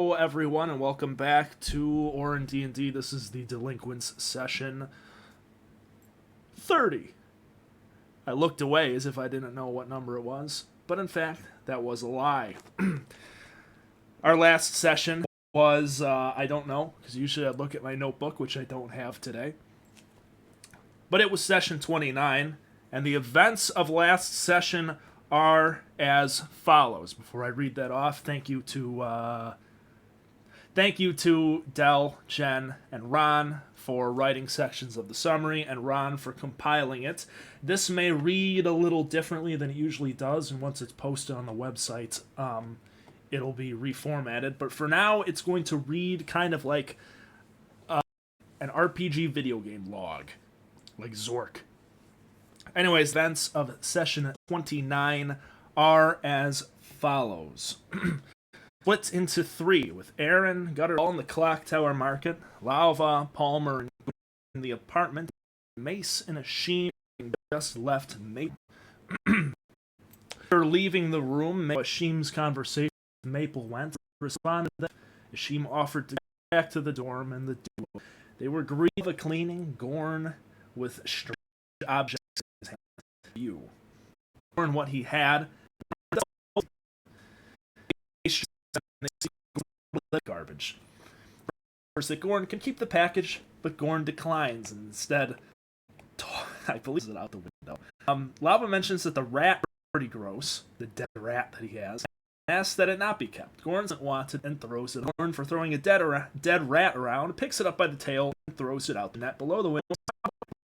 Hello, everyone, and welcome back to Orin D&D. This is the Delinquents session 30. I looked away as if I didn't know what number it was, but in fact, that was a lie. Our last session was, I don't know, because usually I look at my notebook, which I don't have today. But it was session 29, and the events of last session are as follows. Before I read that off, thank you to Del, Jen, and Ron for writing sections of the summary, and Ron for compiling it. This may read a little differently than it usually does, and once it's posted on the website, it'll be reformatted. But for now, it's going to read kind of like an RPG video game log, like Zork. Anyways, events of session 29 are as follows. Split into three, with Aaron, Gutterball in the Clock Tower Market, Lava, Palmer in the apartment, Mace and Ashim just left Maple. After leaving the room, Ashim's conversation with Maple went. Responded that Ashim offered to go back to the dorm, and the duo. They were grieved of cleaning Gorn with strange objects in his hand. Gorn what he had. Garbage. First, that Gorn can keep the package, but Gorn declines and instead, I believe it out the window. Lava mentions that the rat is pretty gross, the dead rat that he has, and asks that it not be kept. Gorn doesn't want it and throws it. Gorn for throwing a dead rat around, picks it up by the tail and throws it out the net below the window.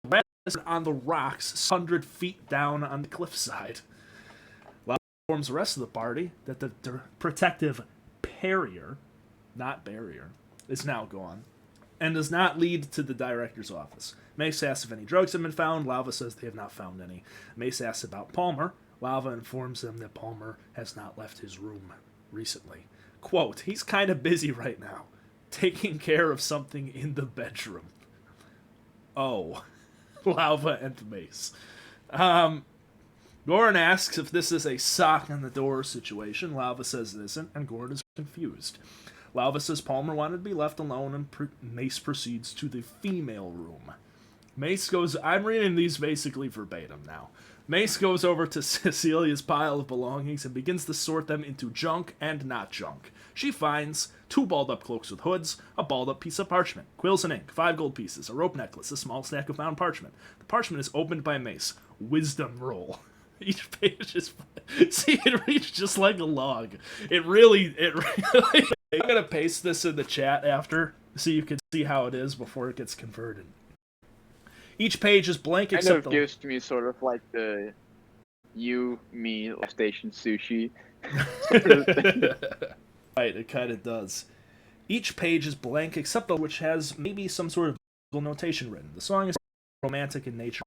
The rat is on the rocks, 100 feet down on the cliffside. Lava informs the rest of the party that the protective barrier, not barrier, is now gone, and does not lead to the director's office. Mace asks if any drugs have been found. Lava says they have not found any. Mace asks about Palmer. Lava informs them that Palmer has not left his room recently. Quote, he's kind of busy right now, taking care of something in the bedroom. Oh. Lava and Mace. Goran asks if this is a sock on the door situation. Lava says it isn't, and Goran is confused. Lava says Palmer wanted to be left alone, and Mace proceeds to the female room. Mace goes... I'm reading these basically verbatim now. Mace goes over to Cecilia's pile of belongings and begins to sort them into junk and not junk. She finds 2 balled-up cloaks with hoods, a balled-up piece of parchment, quills and ink, 5 gold pieces, a rope necklace, a small stack of bound parchment. The parchment is opened by Mace. Wisdom roll. Each page is... See, it reads just like a log. It really... I'm gonna paste this in the chat after, so you can see how it is before it gets converted. Each page is blank except... Kind of gives me sort of like the you, me, last station sushi. Right, it kind of does. Each page is blank except the which has maybe some sort of notation written. The song is romantic in nature.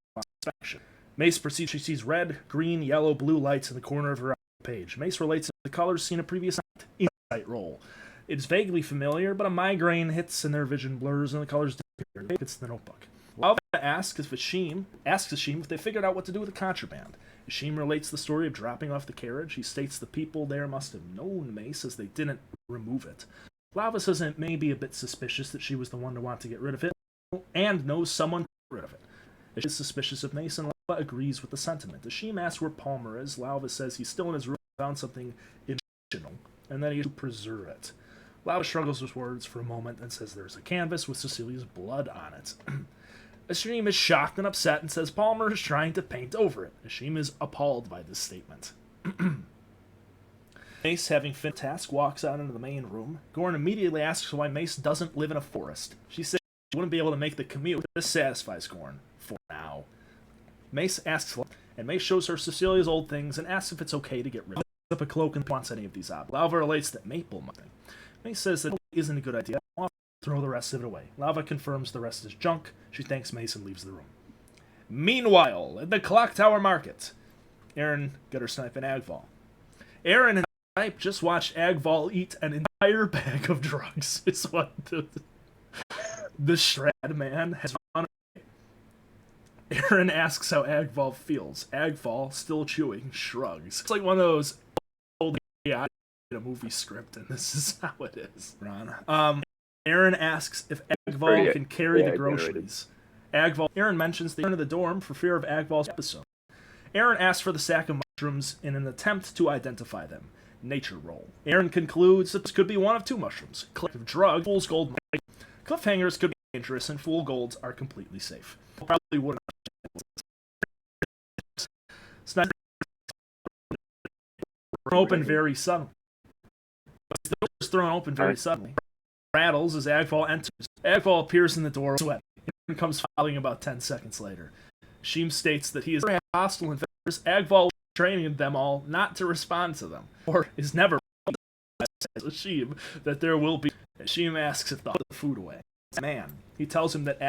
Mace proceeds. She sees red, green, yellow, blue lights in the corner of her page. Mace relates to the colors seen in a previous insight roll. It's vaguely familiar, but a migraine hits and their vision blurs and the colors disappear. It's the notebook. Lava asks Ashim if they figured out what to do with the contraband. Ashim relates the story of dropping off the carriage. He states the people there must have known Mace as they didn't remove it. Lava says it may be a bit suspicious that she was the one to want to get rid of it, and knows someone to get rid of it. Ashim is suspicious of Mace, and Lava agrees with the sentiment. Ashim asks where Palmer is. Lava says he's still in his room and found something emotional, and that he has to preserve it. Lava struggles with words for a moment and says there's a canvas with Cecilia's blood on it. Ashim is shocked and upset and says Palmer is trying to paint over it. Ashim is appalled by this statement. Mace, having finished the task, walks out into the main room. Gorn immediately asks why Mace doesn't live in a forest. She says she wouldn't be able to make the commute. This satisfies Gorn, for now. Mace asks, and Mace shows her Cecilia's old things and asks if it's okay to get rid of it. Up a cloak and wants any of these objects. Lava relates that Maple nothing. Mace says that it isn't a good idea. I'll throw the rest of it away. Lava confirms the rest is junk. She thanks Mace and leaves the room. Meanwhile, at the Clock Tower Market, Aaron, Guttersnipe, and Agval. Aaron and Snipe just watched Agval eat an entire bag of drugs. Is what the Strad man has on. Aaron asks how Agval feels. Agval, still chewing, shrugs. It's like one of those old a movie script, and this is how it is, Ron. Aaron asks if Agval can carry the groceries. Aaron mentions they turn to the dorm for fear of Agval's episode. Aaron asks for the sack of mushrooms in an attempt to identify them. Nature roll. Aaron concludes that this could be one of two mushrooms. Drug, fool's gold. Cliffhangers could be dangerous, and fool golds are completely safe. Probably wouldn't. Sniper open very suddenly. The door is thrown open very suddenly. Rattles as Agval enters. Agval appears in the door, sweating. Aaron comes following about 10 seconds later. Sheem states that he is hostile invaders. Agval is training them all not to respond to them, or is never Sheem that there will be. Sheem asks if the food away. Man, he tells him that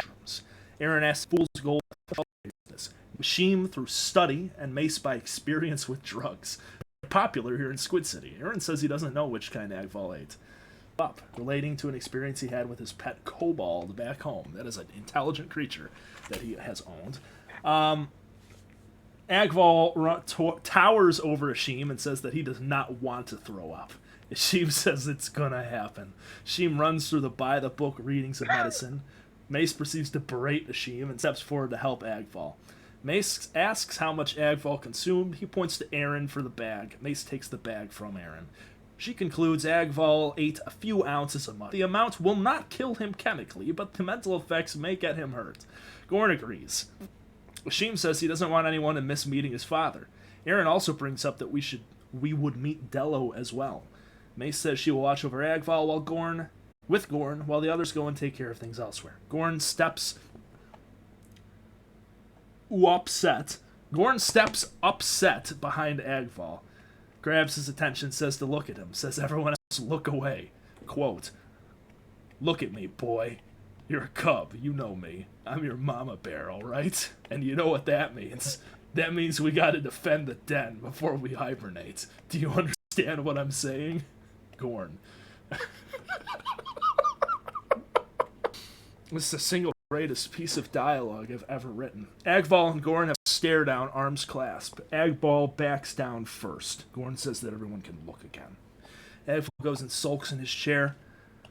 Aaron asks fool's gold. Sheem through study and Mace by experience with drugs. They're popular here in Squid City. Aaron says he doesn't know which kind Agval ate. Up, relating to an experience he had with his pet kobold back home. That is an intelligent creature that he has owned. Agval towers over Sheem and says that he does not want to throw up. Sheem says it's gonna happen. Sheem runs through the by-the-book readings of medicine. Mace proceeds to berate Sheem and steps forward to help Agval. Mace asks how much Agval consumed. He points to Aaron for the bag. Mace takes the bag from Aaron. She concludes Agval ate a few ounces of mushroom. The amount will not kill him chemically, but the mental effects may get him hurt. Gorn agrees. Sheem says he doesn't want anyone to miss meeting his father. Aaron also brings up that we would meet Dello as well. Mace says she will watch over Agval while the others go and take care of things elsewhere. Gorn steps upset behind Agval. Grabs his attention, says to look at him, says everyone else look away. Quote, "Look at me, boy. You're a cub, you know me. I'm your mama bear, alright? And you know what that means. That means we gotta defend the den before we hibernate. Do you understand what I'm saying?" Gorn. This is the single greatest piece of dialogue I've ever written. Agval and Gorn have a stare down, arms clasped. Agval backs down first. Gorn says that everyone can look again. Agval goes and sulks in his chair.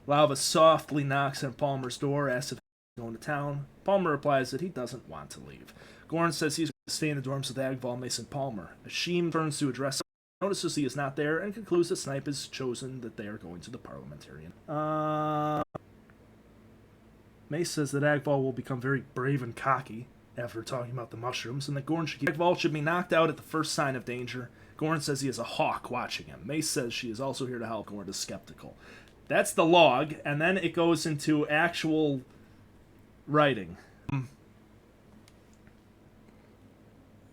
Lava softly knocks on Palmer's door, asks if he's going to town. Palmer replies that he doesn't want to leave. Gorn says he's going to stay in the dorms with Agval, Mace, and Palmer. As Sheem turns to address him, notices he is not there, and concludes that Snipe has chosen that they are going to the parliamentarian. Mace says that Agval will become very brave and cocky after talking about the mushrooms, and that Agval should be knocked out at the first sign of danger. Gorn says he has a hawk watching him. Mace says she is also here to help. Gorn is skeptical. That's the log, and then it goes into actual writing.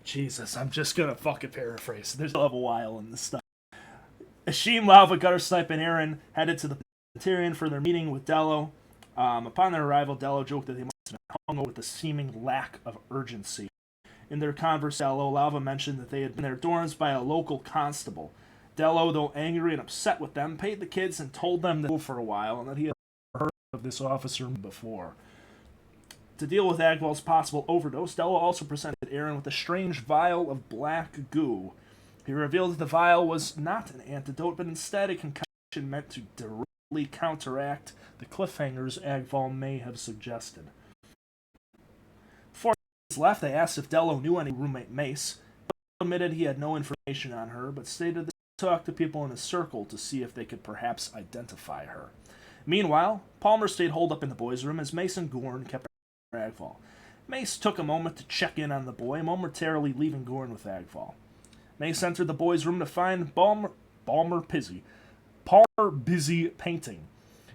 Jesus, I'm just gonna fucking paraphrase. There's a while in this stuff. Sheem, Lava, Gutter, Snipe, and Aaron headed to the parliamentarian for their meeting with Dello. Upon their arrival, Dello joked that they must have been hung with a seeming lack of urgency. In their conversation, Lava mentioned that they had been in their dorms by a local constable. Dello, though angry and upset with them, paid the kids and told them to go for a while and that he had heard of this officer before. To deal with Agval's possible overdose, Dello also presented Aaron with a strange vial of black goo. He revealed that the vial was not an antidote, but instead a concoction meant to directly counteract the cliffhangers Agval may have suggested. Before he left, they asked if Dello knew any roommate Mace. Dello admitted he had no information on her, but stated that he talked to people in his circle to see if they could perhaps identify her. Meanwhile, Palmer stayed holed up in the boys' room as Mace and Gorn kept Agval. Mace took a moment to check in on the boy, momentarily leaving Gorn with Agval. Mace entered the boys' room to find Palmer busy painting.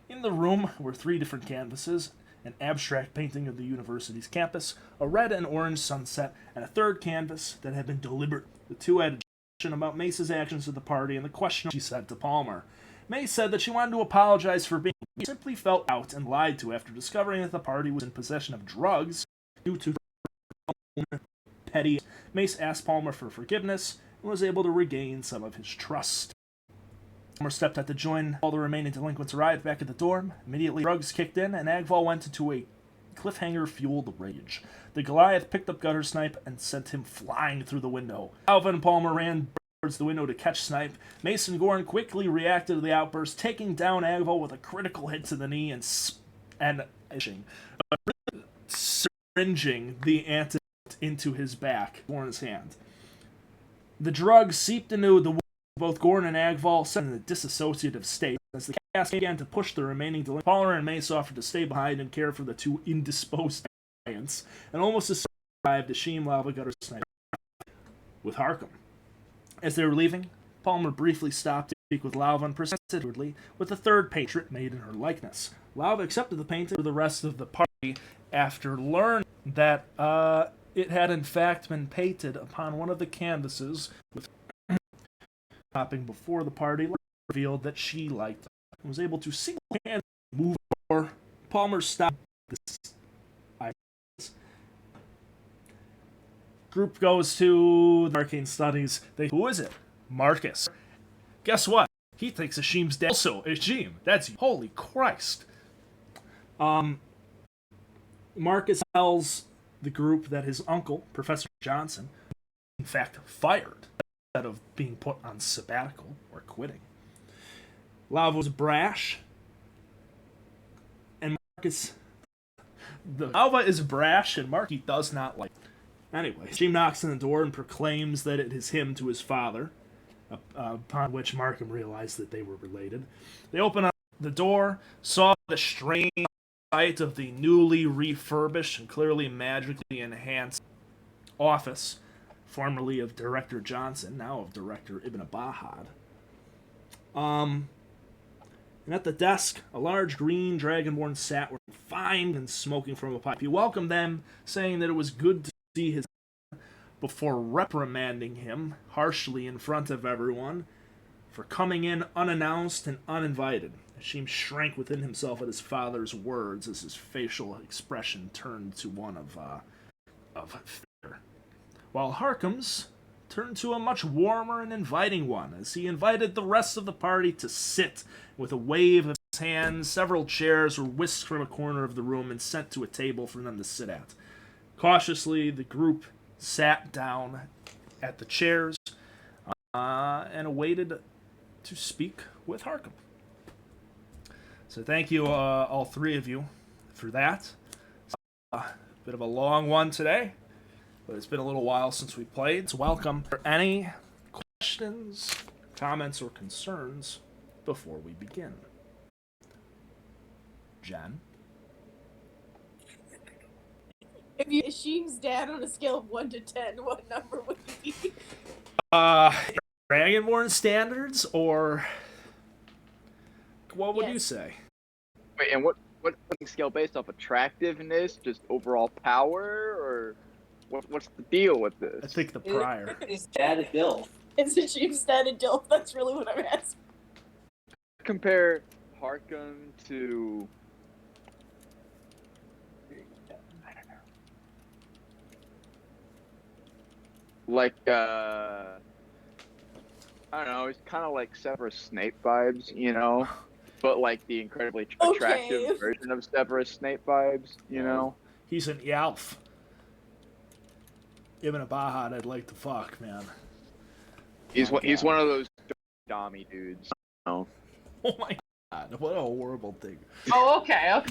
In the room were 3 different canvases, an abstract painting of the university's campus, a red and orange sunset, and a third canvas that had been deliberate. The 2 had a discussion about Mace's actions at the party and the question she sent to Palmer. Mace said that she wanted to apologize for being simply felt out and lied to after discovering that the party was in possession of drugs due to her own petty. Mace asked Palmer for forgiveness and was able to regain some of his trust. Palmer stepped out to join all the remaining delinquents arrived back at the dorm. Immediately, drugs kicked in, and Agval went into a cliffhanger-fueled rage. The Goliath picked up Gutter Snipe and sent him flying through the window. Alvin and Palmer ran towards the window to catch snipe. Mason Gorn quickly reacted to the outburst, taking down Agval with a critical hit to the knee and syringing the antidote into his back, Gorn's hand. The drug seeped into the wound of both Gorn and Agval, set in a dissociative state. As the cast began to push the remaining delinquents, Pollard and Mace offered to stay behind and care for the two indisposed giants, and almost as soon as arrived, Ashim, Lava Gutter, Sniper with Harkham. As they were leaving, Palmer briefly stopped to speak with Lava and presented inwardly with a third portrait made in her likeness. Lava accepted the painting for the rest of the party after learning that it had in fact been painted upon one of the canvases with topping before the party revealed that she liked it and was able to single-handedly move over. Palmer stopped this. Group goes to the arcane studies. Who is it? Marcus. Guess what? He thinks Ashim's dead. Also, Ashim. That's holy Christ. Marcus tells the group that his uncle, Professor Johnson, in fact fired instead of being put on sabbatical or quitting. Lava was brash, and Marcus. Lava is brash, and Marky does not like it. Anyway, Ashim knocks on the door and proclaims that it is him to his father, upon which Markham realized that they were related. They open up the door, saw the strange sight of the newly refurbished and clearly magically enhanced office, formerly of Director Johnson, now of Director Ibn Abahad. And at the desk, a large green dragonborn sat fine and smoking from a pipe. He welcomed them, saying that it was good to see his before reprimanding him harshly in front of everyone for coming in unannounced and uninvited. Ashim shrank within himself at his father's words as his facial expression turned to one of fear, while Harkham's turned to a much warmer and inviting one as he invited the rest of the party to sit. With a wave of his hand, several chairs were whisked from a corner of the room and sent to a table for them to sit at. Cautiously, the group sat down at the chairs and awaited to speak with Harkham. So thank you, all three of you, for that. Bit of a long one today, but it's been a little while since we played. So welcome. Are there any questions, comments, or concerns before we begin? Jen? If you Ashim's dad on a scale of 1 to 10, what number would he be? Dragonborn standards, or what would you say? Wait, and what scale based off attractiveness, just overall power, or what's the deal with this? I think the prior. His dad a dilf. Is Ashim's dad a dilf? That's really what I'm asking. Compare Harkham to like I don't know, it's kind of like Severus Snape vibes, you know, but like the incredibly attractive version of Severus Snape vibes, you know. He's an Yalf. Ibn Abahad, I'd like to fuck, man. He's one of those dommy dudes. You know? Oh my god, what a horrible thing. Oh, okay.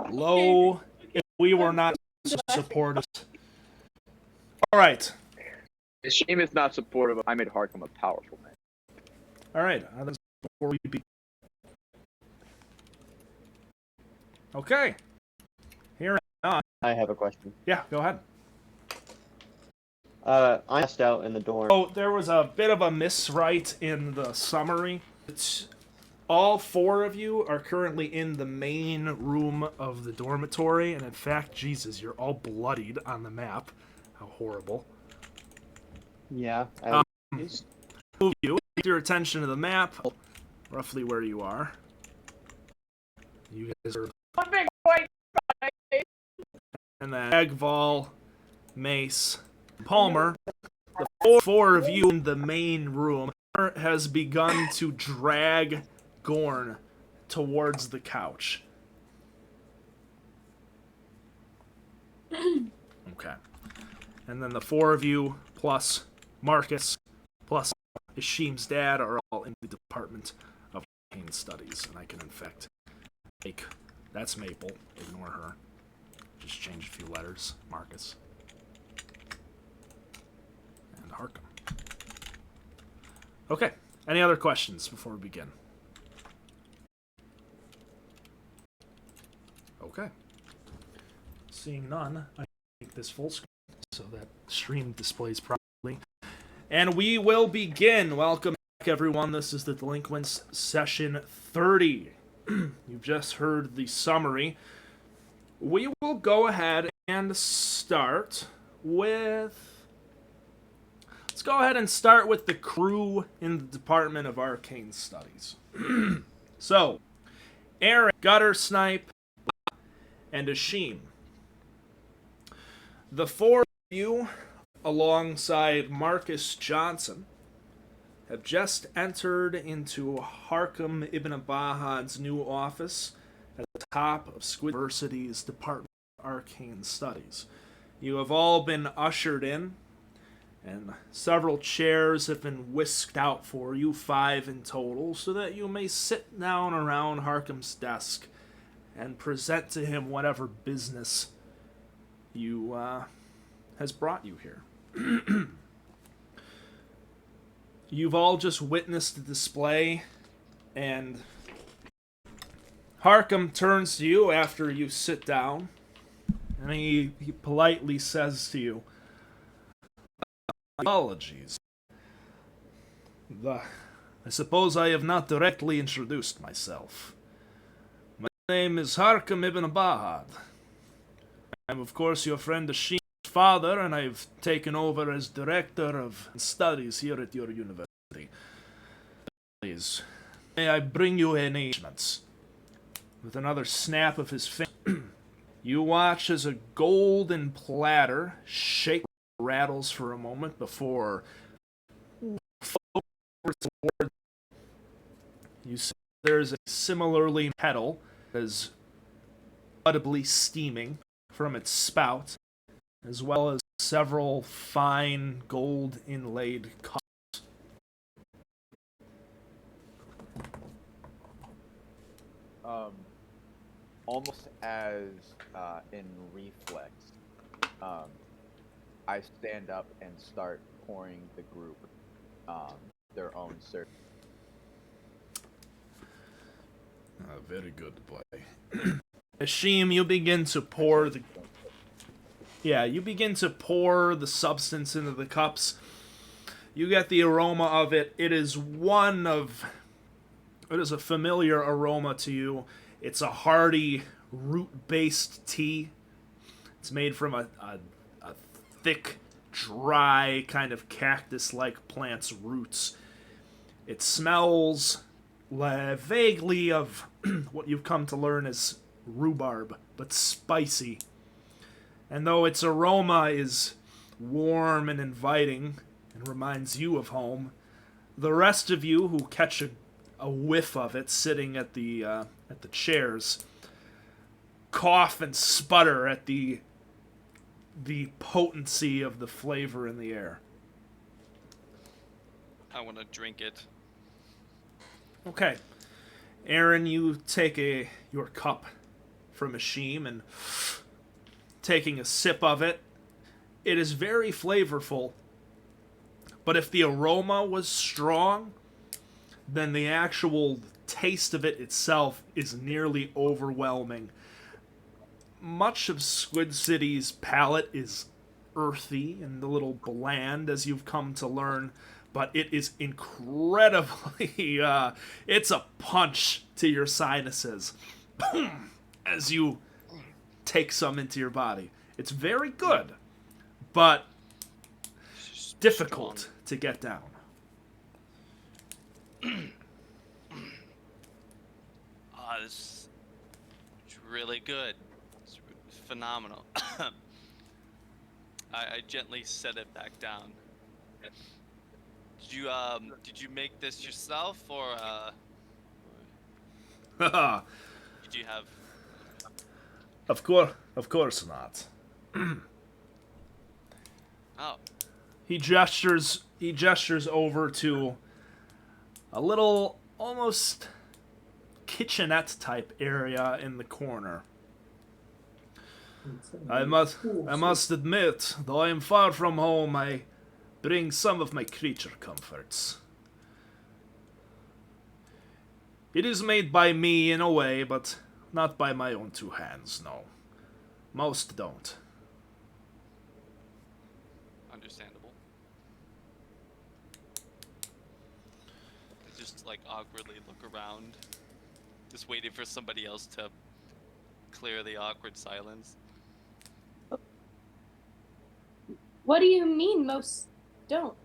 Low, if we were not supportive. Alright. Ashim is not supportive. I made Harkham a powerful man. Alright, that's before we begin. Okay. Here on. I have a question. Yeah, go ahead. I asked out in the dorm. Oh, there was a bit of a miswrite in the summary. All four of you are currently in the main room of the dormitory, and in fact, Jesus, you're all bloodied on the map. How horrible. Yeah. Move you. Get your attention to the map, roughly where you are. You guys are. And then Agval, Mace, Palmer. The four of you in the main room has begun to drag Gorn towards the couch. Okay. And then the four of you plus Marcus, plus Ishim's dad are all in the Department of Arcane Studies, and I can infect Make. That's Maple. Ignore her. Just change a few letters. Marcus. And Harkham. Okay. Any other questions before we begin? Okay. Seeing none, I make this full screen so that stream displays properly. And we will begin. Welcome back, everyone. This is the Delinquents session 30. You've just heard the summary. We will go ahead and start with... Let's go ahead and start with the crew in the Department of Arcane Studies. So, Aaron, Gutter Snipe, and Ashim. The four of you, alongside Marcus Johnson, have just entered into Harkham Ibn Bahad's new office at the top of Squid University's Department of Arcane Studies. You have all been ushered in, and several chairs have been whisked out for you, 5 in total, so that you may sit down around Harkham's desk and present to him whatever business you has brought you here. You've all just witnessed the display, and Harkham turns to you after you sit down, and he politely says to you, "Apologies. I suppose I have not directly introduced myself. My name is Harkham Ibn Bahad. I'm, of course, your friend Ashim's father, and I've taken over as director of studies here at your university. Please, may I bring you engagements?" With another snap of his finger, you watch as a golden platter shakes and rattles for a moment before you see there's a similarly kettle as audibly steaming from its spout, as well as several fine gold inlaid cups. Almost as in reflex, I stand up and start pouring the group their own syrup. Very good, boy. Ashim, you begin to pour the... Yeah, you begin to pour the substance into the cups. You get the aroma of it. It is a familiar aroma to you. It's a hearty, root-based tea. It's made from a thick, dry, kind of cactus-like plant's roots. It smells vaguely of what you've come to learn as rhubarb, but spicy. And though its aroma is warm and inviting and reminds you of home, the rest of you who catch a whiff of it sitting at the chairs cough and sputter at the potency of the flavor in the air. I want to drink it. Okay. Aaron, you take your cup from Ashim and taking a sip of it. It is very flavorful, but if the aroma was strong, then the actual taste of it itself is nearly overwhelming. Much of Squid City's palate is earthy and a little bland, as you've come to learn, but it is incredibly, it's a punch to your sinuses as you take some into your body. It's very good, but difficult to get down. It's really good. It's phenomenal. I gently set it back down. Did you make this yourself, or did you have? Of course not. Oh. He gestures he gestures over to a little, almost kitchenette type area in the corner. I must admit, though I am far from home, I bring some of my creature comforts. It is made by me in a way, but not by my own two hands, no. Most don't. Understandable. I just like awkwardly look around, just waiting for somebody else to clear the awkward silence. What do you mean most don't?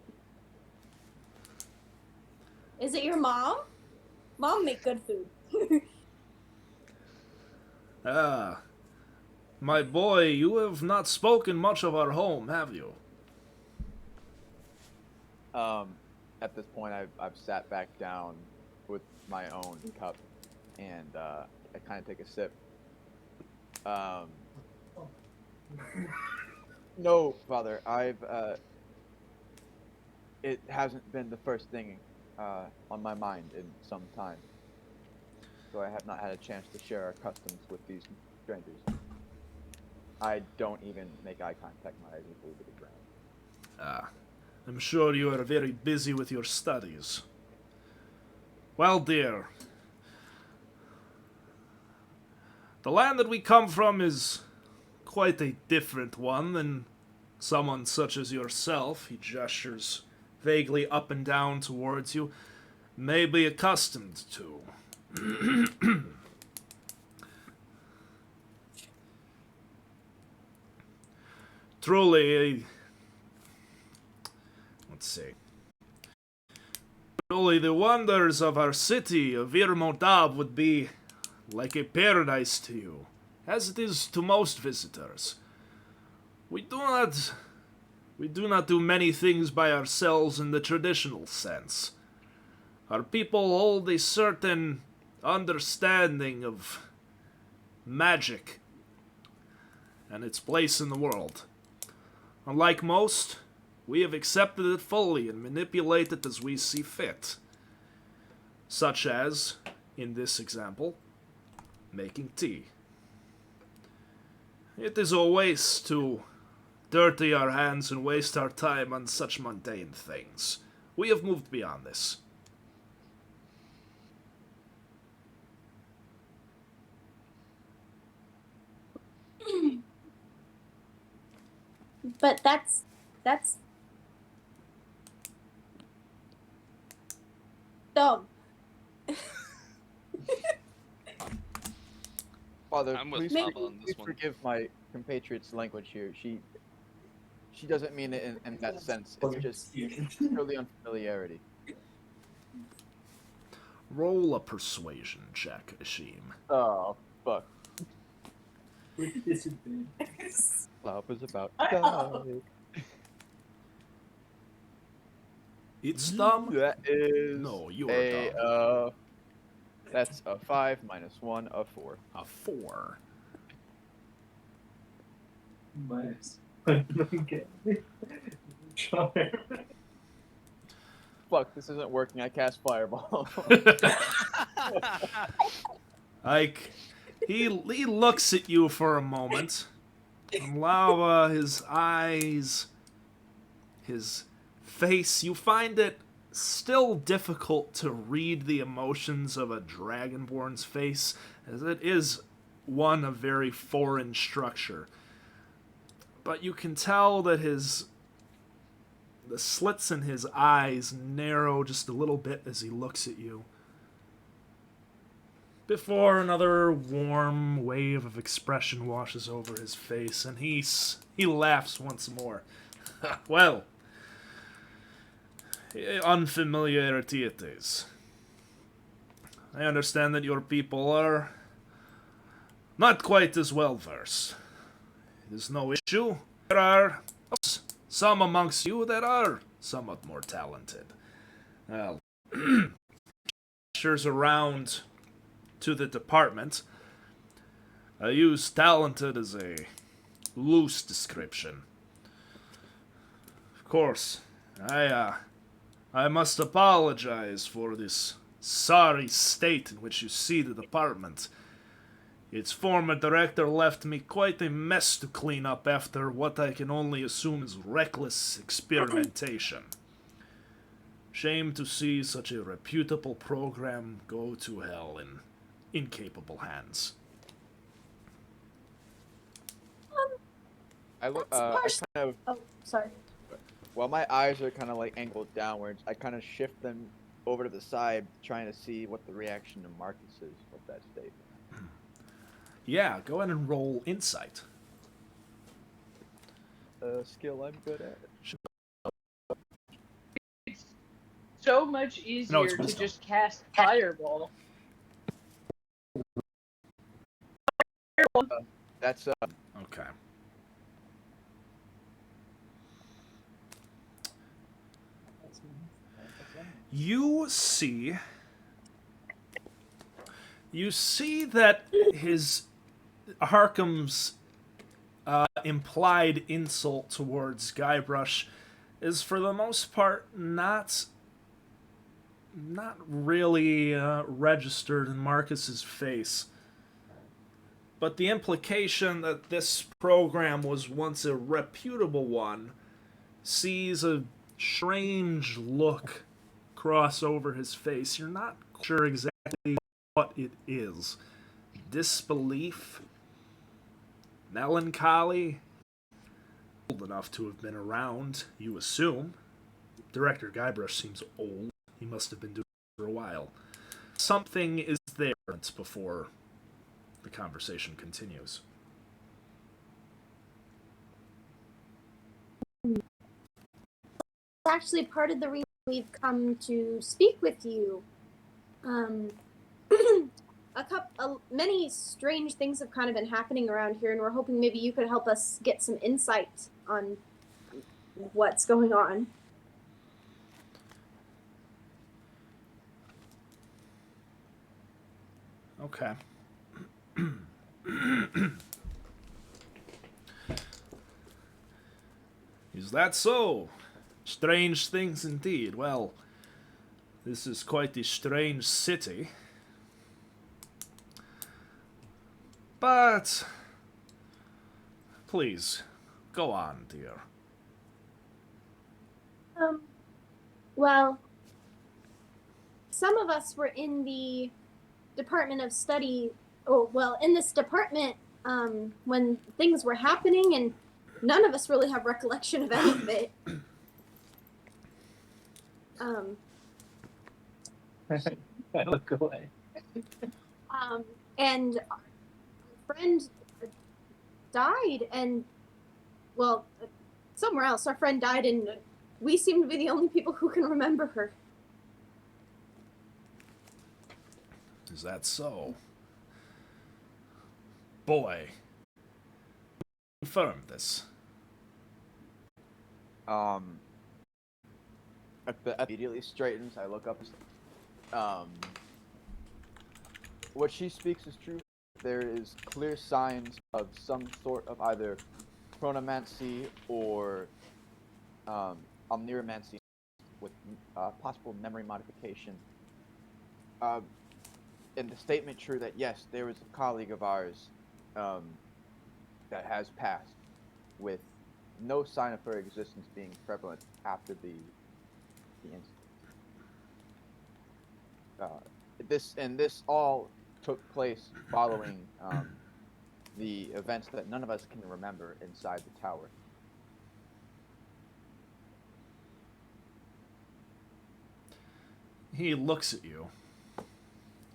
Is it your mom? Mom make good food. Ah, my boy, you have not spoken much of our home, have you? At this point, I've sat back down with my own cup, and I kind of take a sip. No, Father, it hasn't been the first thing on my mind in some time. So I have not had a chance to share our customs with these strangers. I don't even make eye contact. My eyes are glued to the ground. Ah, I'm sure you are very busy with your studies. Well, dear, the land that we come from is quite a different one than someone such as yourself, he gestures vaguely up and down towards you, may be accustomed to. Truly, let's see. Truly, the wonders of our city of Irmodab would be like a paradise to you, as it is to most visitors. We do not do many things by ourselves in the traditional sense. Our people hold a certain understanding of magic and its place in the world. Unlike most, we have accepted it fully and manipulate it as we see fit. Such as, in this example, making tea. It is a waste to dirty our hands and waste our time on such mundane things. We have moved beyond this. But that's dumb. Father, I'm with please, Pablo on this please one. forgive my compatriot's language here. She doesn't mean it in that sense. It's just purely unfamiliarity. Roll a persuasion check, Ashim. Oh, fuck. Love is about to die. It's dumb? That is No, you're a dumb. that's a 5 minus 1 of 4. A 4. Fuck, this isn't working. I cast fireball. Like, he looks at you for a moment. Lava, his eyes, his face, you find it still difficult to read the emotions of a Dragonborn's face, as it is one of very foreign structure. But you can tell that the slits in his eyes narrow just a little bit as he looks at you. Before another warm wave of expression washes over his face, and he laughs once more. Well, unfamiliarity it is. I understand that your people are not quite as well versed. It is no issue. There are some amongst you that are somewhat more talented. Well, gestures around to the department. I use talented as a loose description. Of course, I must apologize for this sorry state in which you see the department. Its former director left me quite a mess to clean up after what I can only assume is reckless experimentation. Shame to see such a reputable program go to hell in incapable hands. I look. That's I partially- kind of. Oh, sorry. While my eyes are kind of like angled downwards, I kind of shift them over to the side, trying to see what the reaction to Marcus is with that statement. Yeah, go ahead and roll insight. Skill I'm good at. It's so much easier to wisdom. just cast Fireball. That's Okay. You see that his Harkham's implied insult towards Guybrush is for the most part not really registered in Marcus's face. But the implication that this program was once a reputable one sees a strange look cross over his face. You're not sure exactly what it is. Disbelief? Melancholy? Old enough to have been around, you assume. Director Guybrush seems old. He must have been doing it for a while. Something is there before the conversation continues. It's actually part of the reason we've come to speak with you. Many strange things have kind of been happening around here, and we're hoping maybe you could help us get some insight on what's going on. Okay. Is that so? Strange things indeed. Well, this is quite a strange city. But please, go on, dear. Well, some of us were in the Department of Study, in this department when things were happening, and none of us really have recollection of any of it. I look away. And our friend died, and somewhere else our friend died, and we seem to be the only people who can remember her. Is that so? Boy, confirm this. Immediately straightens. I look up. What she speaks is true. There is clear signs of some sort of either chronomancy or omniromancy with possible memory modification. And the statement true that yes, there was a colleague of ours that has passed, with no sign of her existence being prevalent after the incident. This all took place following the events that none of us can remember inside the tower. He looks at you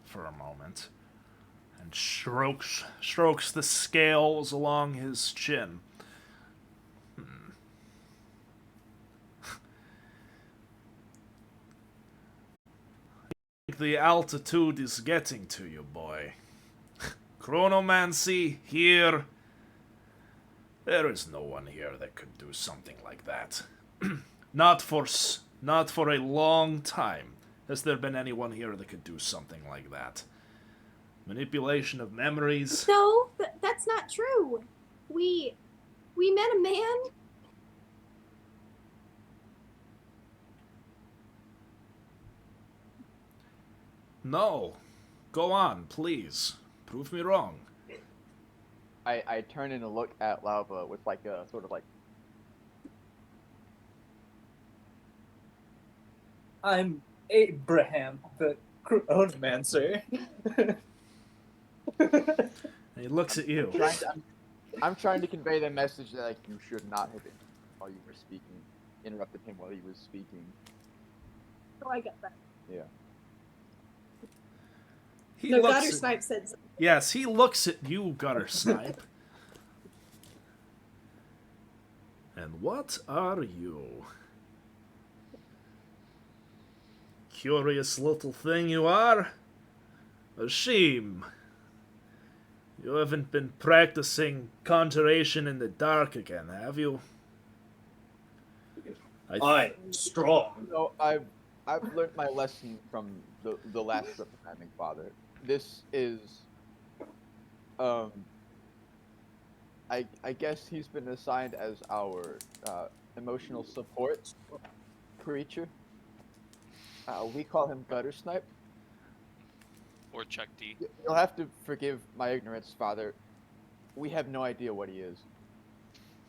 for a moment and strokes the scales along his chin. The altitude is getting to you, boy. Chronomancy here. There is no one here that could do something like that. Not for a long time has there been anyone here that could do something like that. Manipulation of memories. No, that's not true. We met a man. No. Go on, please. Prove me wrong. I turn and look at Lava with like a sort of like. I'm Abraham, the chronomancer. And he looks at you. I'm trying to convey the message that like you should not have while you were speaking. Interrupted him while he was speaking. Oh, I get that. Yeah. He No, looks Gutter at- Snipe said something. Yes, he looks at you, Gutter Snipe. And what are you? Curious little thing you are. A shame. You haven't been practicing conjuration in the dark again, have you? I'm strong. No, I've learned my lesson from the last reprimanding father. This is, I guess he's been assigned as our emotional support creature. We call him Gutter Snipe. Or Chuck D. You'll have to forgive my ignorance, Father. We have no idea what he is.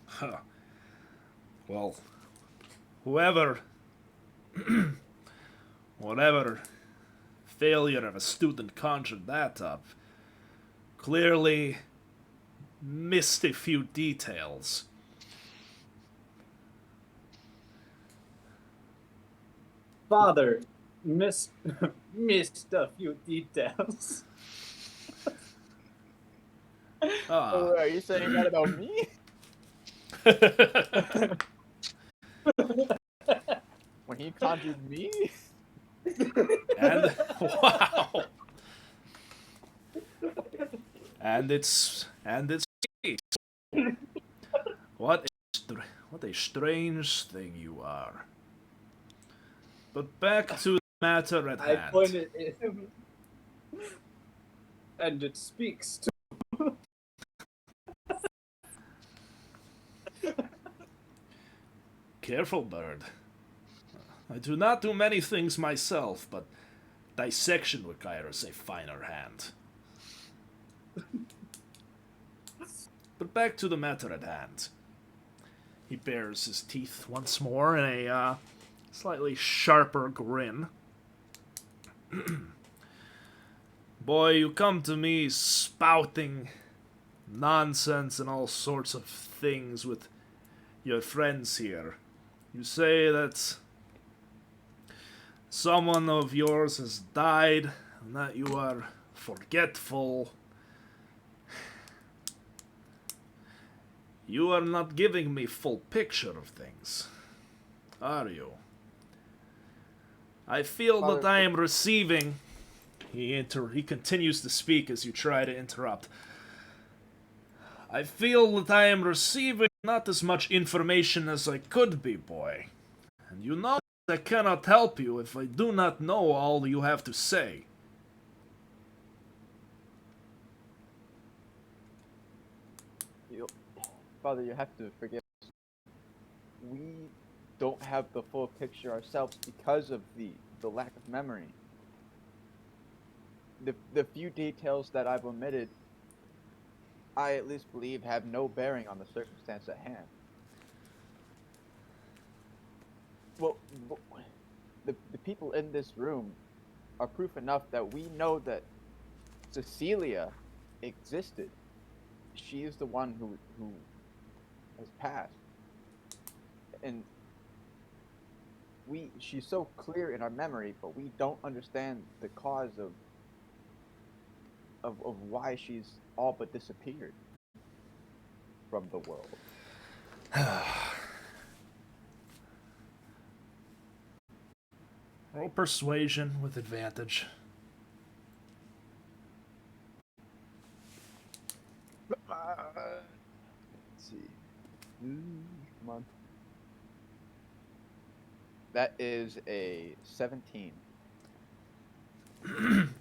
Huh. Well, whoever, whatever failure of a student conjured that up, clearly missed a few details. Father, missed a few details. Ah. Are you saying that about me? When he conjured me? And wow. And it's what a strange thing you are. But back to the matter at I hand. pointed at him, and it speaks to. Careful, bird. I do not do many things myself, but dissection requires a finer hand. But back to the matter at hand. He bares his teeth once more in a slightly sharper grin. Boy, you come to me spouting nonsense and all sorts of things with your friends here. You say that someone of yours has died and that you are forgetful. You are not giving me full picture of things, are you? I feel that I am receiving. He continues to speak as you try to interrupt. I feel that I am receiving not as much information as I could be, boy. And you know that I cannot help you if I do not know all you have to say. Father, you have to forgive us. We don't have the full picture ourselves because of the lack of memory. The few details that I've omitted, I at least believe have no bearing on the circumstance at hand. Well, the people in this room are proof enough that we know that Cecilia existed. She is the one who has passed. And she's so clear in our memory, but we don't understand the cause of why she's all but disappeared from the world. Roll persuasion with advantage. Let's see. Come on. That is a 17.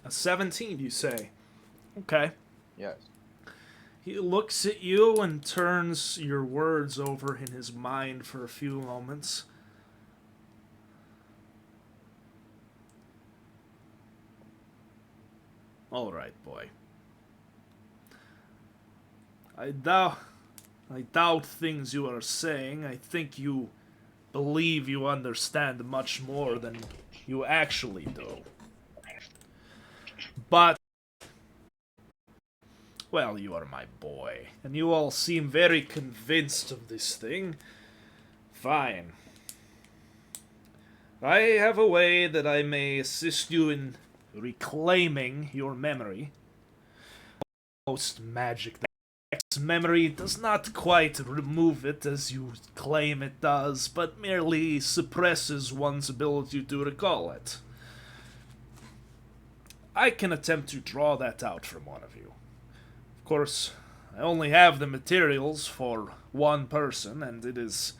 A 17, you say? Okay. Yes. He looks at you and turns your words over in his mind for a few moments. All right, boy. I doubt things you are saying. I think you believe you understand much more than you actually do. But, well, you are my boy, and you all seem very convinced of this thing. Fine. I have a way that I may assist you in reclaiming your memory. Most magic memory does not quite remove it as you claim it does, but merely suppresses one's ability to recall it. I can attempt to draw that out from one of you. Of course, I only have the materials for one person, and it is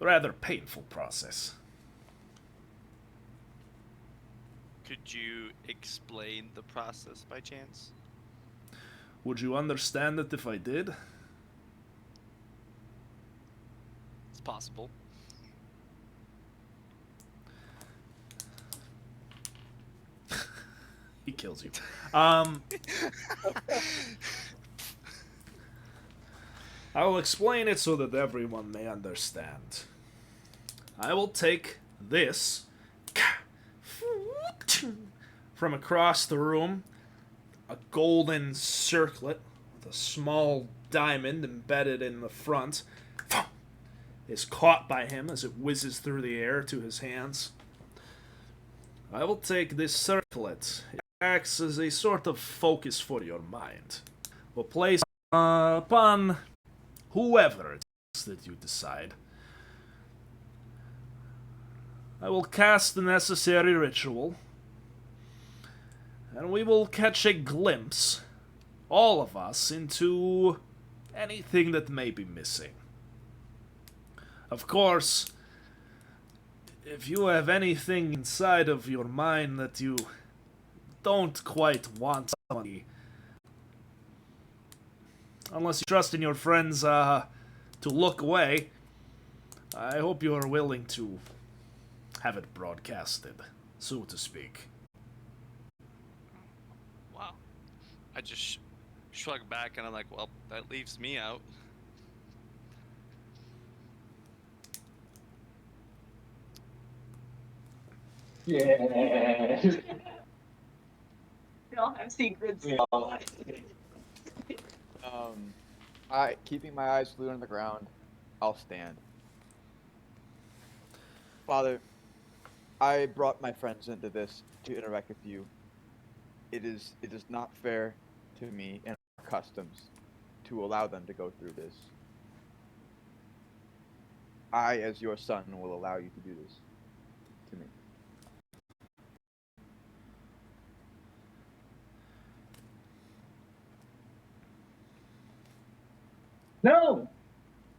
a rather painful process. Could you explain the process by chance? Would you understand it if I did? It's possible. He kills you. I will explain it so that everyone may understand. I will take this from across the room, a golden circlet with a small diamond embedded in the front is caught by him as it whizzes through the air to his hands. I will take this circlet. It acts as a sort of focus for your mind. We'll place upon whoever it is that you decide. I will cast the necessary ritual, and we will catch a glimpse, all of us, into anything that may be missing. Of course, if you have anything inside of your mind that you don't quite want somebody, unless you trust in your friends to look away, I hope you are willing to have it broadcasted, so to speak. Wow. I just shrug back and I'm like, well, that leaves me out. Yeah. We all have secrets. Keeping my eyes glued on the ground, I'll stand. Father, I brought my friends into this to interact with you. It is not fair to me and our customs to allow them to go through this. I, as your son, will allow you to do this to me. No,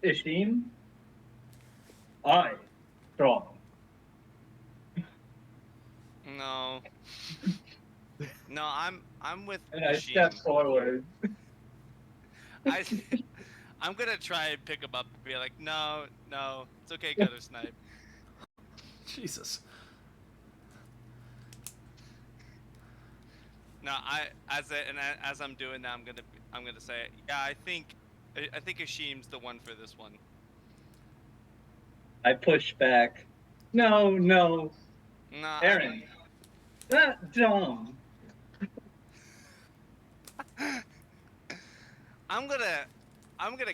Ishim. I strong. No. No, I'm with And I Machine. step forward. I'm gonna try and pick him up and be like, no, it's okay, Gutter Snipe. Jesus. No, as I'm doing that, I'm gonna say, yeah, I think Ashim's the one for this one. I push back. No, No, Aaron. That dumb. I'm gonna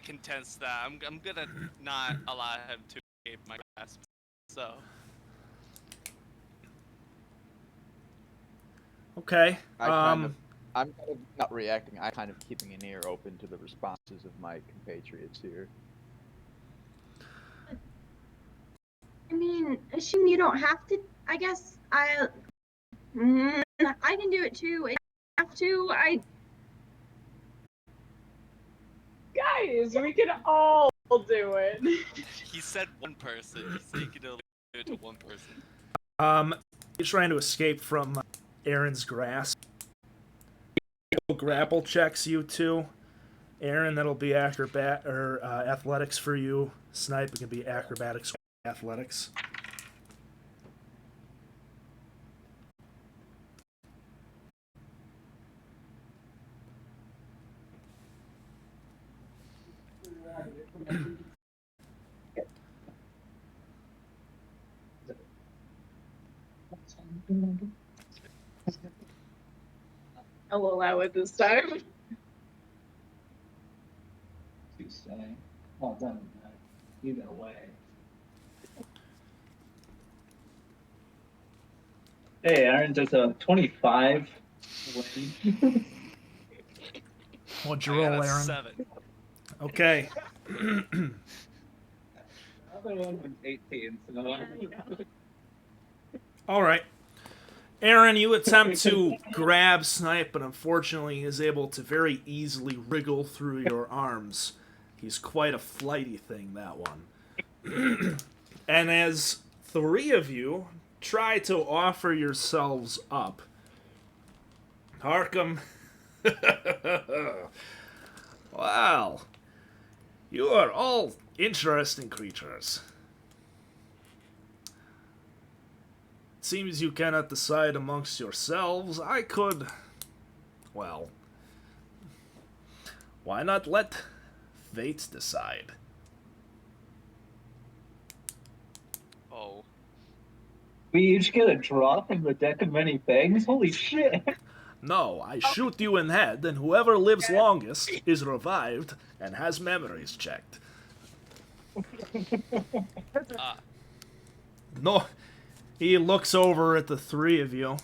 contest that. I'm gonna not allow him to escape my grasp. So. Okay. I'm kind of not reacting. I'm kind of keeping an ear open to the responses of my compatriots here. I mean, assume you don't have to. I guess I can do it too. I have to. Guys, we can all do it. He said one person. He said he could only do it to one person. You're trying to escape from Aaron's grasp. Grapple checks you two. Aaron, that'll be athletics for you. Snipe, it can be acrobatics or athletics. I'll allow it this time. To say, well, it doesn't matter. Either way. Hey, Aaron, does a 25 win? What'd I you got roll, a Aaron? 7. Okay. The other one was 18, so. All right. Aaron, you attempt to grab Snipe, but unfortunately is able to very easily wriggle through your arms. He's quite a flighty thing, that one. And as three of you try to offer yourselves up, Harkham. Wow. You are all interesting creatures. Seems you cannot decide amongst yourselves. I could... Well... Why not let fate decide? Oh. We each get a draw from the deck of many things? Holy shit! No, I shoot you in head, and whoever lives longest is revived and has memories checked. Ah. No, he looks over at the three of you.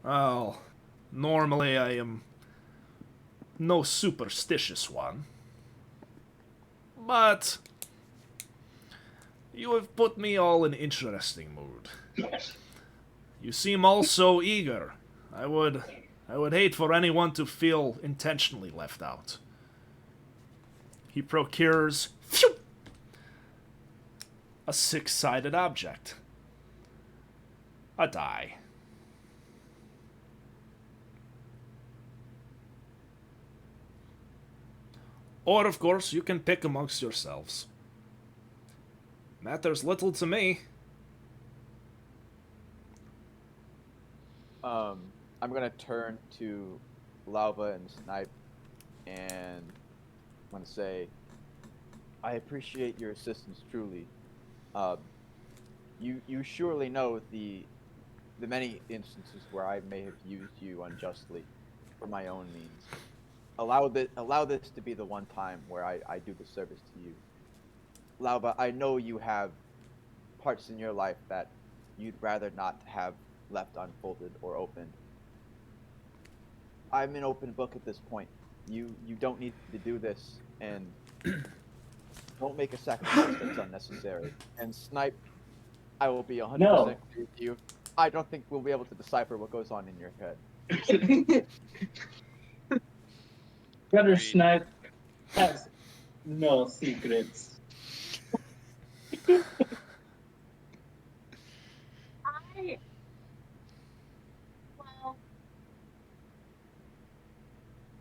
Well, normally I am no superstitious one. But you have put me all in interesting mood. You seem all so eager. I would hate for anyone to feel intentionally left out. He procures a six-sided object. A die. Or, of course, you can pick amongst yourselves. Matters little to me. I'm gonna turn to Lauva and Snipe, and I'm gonna say, I appreciate your assistance truly. You surely know the many instances where I may have used you unjustly for my own means. Allow this to be the one time where I do the service to you. Lauva, I know you have parts in your life that you'd rather not have left unfolded or opened. I'm an open book at this point. You don't need to do this, and don't make a sacrifice that's unnecessary. And Snipe, I will be 100% No. clear with you. I don't think we'll be able to decipher what goes on in your head. Brother Agreed. Snipe has no secrets. Well,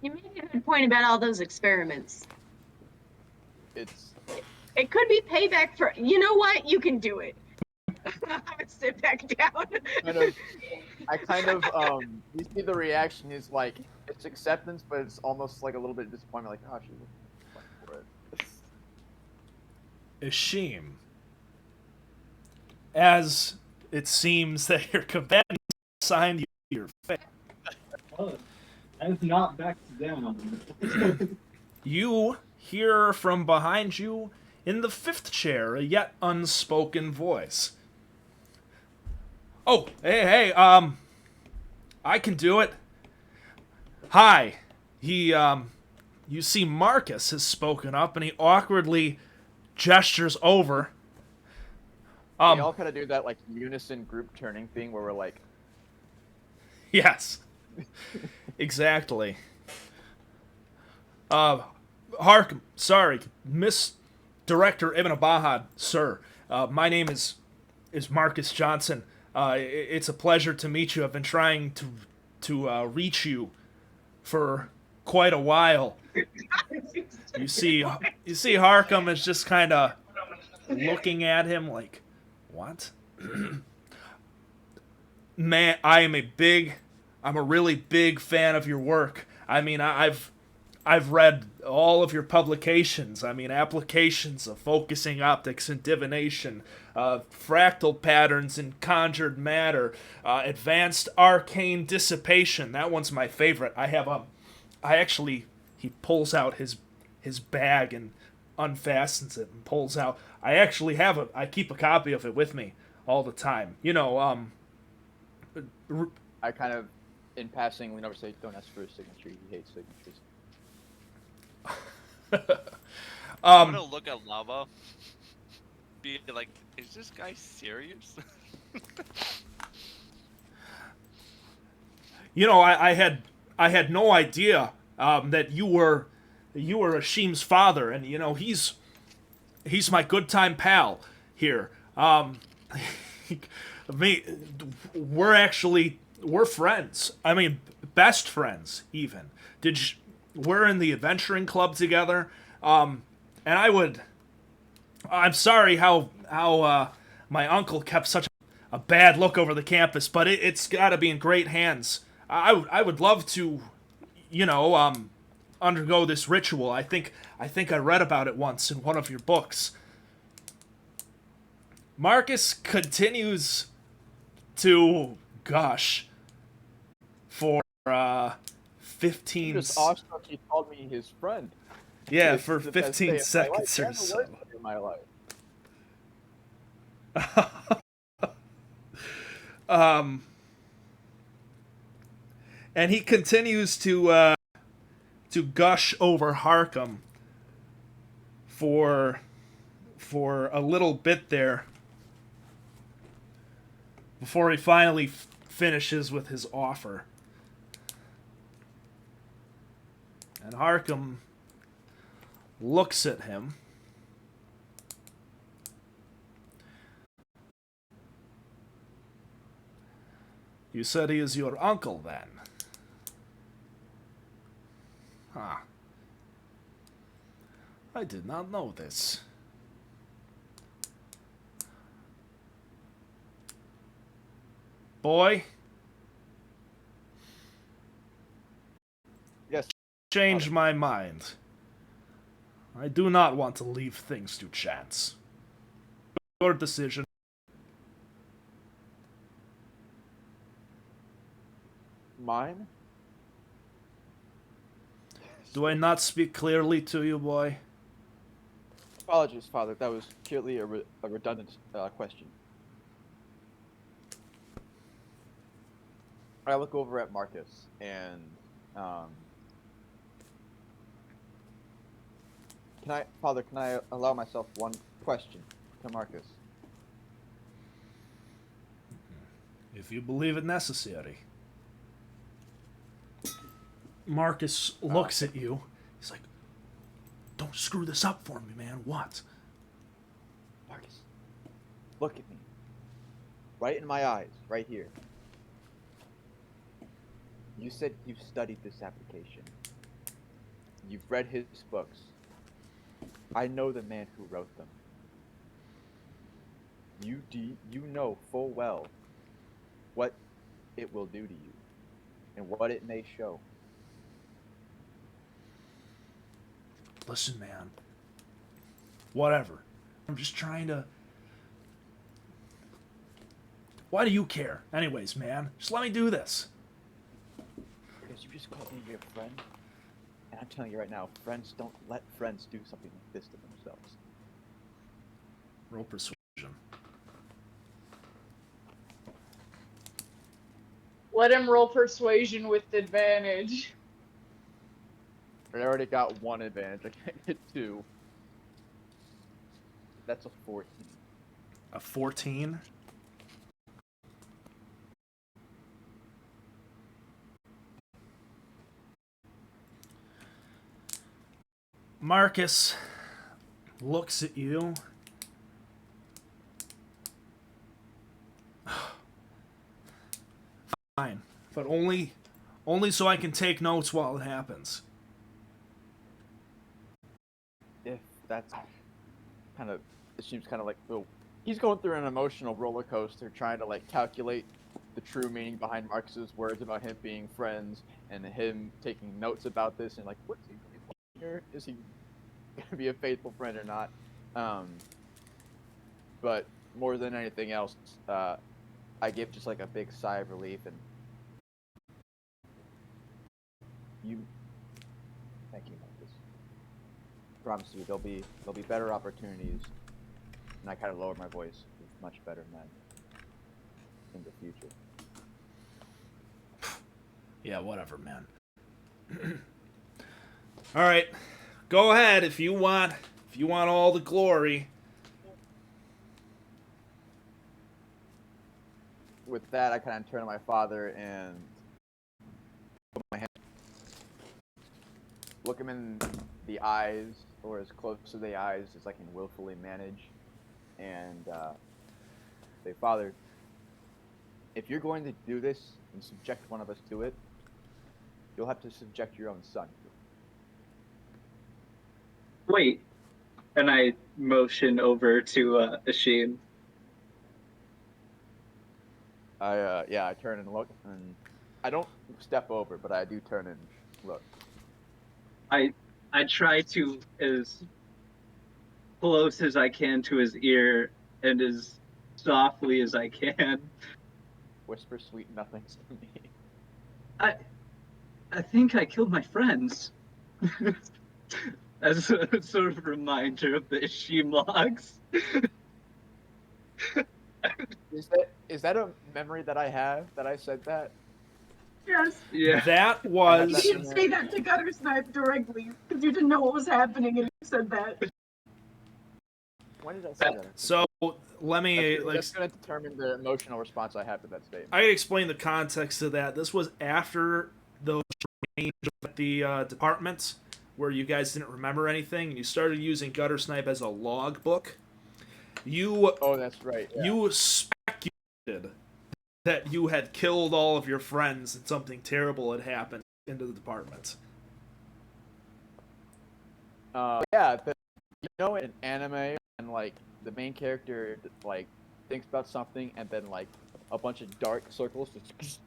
you make a good point about all those experiments. It's It could be payback for. You know what? You can do it. I'm gonna sit back down. you see the reaction is like, it's acceptance, but it's almost like a little bit of disappointment, like, oh, she went for it. Ishim. As it seems that your companion signed you your fate, Oh, I've not backed down. you hear from behind you, in the fifth chair, a yet unspoken voice. Oh, hey, I can do it. Hi. You see Marcus has spoken up, and he awkwardly gestures over. We all kind of do that, like, unison group turning thing where we're like... Yes. Exactly. Hark, sorry, Miss Director Ibn Abahad, sir. My name is Marcus Johnson. It's a pleasure to meet you. I've been trying to reach you for quite a while. You see Harkham is just kind of looking at him like, what? Man, I'm a really big fan of your work. I mean, I've I've read all of your publications. I mean, applications of focusing optics and divination, fractal patterns and conjured matter, advanced arcane dissipation. That one's my favorite. He pulls out his bag and unfastens it and pulls out. I keep a copy of it with me all the time. I kind of, in passing, lean over and say, "Don't ask for a signature. He hates signatures." I'm gonna look at Lava, be like, is this guy serious? I had no idea that you were Ashim's father, and he's my good time pal here. We're friends. I mean, best friends even. We're in the adventuring club together. And I'm sorry how my uncle kept such a bad look over the campus, but it's got to be in great hands. I would love to, undergo this ritual. I think I read about it once in one of your books. Marcus continues to gush for 15. Just awestruck, he called me his friend. Yeah, It's for the best day 15 of my seconds life. or And the so. worst day of my life. And he continues to gush over Harkham for a little bit there before he finally finishes with his offer. And Harkham looks at him. You said he is your uncle, then? Huh. I did not know this. Boy? Yes. Changed my mind. I do not want to leave things to chance. Your decision. Mine? Do I not speak clearly to you, boy? Apologies, Father. That was purely a redundant question. I look over at Marcus and Father, can I allow myself one question to Marcus? If you believe it necessary. Marcus looks at you. He's like, don't screw this up for me, man. What? Marcus, look at me. Right in my eyes, right here. You said you've studied this application. You've read his books. I know the man who wrote them. You know full well what it will do to you and what it may show. Listen, man. Whatever. I'm just trying to... Why do you care? Anyways, man. Just let me do this. Because you just called me your friend. And I'm telling you right now, friends don't let friends do something like this to themselves. Roll persuasion. Let him roll persuasion with advantage. I already got one advantage. I can't get two. That's a 14. A 14? Marcus looks at you. Fine, but only so I can take notes while it happens. If that's kind of, it seems kind of like, well, he's going through an emotional roller coaster trying to like calculate the true meaning behind Marcus's words about him being friends and him taking notes about this and like, what's he really here? Is he gonna be a faithful friend or not? But more than anything else, I give just like a big sigh of relief and thank you, Marcus. I promise you, there'll be better opportunities, and I kind of lowered my voice. Much better men in the future. Yeah, whatever, man. All right, go ahead if you want all the glory. With that, I kind of turn to my father and put my hand, look him in the eyes, or as close to the eyes as I can willfully manage, and say, Father, if you're going to do this and subject one of us to it, you'll have to subject your own son. Wait. And I motion over to Asheen. I turn and look, and I don't step over, but I do turn and look. I try to as close as I can to his ear and as softly as I can. Whisper sweet nothings to me. I think I killed my friends. As a sort of reminder of the Asheen logs. Is that a memory that I have that I said that? Yes. Yeah. That You was didn't say that to Gutter Snipe directly because you didn't know what was happening and you said that. When did I say that? so. Let me That's going to determine the emotional response I have to that statement. I can explain the context of that. This was after the change at the department where you guys didn't remember anything, and you started using Gutter Snipe as a log book. Oh, that's right. Yeah. You speculated that you had killed all of your friends and something terrible had happened into the department. Yeah, but you know, in anime, and like the main character like thinks about something, and then like a bunch of dark circles just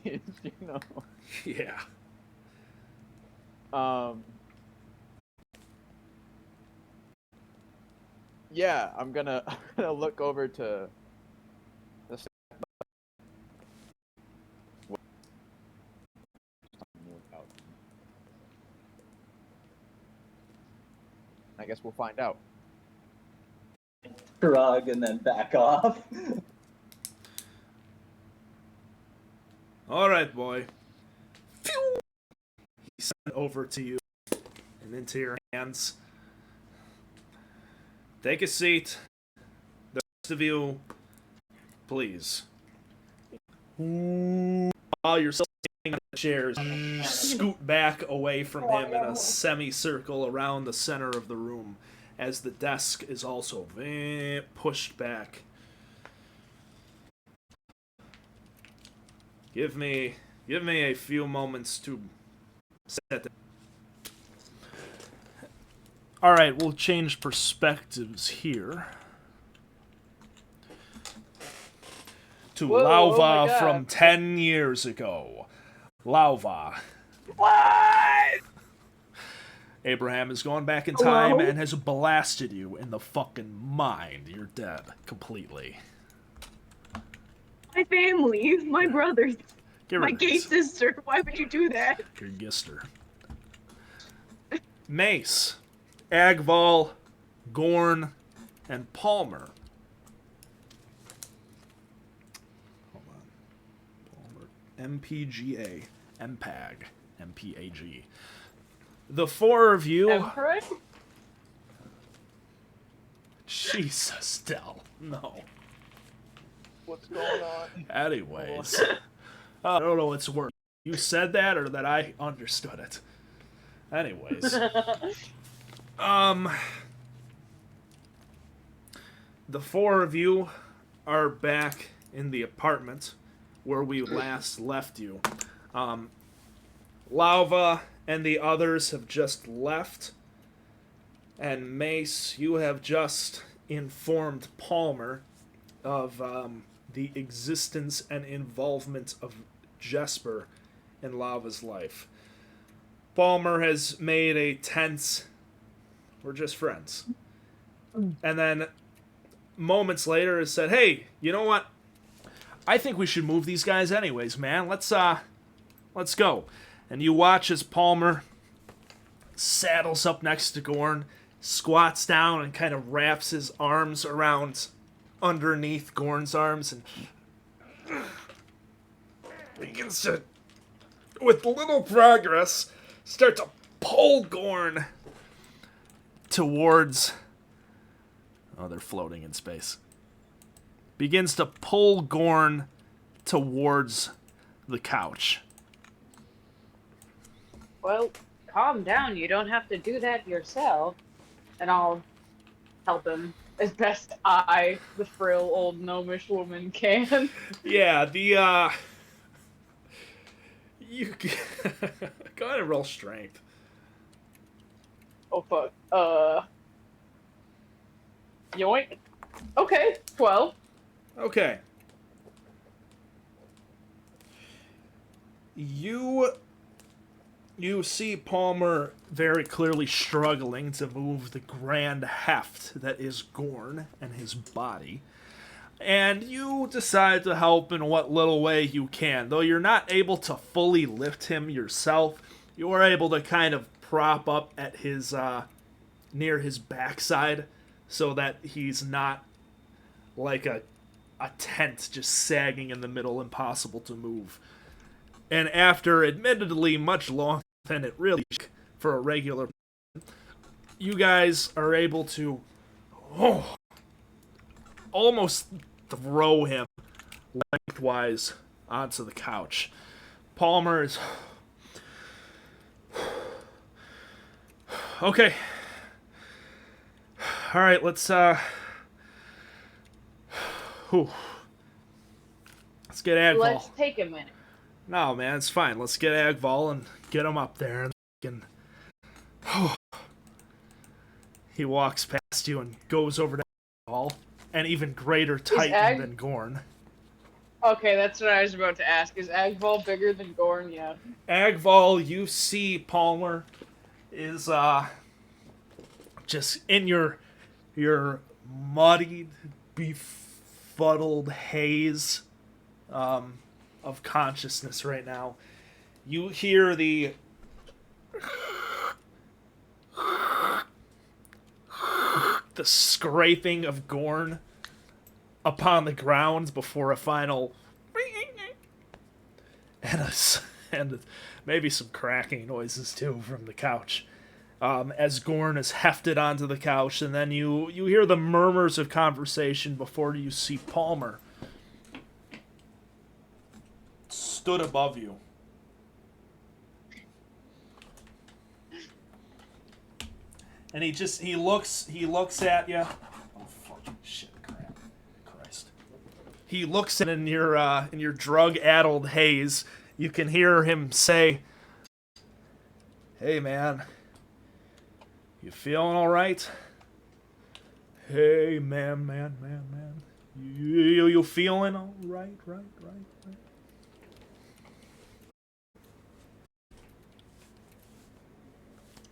you know. Yeah. Yeah, I'm gonna look over to the I guess we'll find out. Shrug and then back off. All right, boy. Phew! He sent over to you and into your hands. Take a seat. The rest of you, please. While you're still sitting on the chairs, scoot back away from him in a semicircle around the center of the room, as the desk is also pushed back. Give me a few moments to set. All right, we'll change perspectives here to Whoa, oh my Lauva God. from 10 years ago. Lauva. What? Abraham has gone back in Hello? time and has blasted you in the fucking mind. You're dead completely. My family, my brothers, Get my rid of gay this. sister. Why would you do that? Your gister. Mace, Agval, Gorn, and Palmer. Hold on. Palmer. MPGA. MPAG. MPAG. The four of you. Emperor? Jesus, Del. No. What's going on? Anyways. I don't know what's worse. You said that or that I understood it. Anyways. The four of you are back in the apartment where we last left you. Lauva and the others have just left. And Mace, you have just informed Palmer of the existence and involvement of Jesper in Lava's life. Palmer has made a tense, we're just friends. And then moments later has said, hey, you know what? I think we should move these guys anyways, man. Let's go. And you watch as Palmer saddles up next to Gorn, squats down and kind of wraps his arms around underneath Gorn's arms and begins to, with little progress, start to pull Gorn towards... Oh, they're floating in space. Begins to pull Gorn towards the couch. Well, calm down. You don't have to do that yourself. And I'll help him as best I, the frail old gnomish woman, can. Yeah, you go ahead and roll strength. Oh, fuck. Yoink. Okay, 12. Okay. You see Palmer very clearly struggling to move the grand heft that is Gorn and his body. And you decide to help in what little way you can. Though you're not able to fully lift him yourself, you are able to kind of prop up at his, near his backside so that he's not like a tent just sagging in the middle, impossible to move. And after admittedly much longer than it really for a regular, you guys are able to almost throw him lengthwise onto the couch. Palmer is... Okay. Alright, let's get Agval. Let's take a minute. No, man, it's fine. Let's get Agval and get him up there. And he walks past you and goes over to Agval, an even greater titan than Gorn. Okay, that's what I was about to ask. Is Agval bigger than Gorn? Yeah. Agval, you see Palmer is just in your muddied, befuddled haze of consciousness right now. You hear the scraping of Gorn upon the ground before a final and maybe some cracking noises too from the couch. As Gorn is hefted onto the couch, and then you hear the murmurs of conversation before you see Palmer stood above you. And he looks at you. Oh fucking shit, crap. Christ. He looks in your drug-addled haze. You can hear him say, "Hey man, you feeling all right? Hey man. You feeling all right? Right.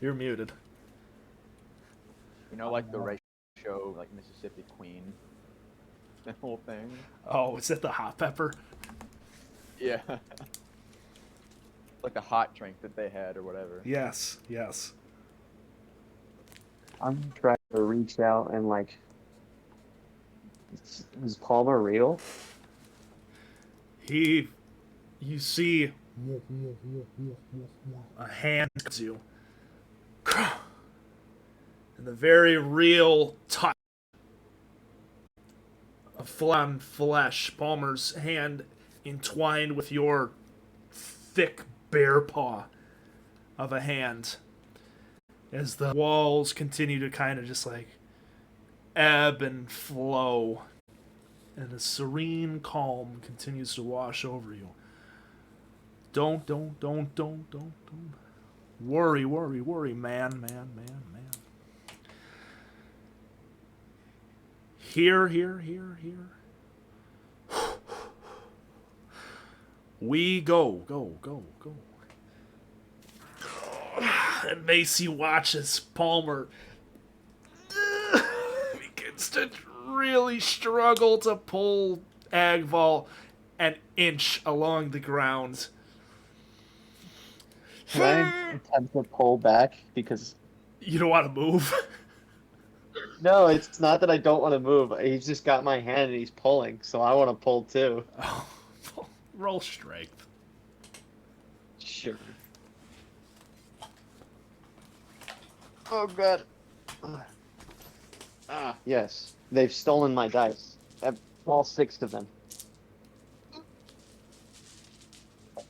You're muted. You know, like the race show, like Mississippi Queen, that whole thing. Oh, is that the hot pepper? Yeah. Like a hot drink that they had or whatever. Yes. I'm trying to reach out and like, is Palmer real? You see a hand grabs you. And the very real touch of flesh, Palmer's hand entwined with your thick bear paw of a hand, as the walls continue to kind of just like ebb and flow, and a serene calm continues to wash over you. Don't worry, man. Here. We go. And Macy watches Palmer begins to really struggle to pull Agval an inch along the ground. Can I attempt to pull back? Because You don't want to move? no, it's not that I don't want to move. He's just got my hand and he's pulling, so I want to pull too. Oh, roll strength. Sure. Oh god. Ah, yes. They've stolen my dice. All 6 of them.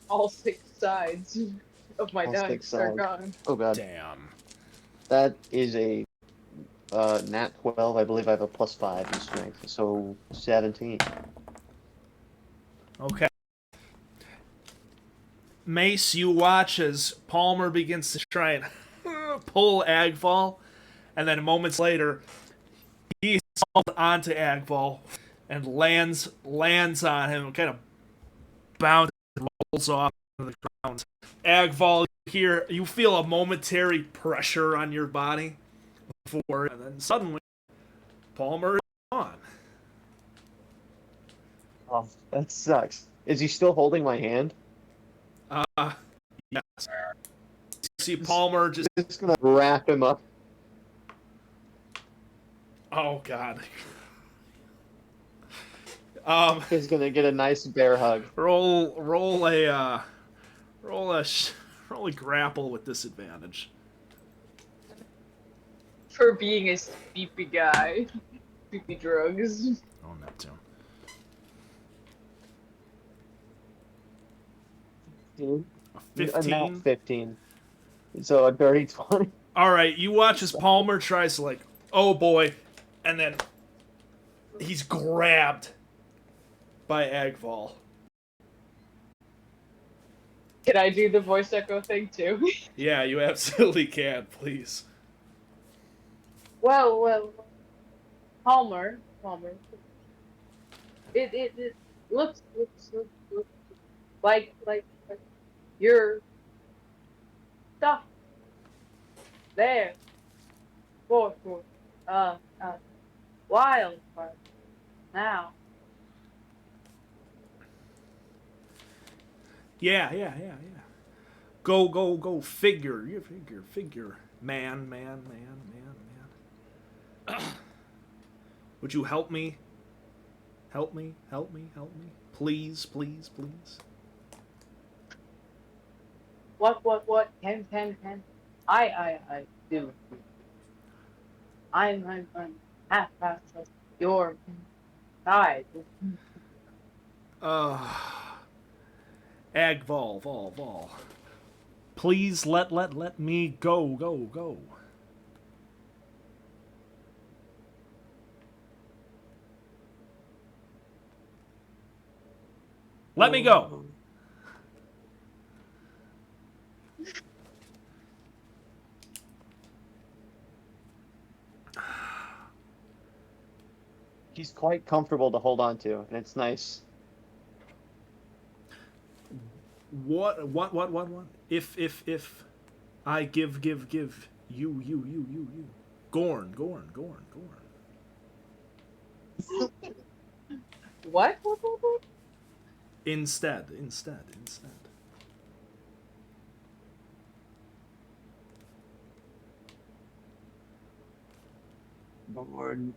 All 6 sides of my All dice 6 are sides. gone. Oh god. Damn. That is a nat 12. I believe I have a +5 in strength, so 17. Okay. Mace, you watch as Palmer begins to try and pull Agval, and then moments later, he's onto Agval and lands on him, kind of bounces and rolls off to the ground. Agval, here you feel a momentary pressure on your body before, and then suddenly Palmer is gone. Oh, that sucks. Is he still holding my hand? Yes. You see Palmer just. Just gonna wrap him up. Oh God. He's gonna get a nice bear hug. Roll a grapple with disadvantage. For being a sleepy guy. Sleepy drugs. Oh, Neptune. Now 15. 15. So a dirty 20. All right, you watch as Palmer tries to oh boy, and then he's grabbed by Agval. Can I do the voice echo thing too? Yeah, you absolutely can, please. Well, Palmer. It looks like your stuff there for wildfire now. Yeah. Go. Figure. Figure. Man. Would you help me? Help me. Please. What? Can. I do. I'm half past your side. Agval. Please let me go. Let me go. He's quite comfortable to hold on to, and it's nice. What? If I give you. Gorn. What? Instead. Gord,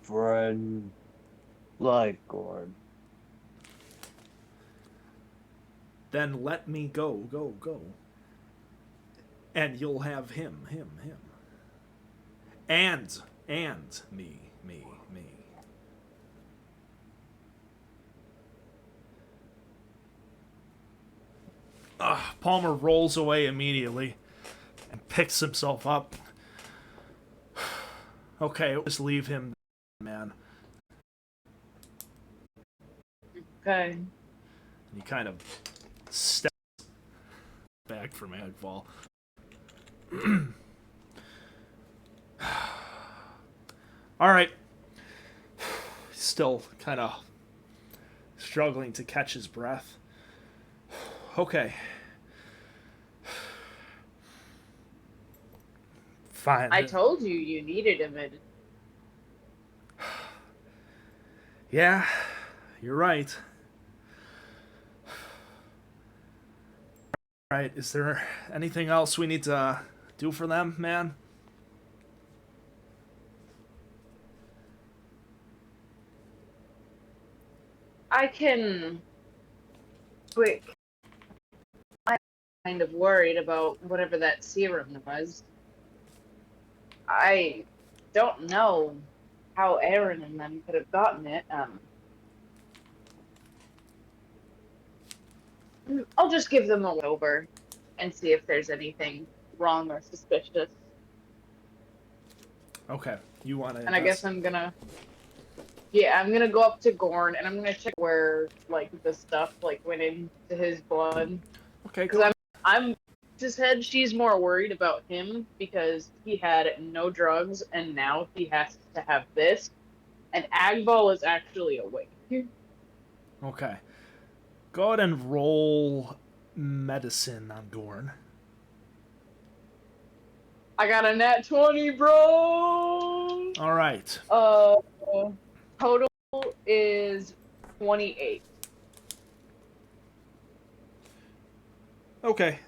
friend, like Gord. Then let me go. And you'll have him. And me. Palmer rolls away immediately and picks himself up. Okay, just leave him, man. Okay. And he kind of steps back from Agval. All right. Still kind of struggling to catch his breath. Okay. Fine. I told you you needed him. Yeah, you're right. Right, is there anything else we need to do for them, man? I can. Quick. I'm kind of worried about whatever that serum was. I don't know how Aaron and them could have gotten it. I'll just give them a look over and see if there's anything wrong or suspicious. Okay, you want to. And I guess I'm gonna go up to Gorn and I'm gonna check where like the stuff like went into his blood. Okay, Because I'm his head. She's more worried about him because he had no drugs and now he has to have this. And Agball is actually awake. Okay. Go ahead and roll medicine on Gorn. I got a nat 20, bro. All right. Total is 28. Okay.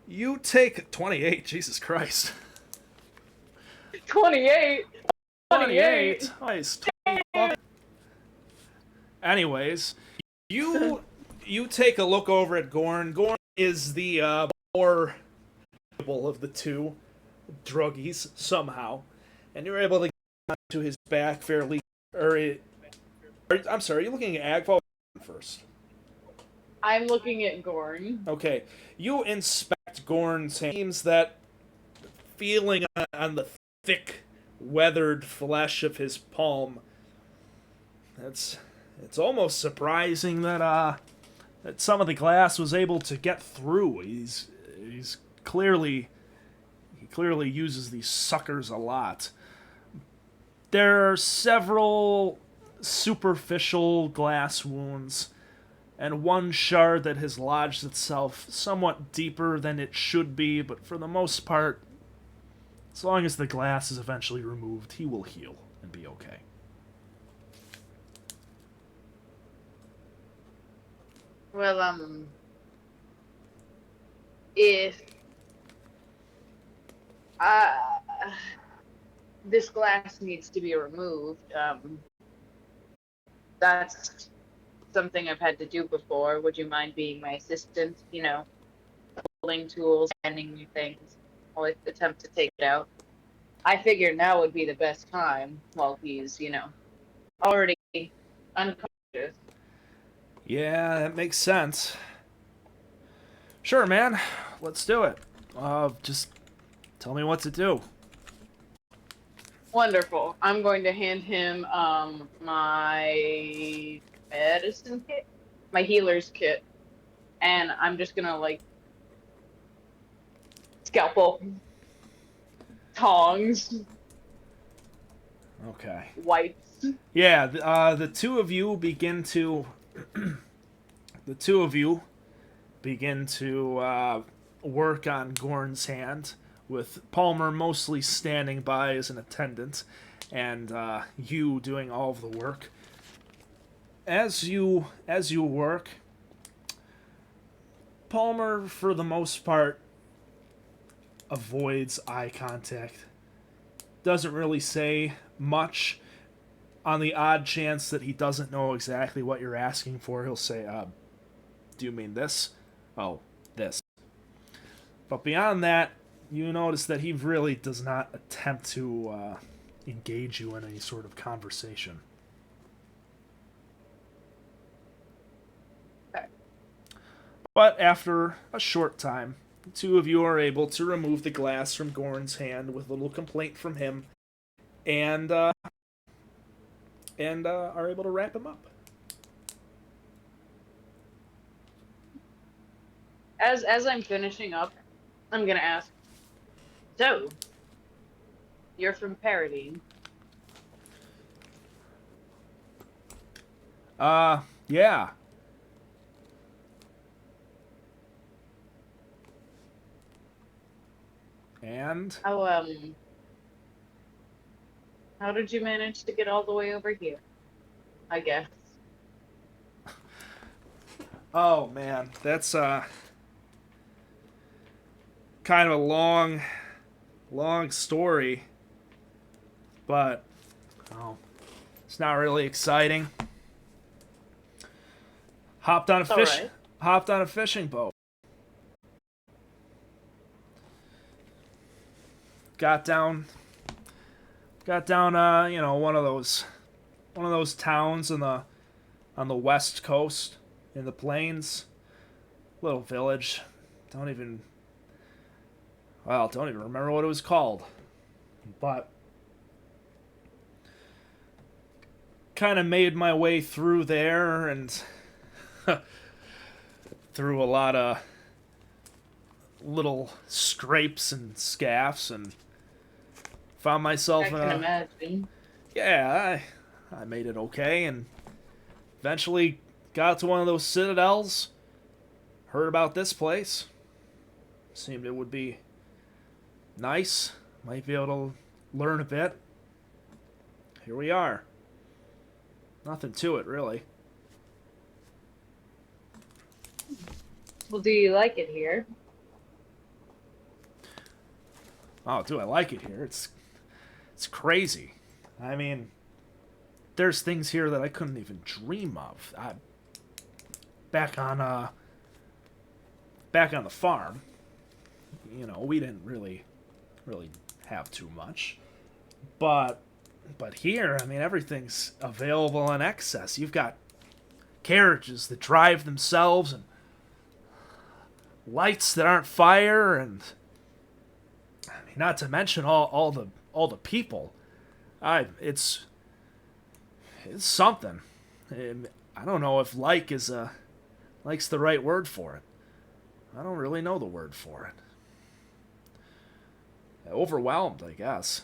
You take 28. Jesus Christ. 28. 28. Nice. 20. Anyways, you take a look over at Gorn. Gorn is the more of the two druggies somehow, and you're able to get to his back fairly. I'm sorry, you're looking at Agval first. I'm looking at Gorn. Okay, you inspect Gorn's hand. It seems that feeling on the thick, weathered flesh of his palm. It's almost surprising that some of the glass was able to get through. He clearly uses these suckers a lot. There are several superficial glass wounds, and one shard that has lodged itself somewhat deeper than it should be, but for the most part, as long as the glass is eventually removed, he will heal and be okay. Well, if this glass needs to be removed, that's something I've had to do before. Would you mind being my assistant? You know, holding tools, handing me things. I'll attempt to take it out. I figure now would be the best time while he's, already unconscious. Yeah, that makes sense. Sure, man. Let's do it. Just tell me what to do. Wonderful. I'm going to hand him my medicine kit, my healer's kit, and I'm just gonna scalpel, tongs, Okay. wipes. Yeah, the two of you begin to work on Gorn's hand, with Palmer mostly standing by as an attendant, and you doing all of the work. As you work, Palmer, for the most part, avoids eye contact. Doesn't really say much. On the odd chance that he doesn't know exactly what you're asking for, he'll say, do you mean this? Oh, this. But beyond that, you notice that he really does not attempt to engage you in any sort of conversation. Okay. But after a short time, the two of you are able to remove the glass from Gorn's hand with little complaint from him, and are able to wrap him up. As I'm finishing up, I'm gonna ask, so, you're from Paradine? Yeah. And How did you manage to get all the way over here? I guess. oh man, that's kind of a long story, but oh, it's not really exciting. Hopped on a Alright. hopped on a fishing boat. Got down one of those towns on the west coast in the plains. Little village. Don't even remember what it was called. But kind of made my way through there and through a lot of little scrapes and scaffs and found myself I in can a imagine. yeah, I made it okay and eventually got to one of those citadels. Heard about this place. Seemed it would be nice. Might be able to learn a bit. Here we are. Nothing to it, really. Well, do you like it here? Oh, do I like it here? It's crazy. I mean, there's things here that I couldn't even dream of. Back on the farm, we didn't really have too much. But here, I mean, everything's available in excess. You've got carriages that drive themselves and lights that aren't fire, and I mean, not to mention all the people. It's something. I don't know if like's the right word for it. I don't really know the word for it. Overwhelmed, I guess.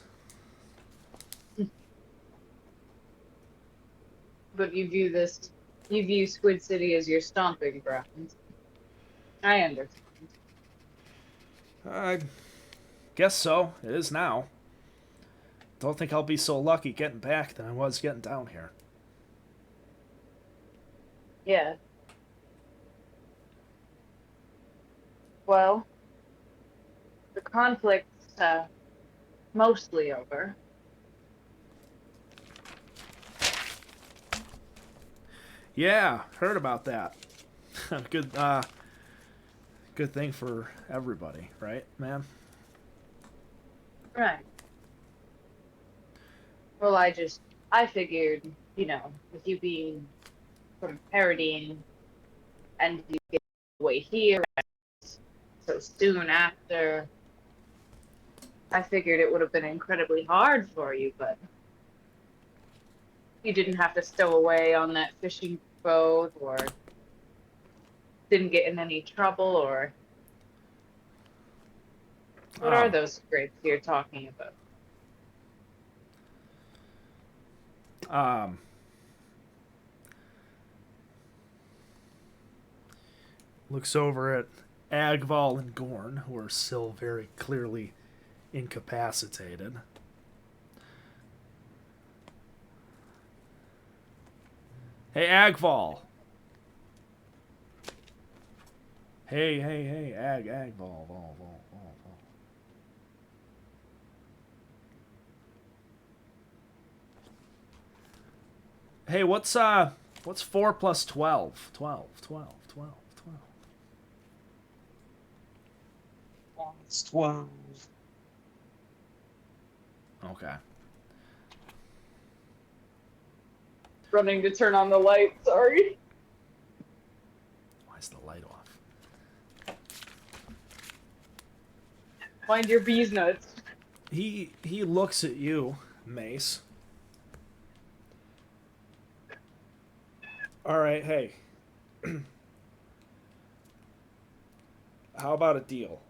But you view Squid City as your stomping grounds. I understand. I guess so. It is now. Don't think I'll be so lucky getting back than I was getting down here. Yeah. Well, the conflict's mostly over. Yeah, heard about that. Good thing for everybody, right, man? Right. Well, I figured, with you being from parodying and you get away here so soon after, I figured it would have been incredibly hard for you, but you didn't have to stow away on that fishing boat or didn't get in any trouble or what are those scrapes you're talking about? Looks over at Agval and Gorn, who are still very clearly incapacitated. Hey, Agval. Hey, Agval. Hey, what's 4 plus 12? 12. It's 12. Okay. Running to turn on the light, sorry. Why is the light off? Mind your bees nuts. He looks at you, Mace. All right, hey. How about a deal?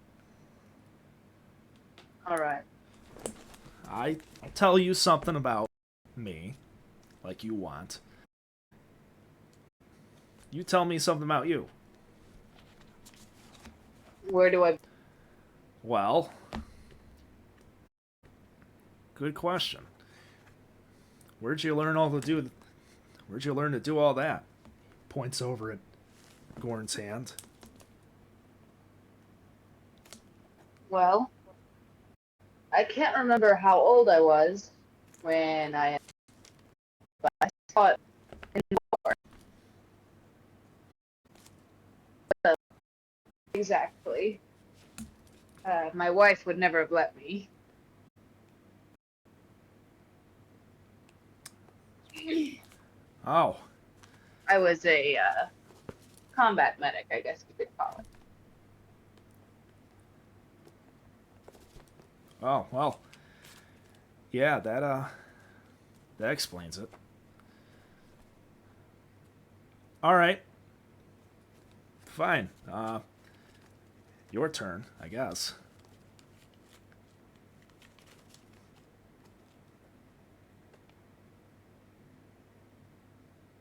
All right. I'll tell you something about me, like you want. You tell me something about you. Where do I... Well, Good question. Where'd you learn all to do? Where'd you learn to do all that? Points over at Gorn's hand. Well, I can't remember how old I was when but I saw it in the war. Exactly. My wife would never have let me. Oh, I was a combat medic, I guess you could call it. oh, well. Yeah, that explains it. All right. Fine. Your turn, I guess.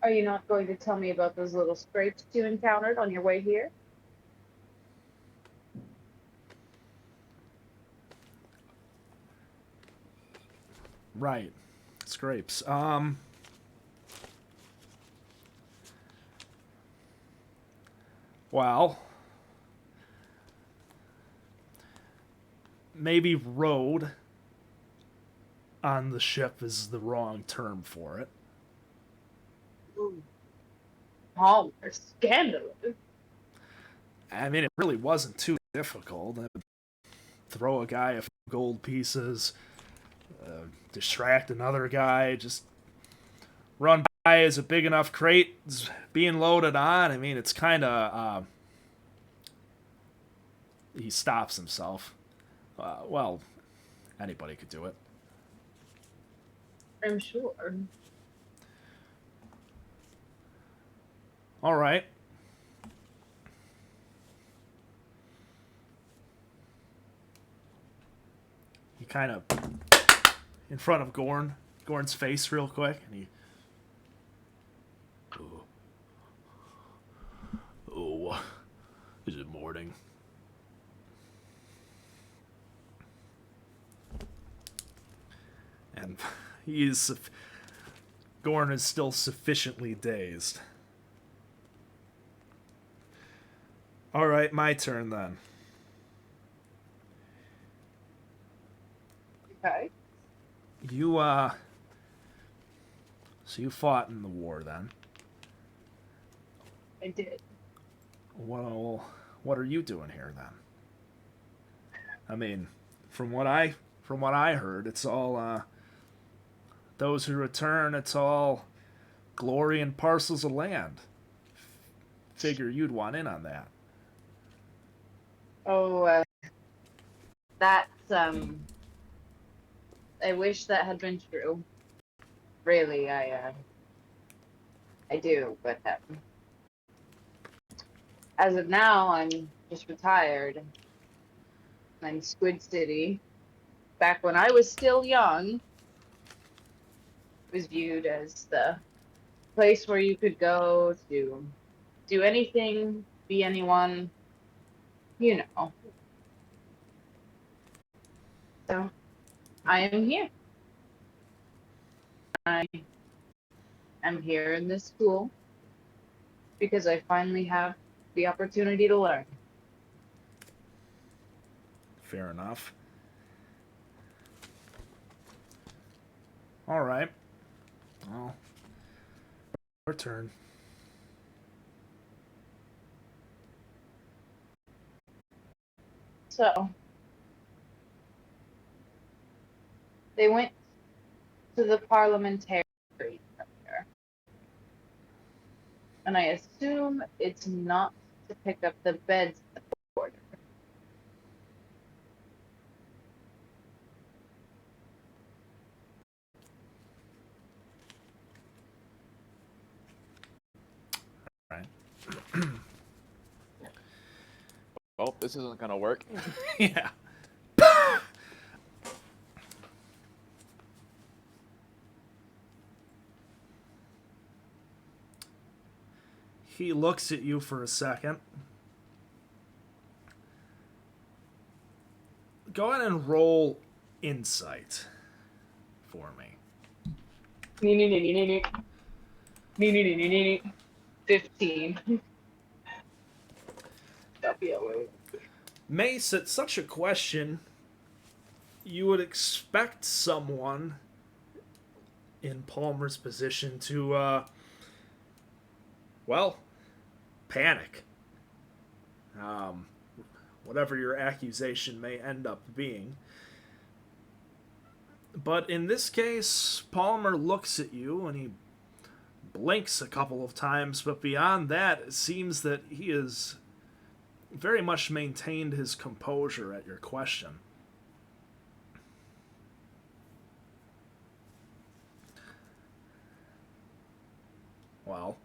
Are you not going to tell me about those little scrapes you encountered on your way here? Right. Scrapes. Well, maybe road on the ship is the wrong term for it. Oh, they're scandalous. I mean, it really wasn't too difficult. Throw a guy a few gold pieces, distract another guy, just run by as a big enough crate is being loaded on. I mean, it's kind of. He stops himself. Well, anybody could do it. I'm sure. All right. He kind of in front of Gorn's face real quick, and he. Oh, is it morning? And Gorn is still sufficiently dazed. All right, my turn then. Okay. So you fought in the war then. I did. Well, what are you doing here then? I mean, from what I heard, it's all those who return. It's all glory and parcels of land. Figure you'd want in on that. Oh, that's I wish that had been true. Really, I do, but as of now, I'm just retired. I'm in Squid City. Back when I was still young, it was viewed as the place where you could go to do anything, be anyone, you know. So I am here. I am here in this school because I finally have the opportunity to learn. Fair enough. All right. Well, your turn. So they went to the parliamentary center, and I assume it's not to pick up the beds at the border. Right. Well, this isn't gonna work. Yeah. He looks at you for a second. Go ahead and roll insight. for me. 15. Stop yelling. Mace, at such a question, you would expect someone in Palmer's position to, well, panic. Whatever your accusation may end up being. But in this case, Palmer looks at you and he blinks a couple of times, but beyond that, it seems that he has very much maintained his composure at your question. Well,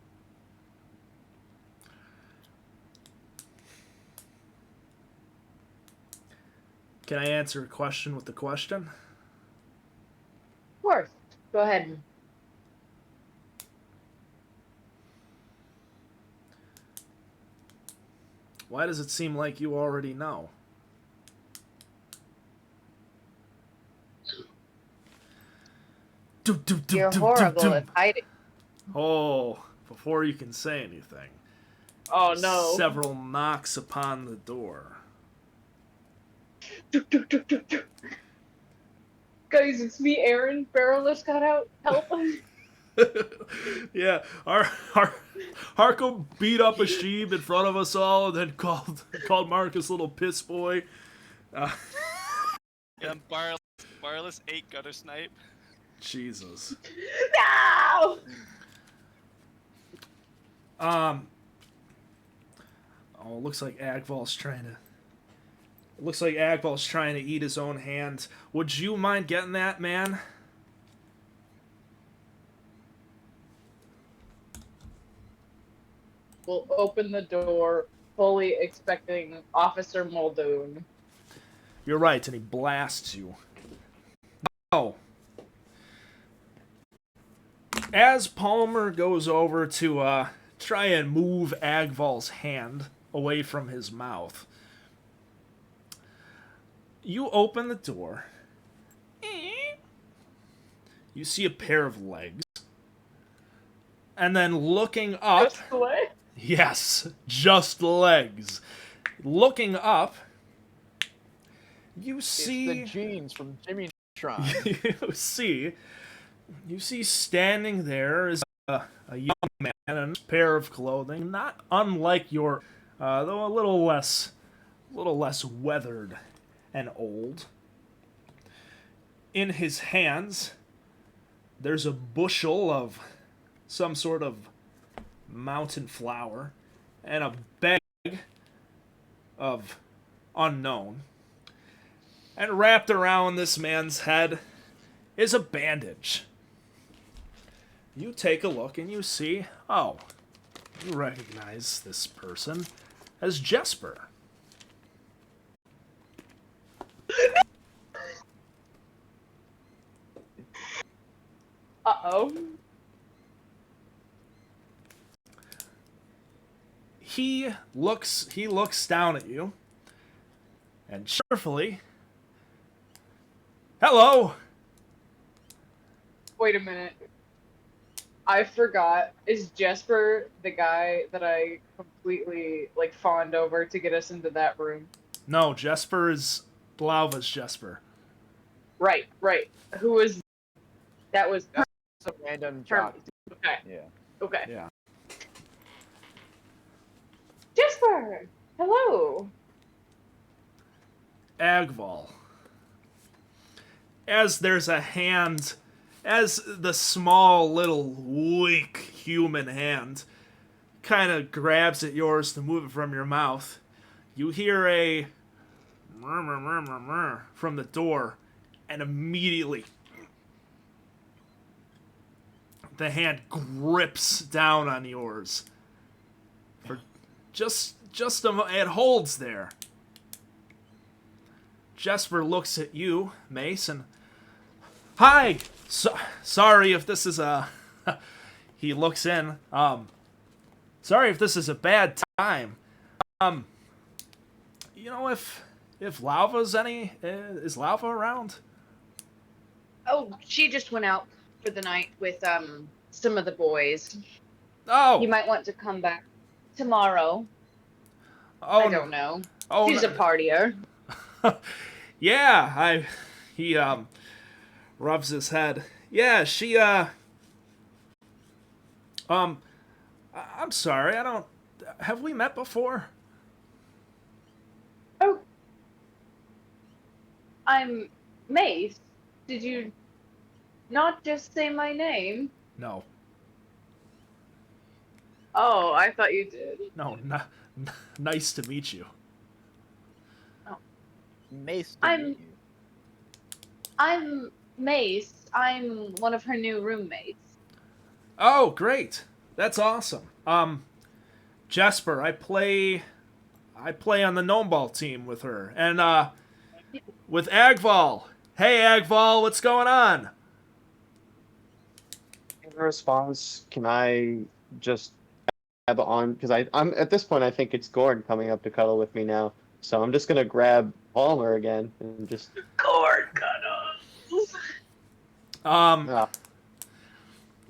can I answer a question with the question? Of course. Go ahead. Why does it seem like you already know? You're horrible at hiding. Oh, before you can say anything. Oh no. Several knocks upon the door. Guys, it's me, Aaron. Barreless got out. Help. Yeah, Harko beat up a sheep in front of us all, and then called Marcus little piss boy. Yeah, Barless 8 gutter snipe. Jesus. No! Oh, it looks like Agval's trying to eat his own hand. Would you mind getting that, man? We'll open the door, fully expecting Officer Muldoon. You're right, and he blasts you. Oh. As Palmer goes over to try and move Agval's hand away from his mouth, you open the door. You see a pair of legs. And then looking up... Just the way? Yes, just legs. Looking up, you see... It's the jeans from Jimmy Neutron. You see standing there is a young man in a pair of clothing, not unlike your, though a little less weathered and old. In his hands, there's a bushel of some sort of mountain flower and a bag of unknown. And wrapped around this man's head is a bandage. You take a look and you see, oh, you recognize this person as Jesper. Uh-oh. He looks down at you and cheerfully, hello. Wait a minute. I forgot. Is Jesper the guy that I completely, fawned over to get us into that room? No, Jesper is Blauva's Jesper. Right. Who was... That was... That's a random job. Okay. Yeah. Okay. Yeah. Jesper! Hello! Agval. As there's a hand, as the small, little, weak human hand kind of grabs at yours to move it from your mouth, you hear a murmur, murmur, murmur from the door, and immediately the hand grips down on yours. For just a moment, it holds there. Jesper looks at you, Mace, and hi. Sorry if this is a. He looks in. Sorry if this is a bad time. You know, if Lauva's is Lauva around? Oh, she just went out for the night with some of the boys. Oh. You might want to come back tomorrow. Oh. I don't know. Oh. She's a partier. Yeah. He rubs his head. Yeah. She. I'm sorry. I don't. Have we met before? Oh, I'm Mace. Did you not just say my name? No. Oh, I thought you did. No. Nice to meet you. Mace to meet you. I'm Mace. I'm one of her new roommates. Oh, great. That's awesome. Jesper, I play on the Gnome Ball team with her. And with Agval. Hey Agval, what's going on? In response, can I just grab on? Because I'm at this point, I think it's Gord coming up to cuddle with me now. So I'm just gonna grab Palmer again and just. Cord cuddles. Ah,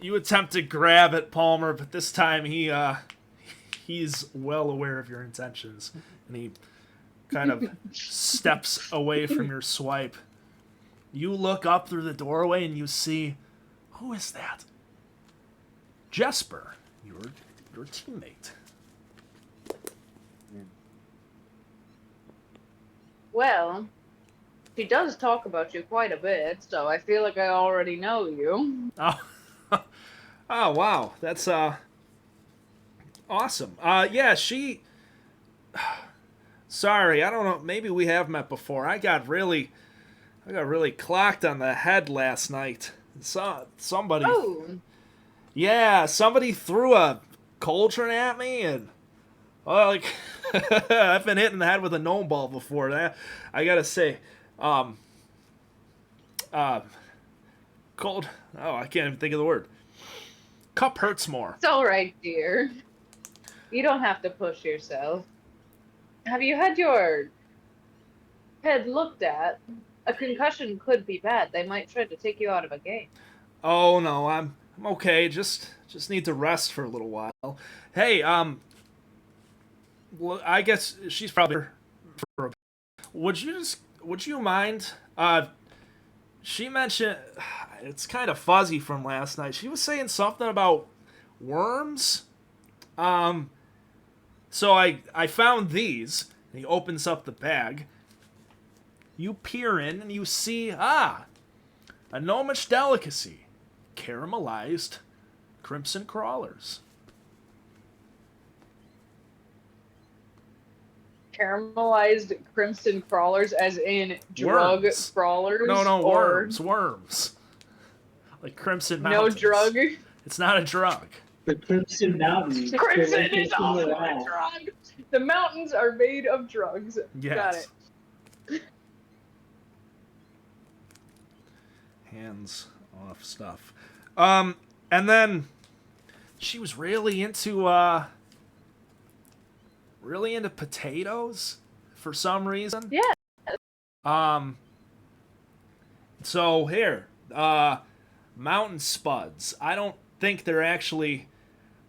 You attempt to grab at Palmer, but this time he's well aware of your intentions, and he kind of steps away from your swipe. You look up through the doorway and you see, who is that? Jesper, your teammate. Well, she does talk about you quite a bit, so I feel like I already know you. Oh, oh wow, that's awesome. Yeah, she. Sorry, I don't know. Maybe we have met before. I got really clocked on the head last night. Somebody. Oh. Yeah, somebody threw a cauldron at me, and well, like I've been hit in the head with a gnome ball before. That I gotta say, cold. Oh, I can't even think of the word. Cup hurts more. It's all right, dear. You don't have to push yourself. Have you had your head looked at? A concussion could be bad. They might try to take you out of a game. Oh no, I'm okay. Just need to rest for a little while. Hey, well, I guess she's probably for. Would you mind? She mentioned it's kind of fuzzy from last night. She was saying something about worms. So I found these. And he opens up the bag. You peer in and you see a gnomish delicacy, caramelized crimson crawlers. Caramelized crimson crawlers, as in drug Worms. crawlers? No, or worms. Like Crimson no Mountains. drug? It's not a drug. The Crimson Mountains. Crimson They're is also a drug. The mountains are made of drugs. Yes. Got it. Hands off stuff. And then she was really into potatoes for some reason. Yeah. So here, mountain spuds. I don't think they're actually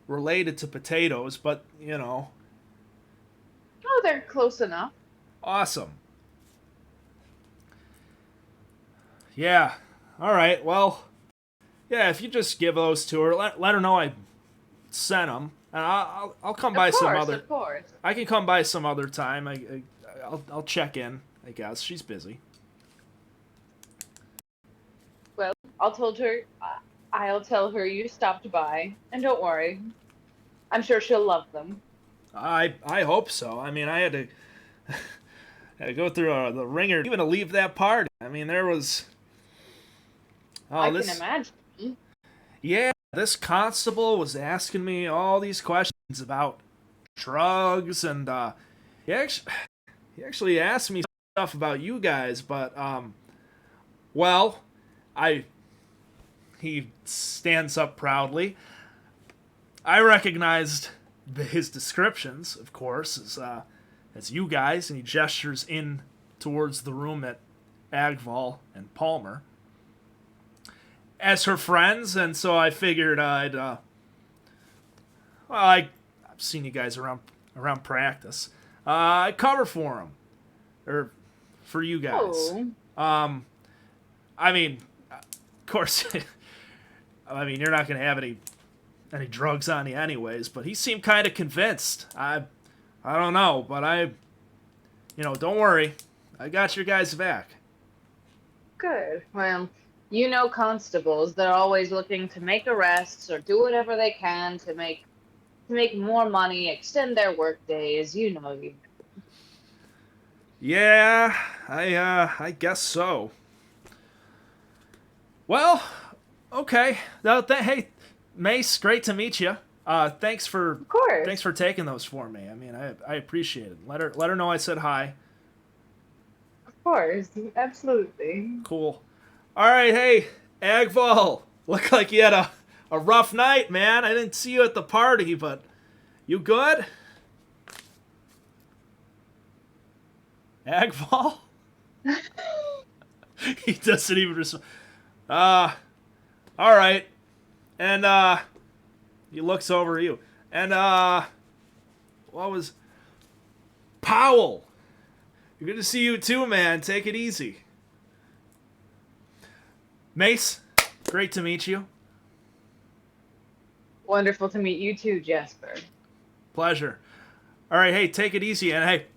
related to potatoes, but you know. Oh, they're close enough. Awesome. Yeah. All right. Well, yeah. If you just give those to her, let her know I sent them, and I'll come by some other. Of course. I can come by some other time. I'll check in. I guess she's busy. Well, I'll tell her you stopped by, and don't worry. I'm sure she'll love them. I hope so. I mean, I had to go through the ringer even to leave that party. I mean, there was. Oh, I can imagine. Yeah, this constable was asking me all these questions about drugs, and he actually asked me stuff about you guys, but well, he stands up proudly. I recognized his descriptions, of course, as you guys, and he gestures in towards the room at Agval and Palmer. as her friends, and so I figured I'd. I've seen you guys around practice. I cover for them, or for you guys. Oh. I mean, of course. I mean, you're not gonna have any drugs on you anyways. But he seemed kind of convinced. I don't know, but don't worry. I got your guys back. Good. Well, you know constables, they're always looking to make arrests or do whatever they can to make more money, extend their work days, you know. Yeah, I guess so. Well, okay. Hey, Mace, great to meet you. Thanks for Of course. thanks for taking those for me. I mean, I appreciate it. Let her know I said hi. Of course. Absolutely. Cool. All right, hey, Agval. Look like you had a rough night, man. I didn't see you at the party, but you good? Agval? He doesn't even respond. All right. And he looks over at you. And what was Powell? Good to see you too, man. Take it easy. Mace, great to meet you. Wonderful to meet you too, Jasper. Pleasure. All right, hey, take it easy, and hey,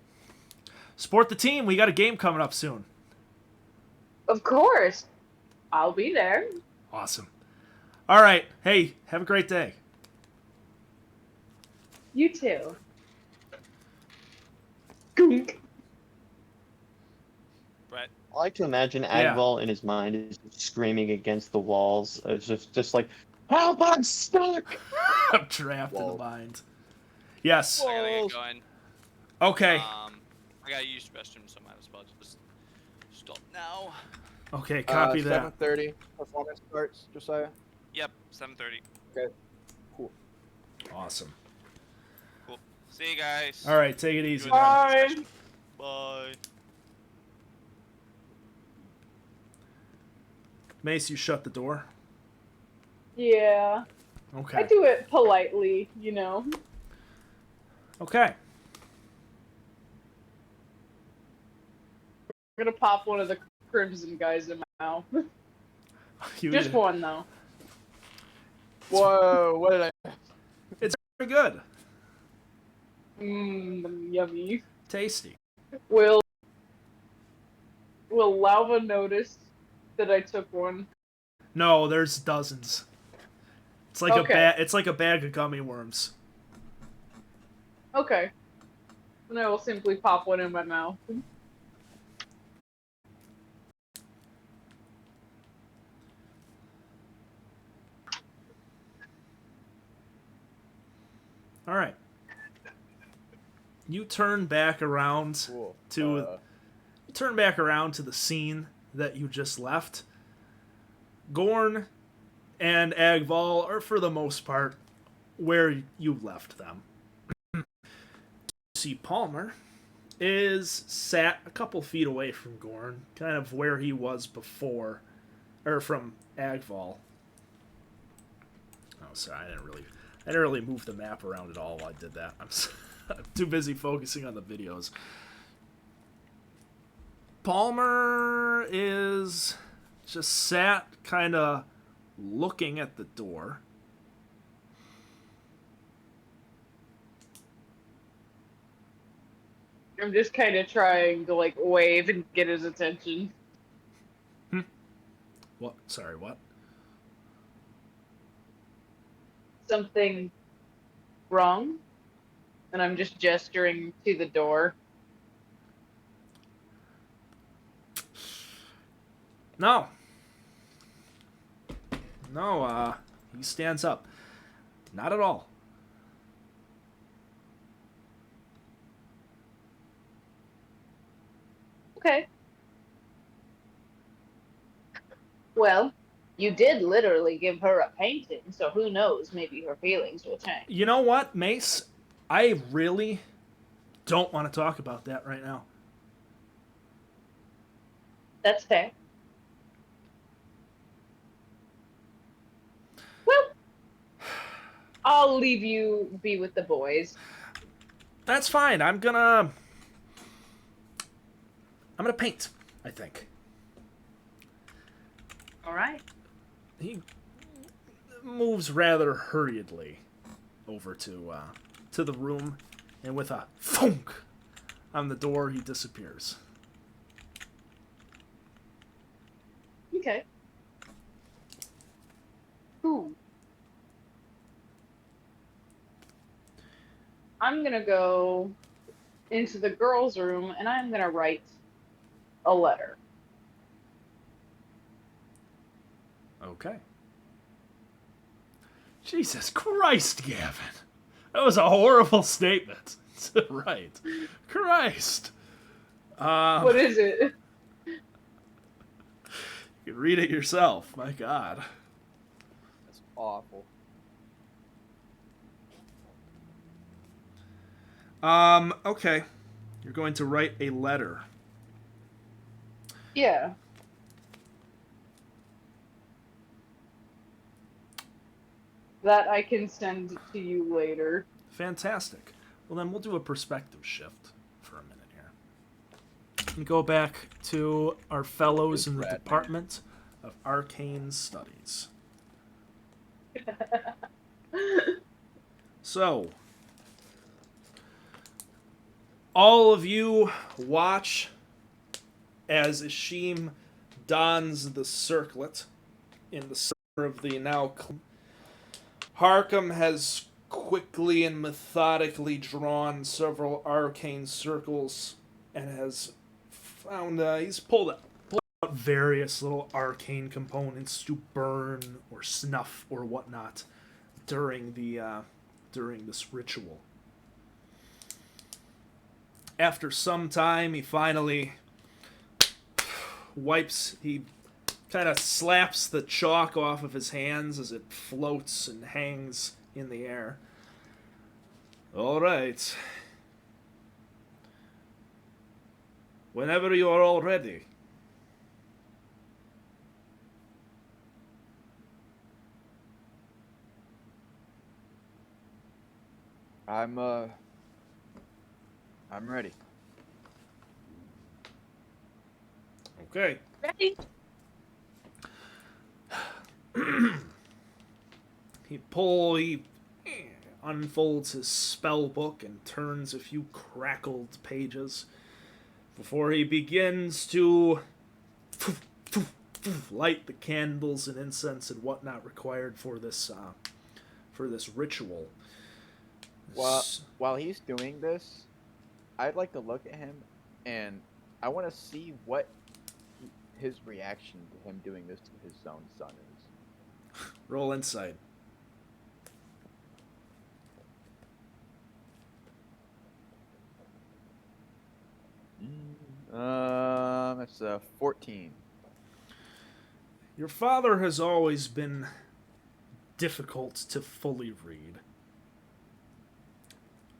support the team. We got a game coming up soon. Of course. I'll be there. Awesome. All right, hey, have a great day. You too. Brett. I like to imagine Yeah. Agval in his mind is screaming against the walls. It's just like, help, I'm stuck! I'm trapped in the Whoa. mind. Yes. I gotta get going. Okay. I gotta use the restroom, so I might as well just stop now. Okay, copy that. 7:30 performance starts, Josiah. Yep, 7:30. Okay. Cool. Awesome. Cool. See you guys. All right, take it easy. Enjoy the man. rest of the session. Bye. Mace, you shut the door. Yeah. I Okay. do it politely, you know. Okay. I'm gonna pop one of the crimson guys in my mouth. You Just did- one though. Whoa, what did I... It's very good. Yummy. Tasty. Will Lava notice that I took one? No, there's dozens. It's like Okay. it's like a bag of gummy worms. Okay. Then I will simply pop one in my mouth. All right. You turn back around Cool. to the scene that you just left. Gorn and Agval are, for the most part, where you left them. You see Palmer is sat a couple feet away from Gorn, kind of where he was before, or from Agval. Oh, sorry, I didn't really move the map around at all while I did that. I'm too busy focusing on the videos. Palmer is just sat kind of looking at the door. I'm just kind of trying to like wave and get his attention. What? Sorry, what? Something wrong? And I'm just gesturing to the door. No. No, he stands up. Not at all. Okay. Well, you did literally give her a painting, so who knows, maybe her feelings will change. You know what, Mace? I really don't want to talk about that right now. That's fair. I'll leave you be with the boys. That's fine. I'm gonna paint, I think. All right. He moves rather hurriedly over to the room, and with a thunk on the door, he disappears. Okay. Cool. I'm gonna go into the girls' room and I'm gonna write a letter. Okay. Jesus Christ, Gavin. That was a horrible statement. Right. Christ. What is it? You can read it yourself. My God. That's awful. Okay. You're going to write a letter. Yeah. That I can send to you later. Fantastic. Well, then we'll do a perspective shift for a minute here. And go back to our fellows in the Rad, man. Department of Arcane Studies. So, all of you watch as Ishim dons the circlet in the center of the now. Harkham has quickly and methodically drawn several arcane circles and has found he's pulled out various little arcane components to burn or snuff or whatnot during this ritual. After some time, he finally he kind of slaps the chalk off of his hands as it floats and hangs in the air. All right. Whenever you are all ready. I'm ready. Okay. Ready? He unfolds his spell book and turns a few crackled pages before he begins to light the candles and incense and whatnot required for this ritual. While he's doing this, I'd like to look at him, and I want to see what his reaction to him doing this to his own son is. Roll insight. It's a 14. Your father has always been difficult to fully read.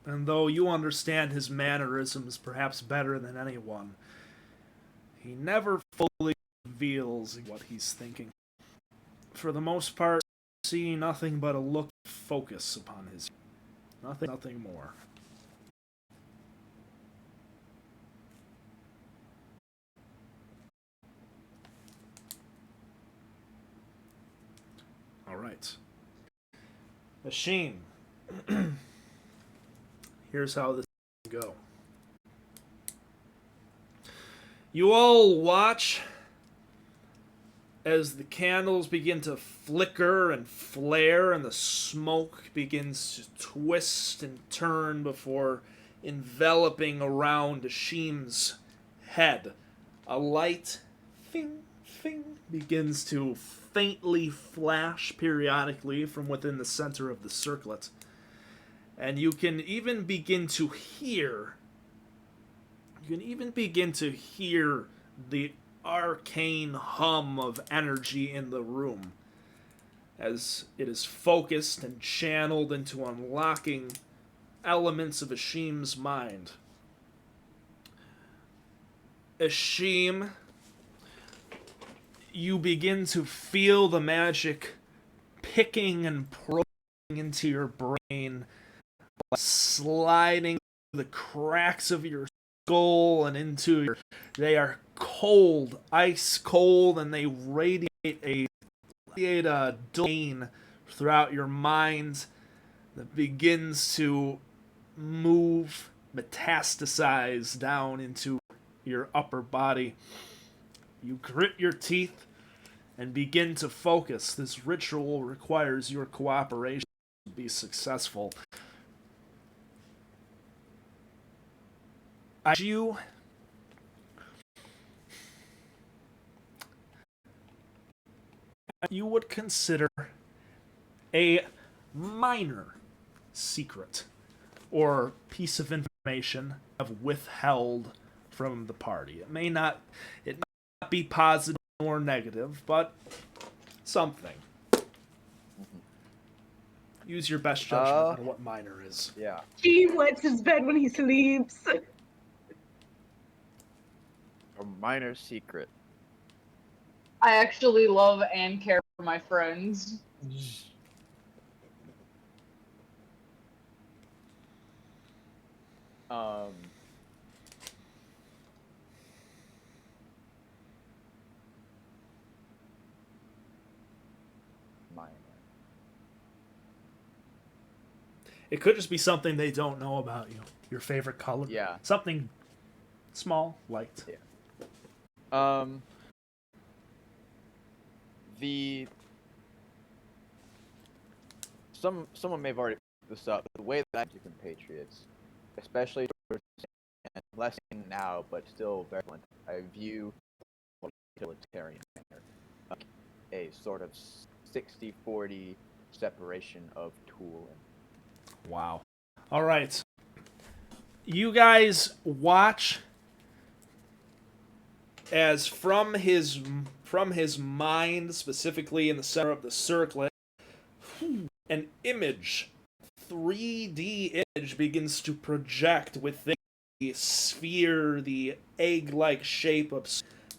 And though you understand his mannerisms perhaps better than anyone, he never fully reveals what he's thinking. For the most part, you see nothing but a look of focus upon his. Nothing more. All right. Ashim. Here's how this will go. You all watch as the candles begin to flicker and flare and the smoke begins to twist and turn before enveloping around Ashim's head. A light fing, fing begins to faintly flash periodically from within the center of the circlet. And you can even begin to hear the arcane hum of energy in the room as it is focused and channeled into unlocking elements of Ashim's mind. Ashim, you begin to feel the magic picking and probing into your brain, sliding through the cracks of your skull and into your. They are cold, ice cold, and they radiate a domain throughout your mind that begins to move, metastasize down into your upper body. You grit your teeth and begin to focus. This ritual requires your cooperation to be successful. As you would consider a minor secret or piece of information have withheld from the party. It may not be positive or negative, but something. Use your best judgment on what minor is. Yeah. He wets his bed when he sleeps. A minor secret. I actually love and care for my friends. Minor. It could just be something they don't know about you. Your favorite color. Yeah. Something small, light. Yeah. Someone may have already picked this up. The way that I do compatriots, especially and less now, but still very much, I view utilitarian manner, like a sort of 60-40 separation of tool and Wow. All right. You guys watch as from his mind, specifically in the center of the circlet, an image, 3D image, begins to project within the sphere, the egg-like shape of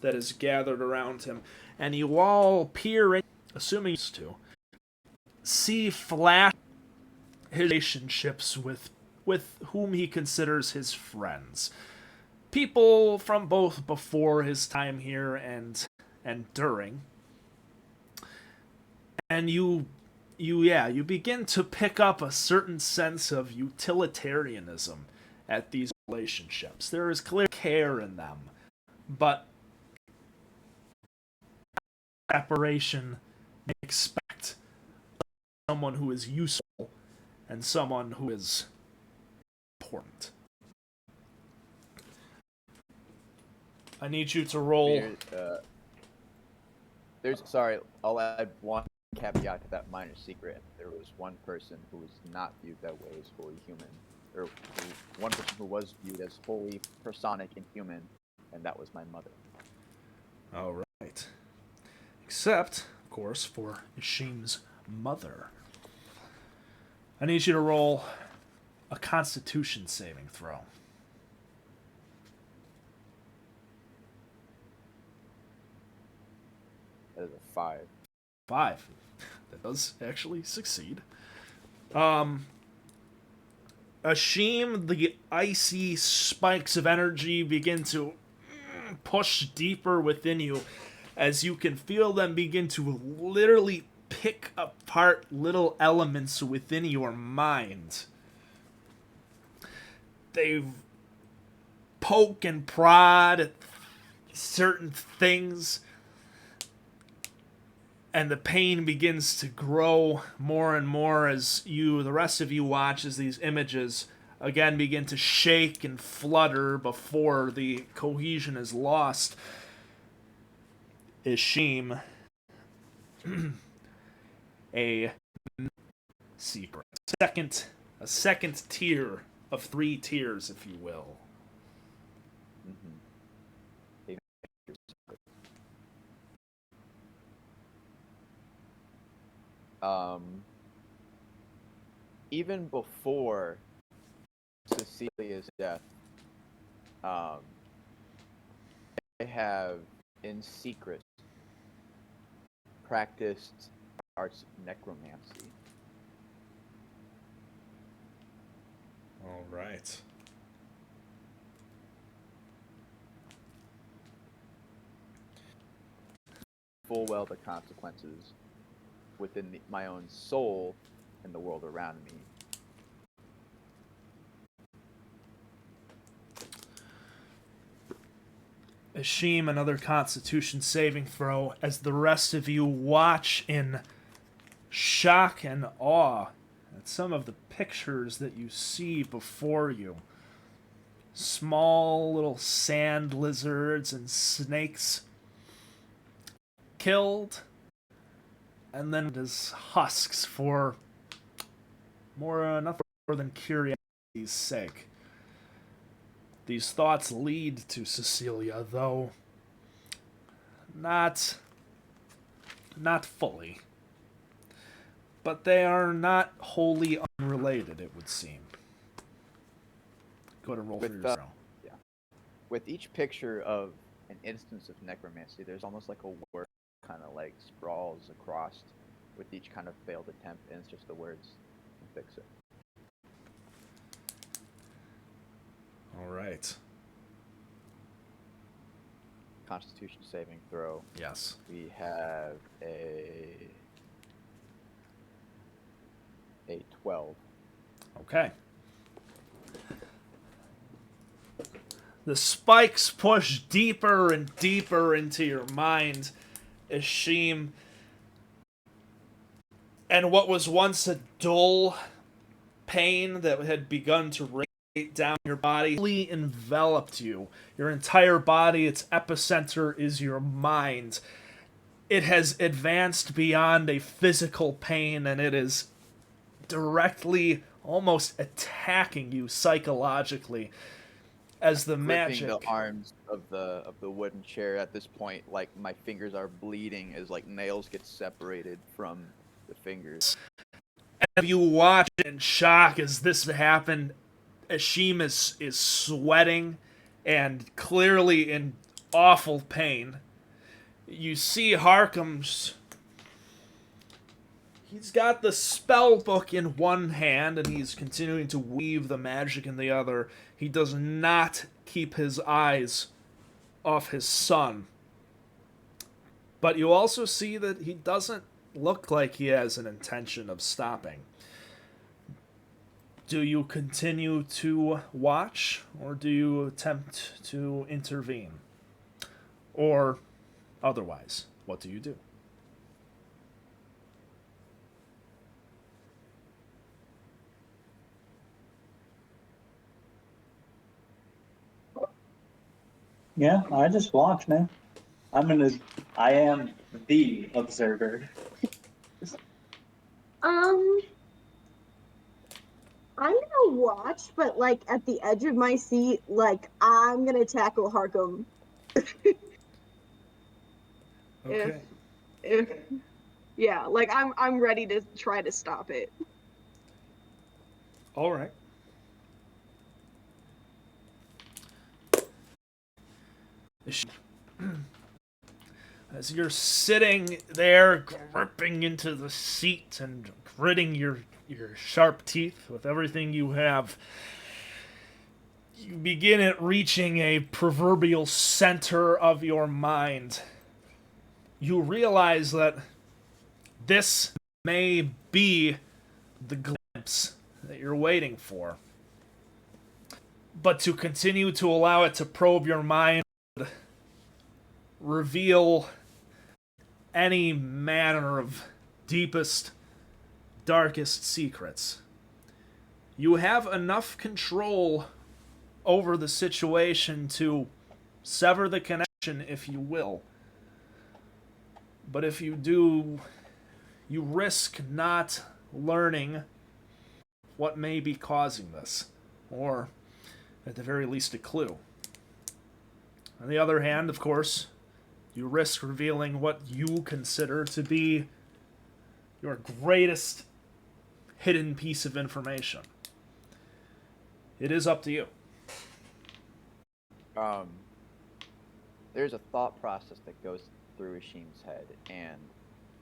that is gathered around him, and you all peer in, assuming to see flash his relationships with whom he considers his friends. People from both before his time here and during. And you begin to pick up a certain sense of utilitarianism at these relationships. There is clear care in them, but separation they expect someone who is useful and someone who is important. I need you to roll. I'll add one caveat to that minor secret. There was one person who was not viewed that way as fully human, or one person who was viewed as fully personic and human, and that was my mother. All right. Except, of course, for Ishim's mother. I need you to roll a Constitution saving throw. That is a 5. 5. That does actually succeed. Ishim, the icy spikes of energy begin to push deeper within you as you can feel them begin to literally pick apart little elements within your mind. They poke and prod at certain things, and the pain begins to grow more and more as the rest of you watch as these images again begin to shake and flutter before the cohesion is lost. Ishim, a secret. A second tier of 3 tiers, if you will. Even before Cecilia's death, I have, in secret, practiced arts of necromancy. All right. Full well the consequences within my own soul and the world around me. Ashim, another Constitution saving throw as the rest of you watch in shock and awe at some of the pictures that you see before you. Small little sand lizards and snakes killed, and then as husks for nothing more than curiosity's sake. These thoughts lead to Cecilia, though not fully. But they are not wholly unrelated, it would seem. Go to roll for your throw. Yeah. With each picture of an instance of necromancy, there's almost like a word kind of like sprawls across with each kind of failed attempt, and it's just the words to fix it. All right. Constitution saving throw. Yes. We have a 12. Okay. The spikes push deeper and deeper into your mind, Ashim. And what was once a dull pain that had begun to radiate down your body fully enveloped you. Your entire body, its epicenter is your mind. It has advanced beyond a physical pain, and it is directly almost attacking you psychologically as the magic. The arms of the wooden chair at this point, like my fingers are bleeding as like nails get separated from the fingers. And you watch in shock as this happened. Ashim is sweating and clearly in awful pain. You see Harkham's. He's got the spell book in one hand, and he's continuing to weave the magic in the other. He does not keep his eyes off his son. But you also see that he doesn't look like he has an intention of stopping. Do you continue to watch, or do you attempt to intervene? Or otherwise, what do you do? Yeah, I just watch, man. I am the observer. I'm gonna watch, but like at the edge of my seat, like I'm gonna tackle Harkham. Okay. If yeah, like I'm ready to try to stop it. All right. As you're sitting there, gripping into the seat and gritting your sharp teeth with everything you have, you begin at reaching a proverbial center of your mind. You realize that this may be the glimpse that you're waiting for. But to continue to allow it to probe your mind would reveal any manner of deepest, darkest secrets. You have enough control over the situation to sever the connection, if you will. But if you do, you risk not learning what may be causing this, or at the very least a clue. On the other hand, of course, you risk revealing what you consider to be your greatest hidden piece of information. It is up to you. There's a thought process that goes through Ashim's head, and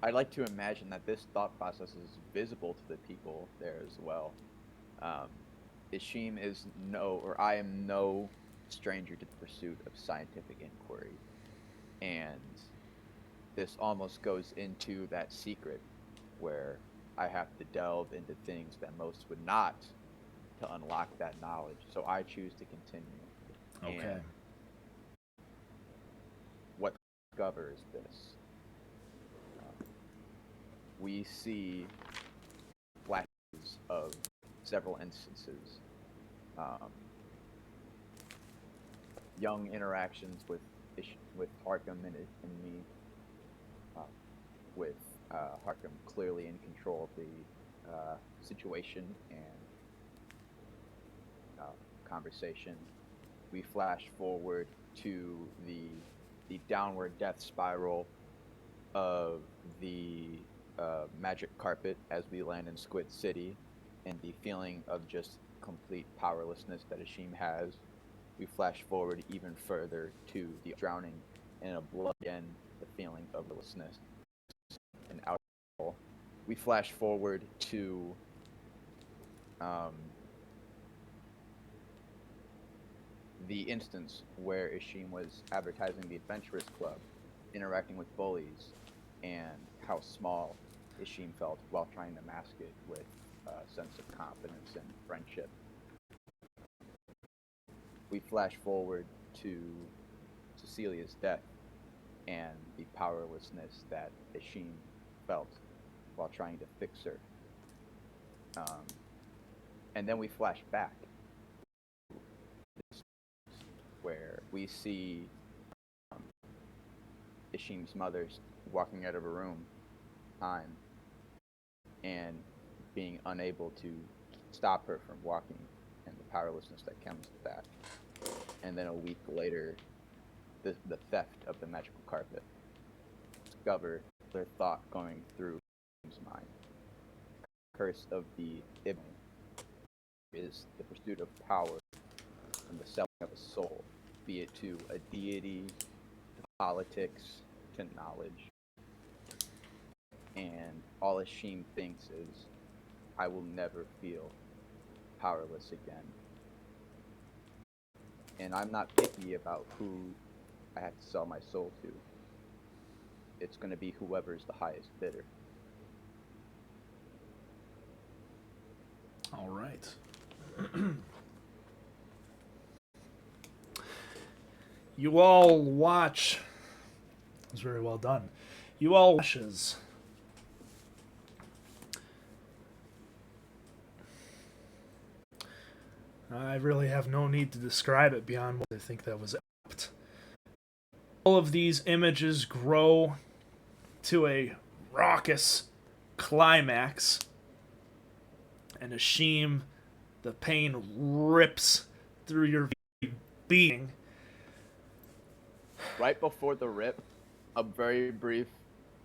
I'd like to imagine that this thought process is visible to the people there as well. Ishim is I am no stranger to the pursuit of scientific inquiry. And this almost goes into that secret where I have to delve into things that most would not to unlock that knowledge. So I choose to continue. Okay. And what discovers this? We see flashes of several instances. Young interactions with Harkham and me, with Harkham clearly in control of the situation and conversation. We flash forward to the downward death spiral of the magic carpet as we land in Squid City, and the feeling of just complete powerlessness that Ashim has. We flash forward even further to the drowning in a blood, and the feeling of powerlessness and alcohol. We flash forward to the instance where Ishim was advertising the Adventurers Club, interacting with bullies, and how small Ishim felt while trying to mask it with a sense of confidence and friendship. We flash forward to Cecilia's death and the powerlessness that Ishim felt while trying to fix her. And then we flash back where we see Ishim's mother walking out of a room and being unable to stop her from walking, and the powerlessness that comes with that. And then a week later, the theft of the magical carpet. Discover their thought going through his mind. Curse of the Ibn is the pursuit of power and the selling of a soul, be it to a deity, to politics, to knowledge. And all Ashim thinks is, I will never feel powerless again. And I'm not picky about who I have to sell my soul to. It's going to be whoever's the highest bidder. All right. You all watch. It was very well done. You all watches. I really have no need to describe it beyond what I think that was apt. All of these images grow to a raucous climax, and Ashim, the pain rips through your being. Right before the rip, a very brief,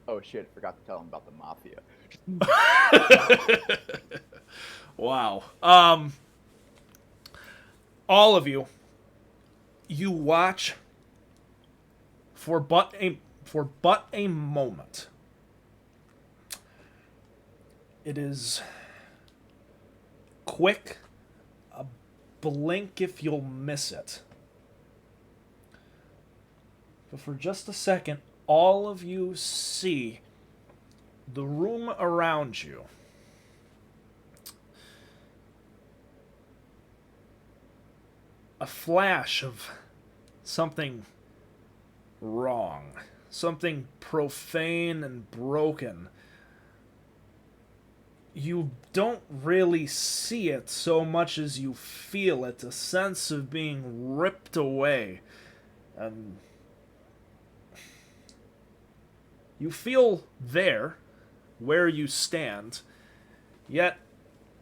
oh shit, forgot to tell him about the mafia. Wow. All of you, you watch for but a moment. It is quick, a blink if you'll miss it. But for just a second, all of you see the room around you. A flash of something wrong, something profane and broken. You don't really see it so much as you feel it, a sense of being ripped away. And you feel there, where you stand, yet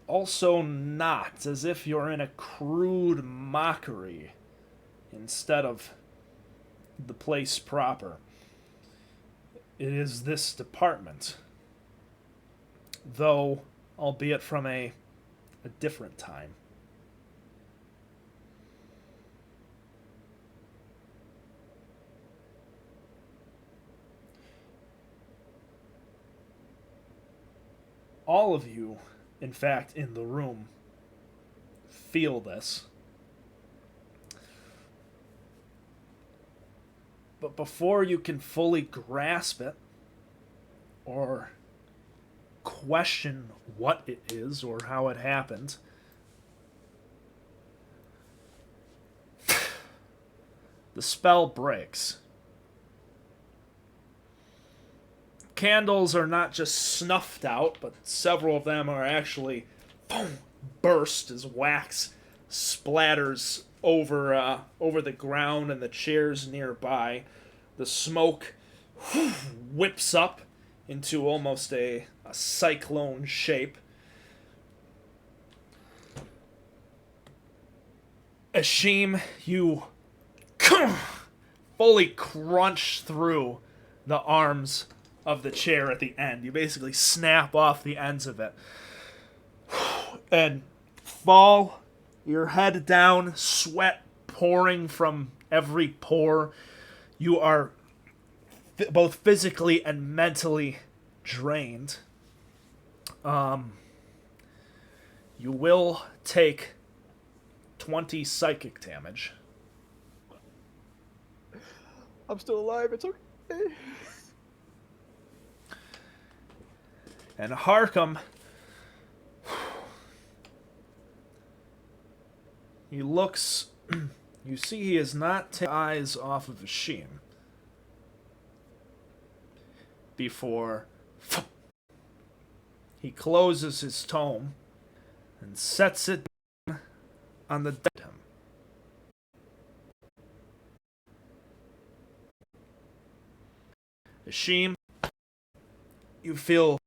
also not, as if you're in a crude mockery instead of the place proper. It is this department, though albeit from a different time. All of you, in fact, in the room, feel this. But before you can fully grasp it or question what it is or how it happened, the spell breaks. Candles are not just snuffed out, but several of them are actually boom, burst as wax splatters over the ground and the chairs nearby. The smoke whips up into almost a cyclone shape. Ashim, you fully crunch through the arms of the chair at the end. You basically snap off the ends of it and fall, your head down, sweat pouring from every pore. You are both physically and mentally drained. You will take 20 psychic damage. I'm still alive. It's okay. And Harkham, he looks. You see, he has not taken eyes off of Ashim before he closes his tome and sets it on the dead him. Ashim, you feel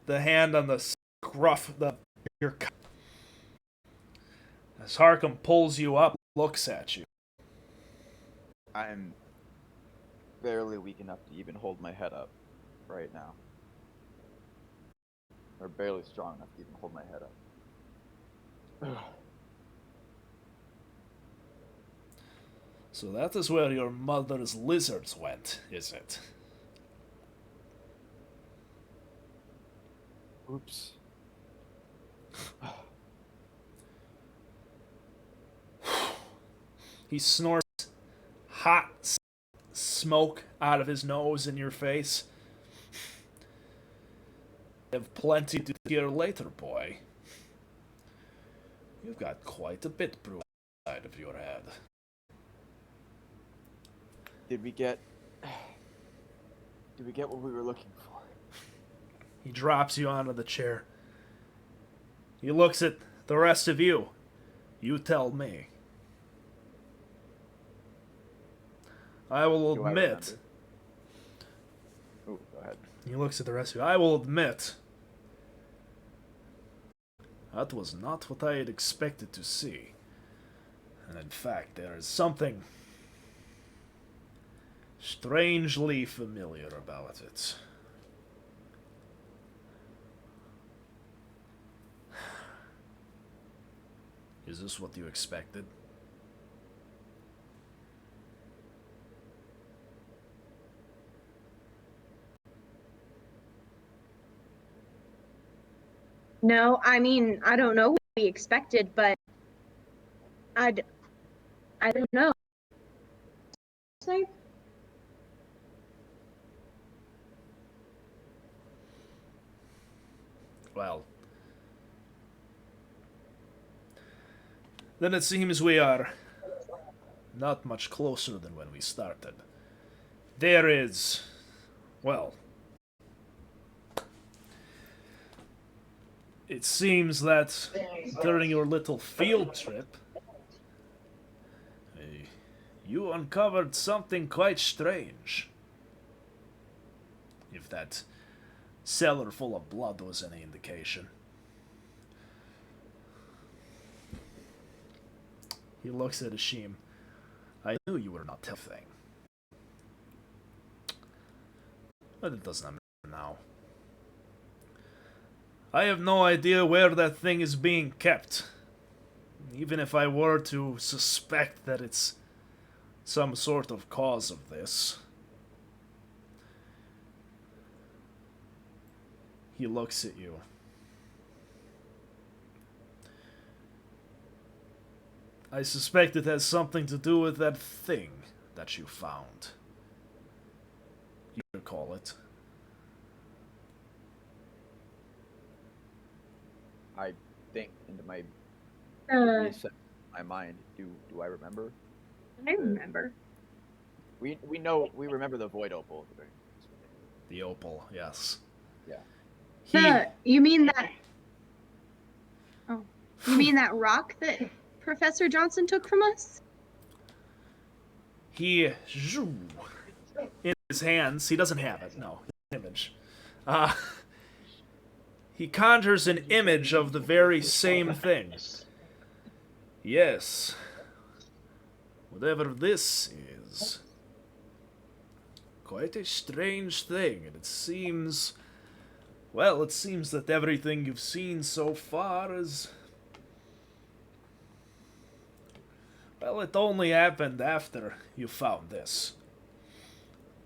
the hand on the scruff of your cup. As Harkham pulls you up, looks at you. I'm barely weak enough to even hold my head up right now. Or barely strong enough to even hold my head up. So that is where your mother's lizards went, is it? Oops. He snorts hot smoke out of his nose in your face. Have plenty to hear later, boy. You've got quite a bit brewed inside of your head. Did we get what we were looking for? He drops you onto the chair. He looks at the rest of you. You tell me. I will admit. Oh, go ahead. He looks at the rest of you. I will admit. That was not what I had expected to see. And in fact, there is something strangely familiar about it. Is this what you expected? No, I mean, I don't know what we expected, but I don't know. Say? Well, then it seems we are not much closer than when we started. There is, well, it seems that during your little field trip, you uncovered something quite strange. If that cellar full of blood was any indication. He looks at Ashim. I knew you were not a thing. But it doesn't matter now. I have no idea where that thing is being kept. Even if I were to suspect that it's some sort of cause of this. He looks at you. I suspect it has something to do with that thing that you found. You recall it. I think into my reset my mind. Do I remember? I remember. We remember the void opal. The opal, yes. Yeah. You mean that? Oh, you mean that rock that Professor Johnson took from us? He, in his hands, he doesn't have it, no, image. He conjures an image of the very same thing. Yes. Whatever this is. Quite a strange thing, and it seems... Well, it seems that everything you've seen so far is... Well, it only happened after you found this.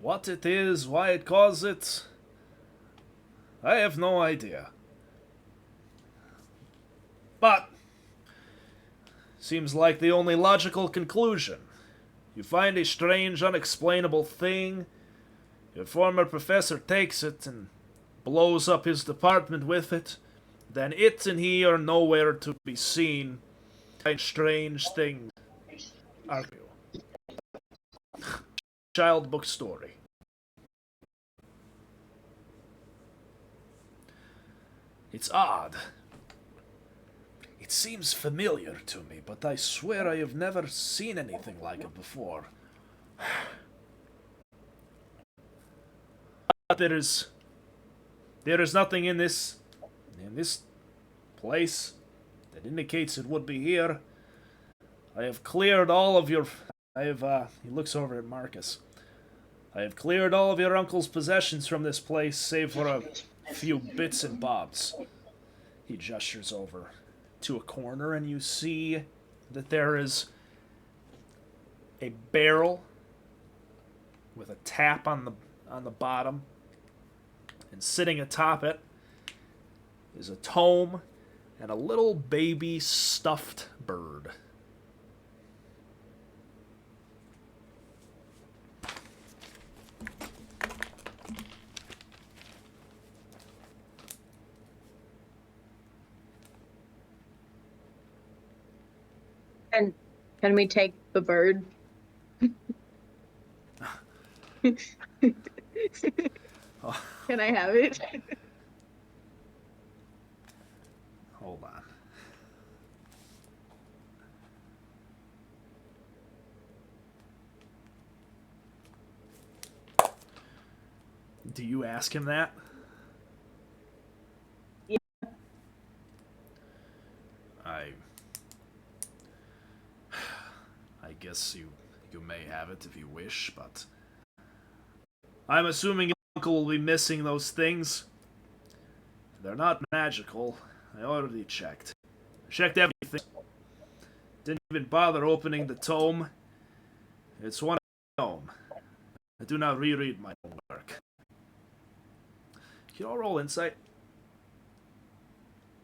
What it is, why it caused it... I have no idea. But... Seems like the only logical conclusion. You find a strange, unexplainable thing. Your former professor takes it and blows up his department with it. Then it and he are nowhere to be seen. Strange things. Argue. Child book story. It's odd. It seems familiar to me, but I swear I have never seen anything like it before. But there is nothing in this place that indicates it would be here. I have cleared all of your... he looks over at Marcus. I have cleared all of your uncle's possessions from this place, save for a few bits and bobs. He gestures over to a corner, and you see that there is a barrel with a tap on the bottom, and sitting atop it is a tome and a little baby stuffed bird. And can we take the bird? Can I have it? Hold on. Do you ask him that? Yeah. I guess you may have it if you wish, but I'm assuming your uncle will be missing those things. They're not magical. I already checked. Checked everything. Didn't even bother opening the tome. It's one tome. I do not reread my own work. Can you all roll insight?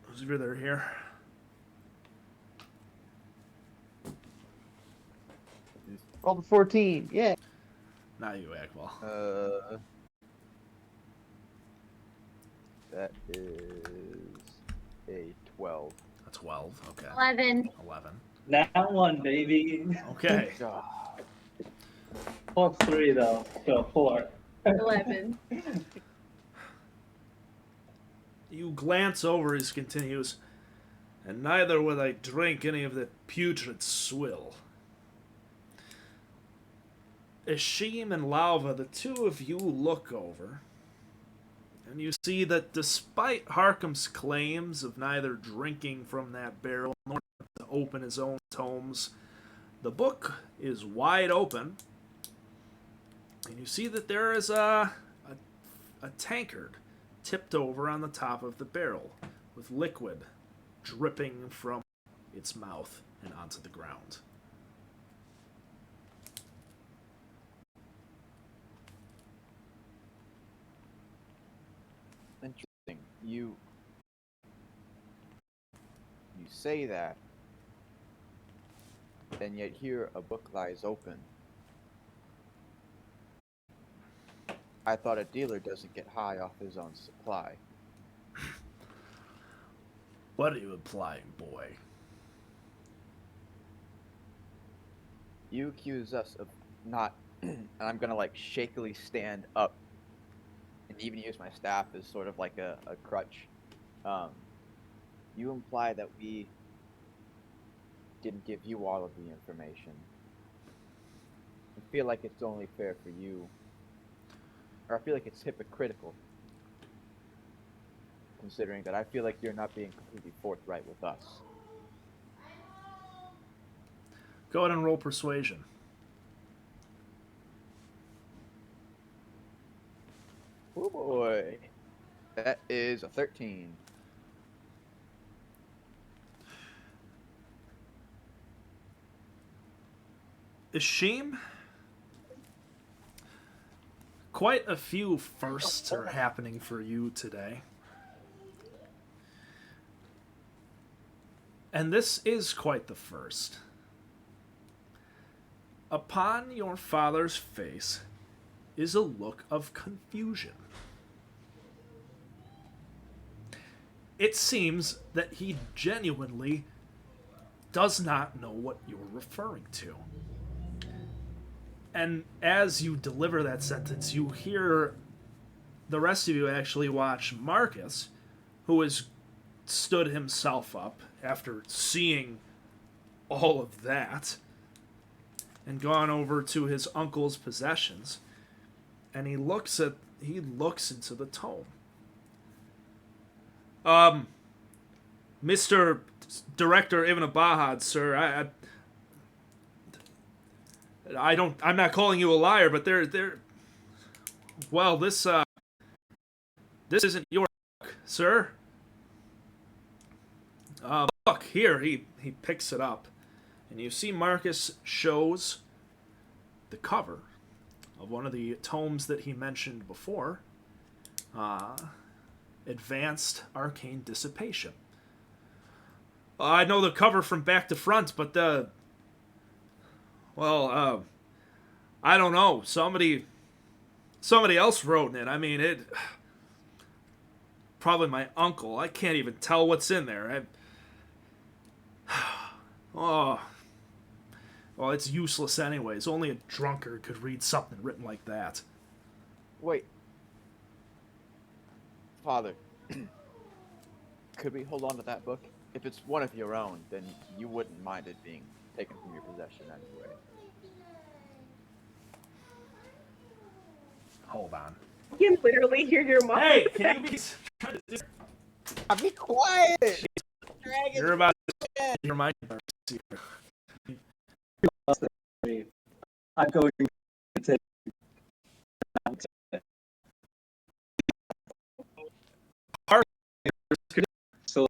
Those of you that are here. Roll the 14. Yeah. Not you, Akmal. That is a 12. A 12. Okay. 11. 11. Now one, baby. Okay. Plus 3 though, so 4. 11. You glance over his continues, and neither would I drink any of that putrid swill. Ishim and Lauva, the two of you look over, and you see that despite Harkham's claims of neither drinking from that barrel nor to open his own tomes, the book is wide open, and you see that there is a tankard tipped over on the top of the barrel, with liquid dripping from its mouth and onto the ground. Interesting. You say that, and yet here a book lies open. I thought a dealer doesn't get high off his own supply. What are you implying, boy? You accuse us of not, and I'm gonna like shakily stand up and even use my staff as sort of like a crutch. You imply that we didn't give you all of the information. I feel like it's only fair for you, or I feel like it's hypocritical, considering that I feel like you're not being completely forthright with us. Go ahead and roll persuasion. Oh boy. That is a 13. Ishim, quite a few firsts are happening for you today. And this is quite the first. Upon your father's face is a look of confusion. It seems that he genuinely does not know what you're referring to. And as you deliver that sentence, you hear the rest of you actually watch Marcus, who has stood himself up after seeing all of that and gone over to his uncle's possessions, and he looks into the tome. Mr. Director Ibn Abahad, sir, I'm not calling you a liar, but well, this isn't your book, sir. Look, here, he picks it up, and you see Marcus shows the cover of one of the tomes that he mentioned before, Advanced Arcane Dissipation. I know the cover from back to front, but I don't know. Somebody else wrote in it. I mean, it. Probably my uncle. I can't even tell what's in there. Oh. Well, it's useless anyways. Only a drunkard could read something written like that. Wait. Father, could we hold on to that book? If it's one of your own, then you wouldn't mind it being taken from your possession anyway. Hold on. You can literally hear your mom. Hey, can you be... Be quiet! You're about to... You're my... I'm going to take so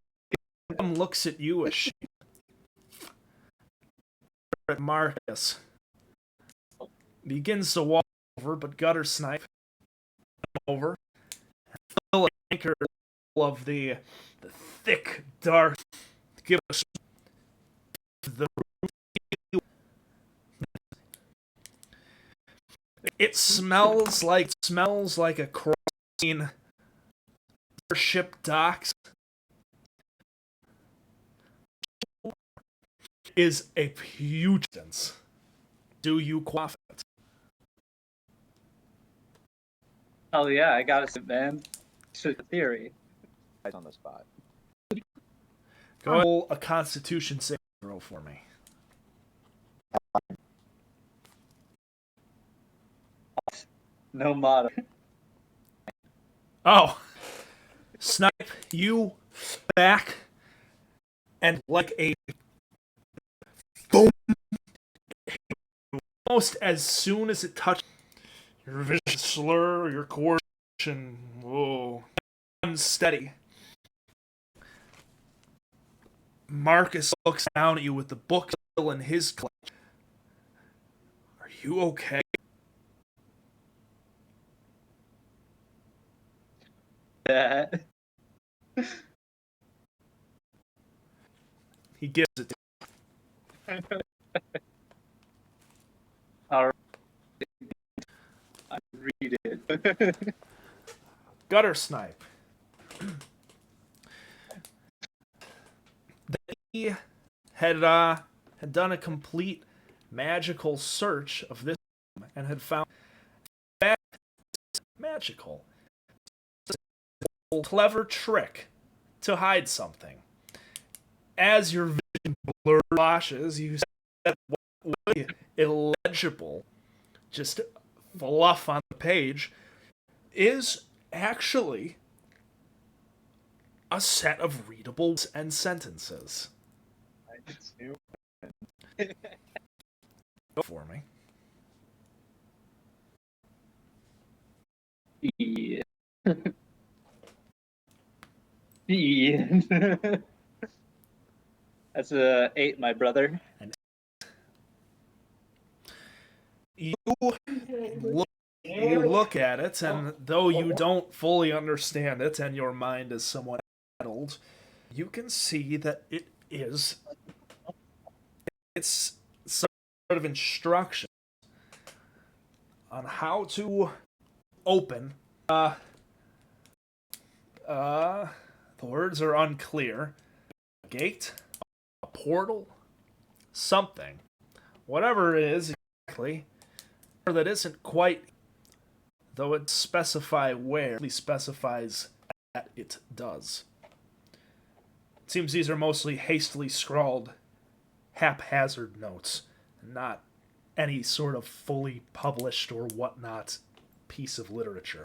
looks at you as she... at Marcus. Begins to walk over, but gutter snipe over. Fill anchor of the thick, dark... Give us the... It smells like a crossing ship docks. Is a pugilance. Do you quaff it? oh yeah, I got it, man. It's a theory. Right on the spot. Go roll a Constitution saving throw for me. No motto. Oh, Snipe, you back, and like a boom, almost as soon as it touches your vision slur, your coordination, whoa, unsteady. Marcus looks down at you with the book still in his clutch. Are you okay? That. He gives it to you. All right. I read it. Gutter snipe. They had done a complete magical search of this room and had found that magical. A clever trick to hide something. As your vision flashes, you see that what was illegible, just fluff on the page, is actually a set of readable words and sentences. Go for me. Yeah. Yeah. That's a 8, my brother. You look at it, and though you don't fully understand it, and your mind is somewhat addled, you can see that it's sort of instruction on how to open. The words are unclear. A gate, a portal, something, whatever it is exactly, that isn't quite. Though it specify where, it specifies that it does. It seems these are mostly hastily scrawled, haphazard notes, not any sort of fully published or whatnot piece of literature.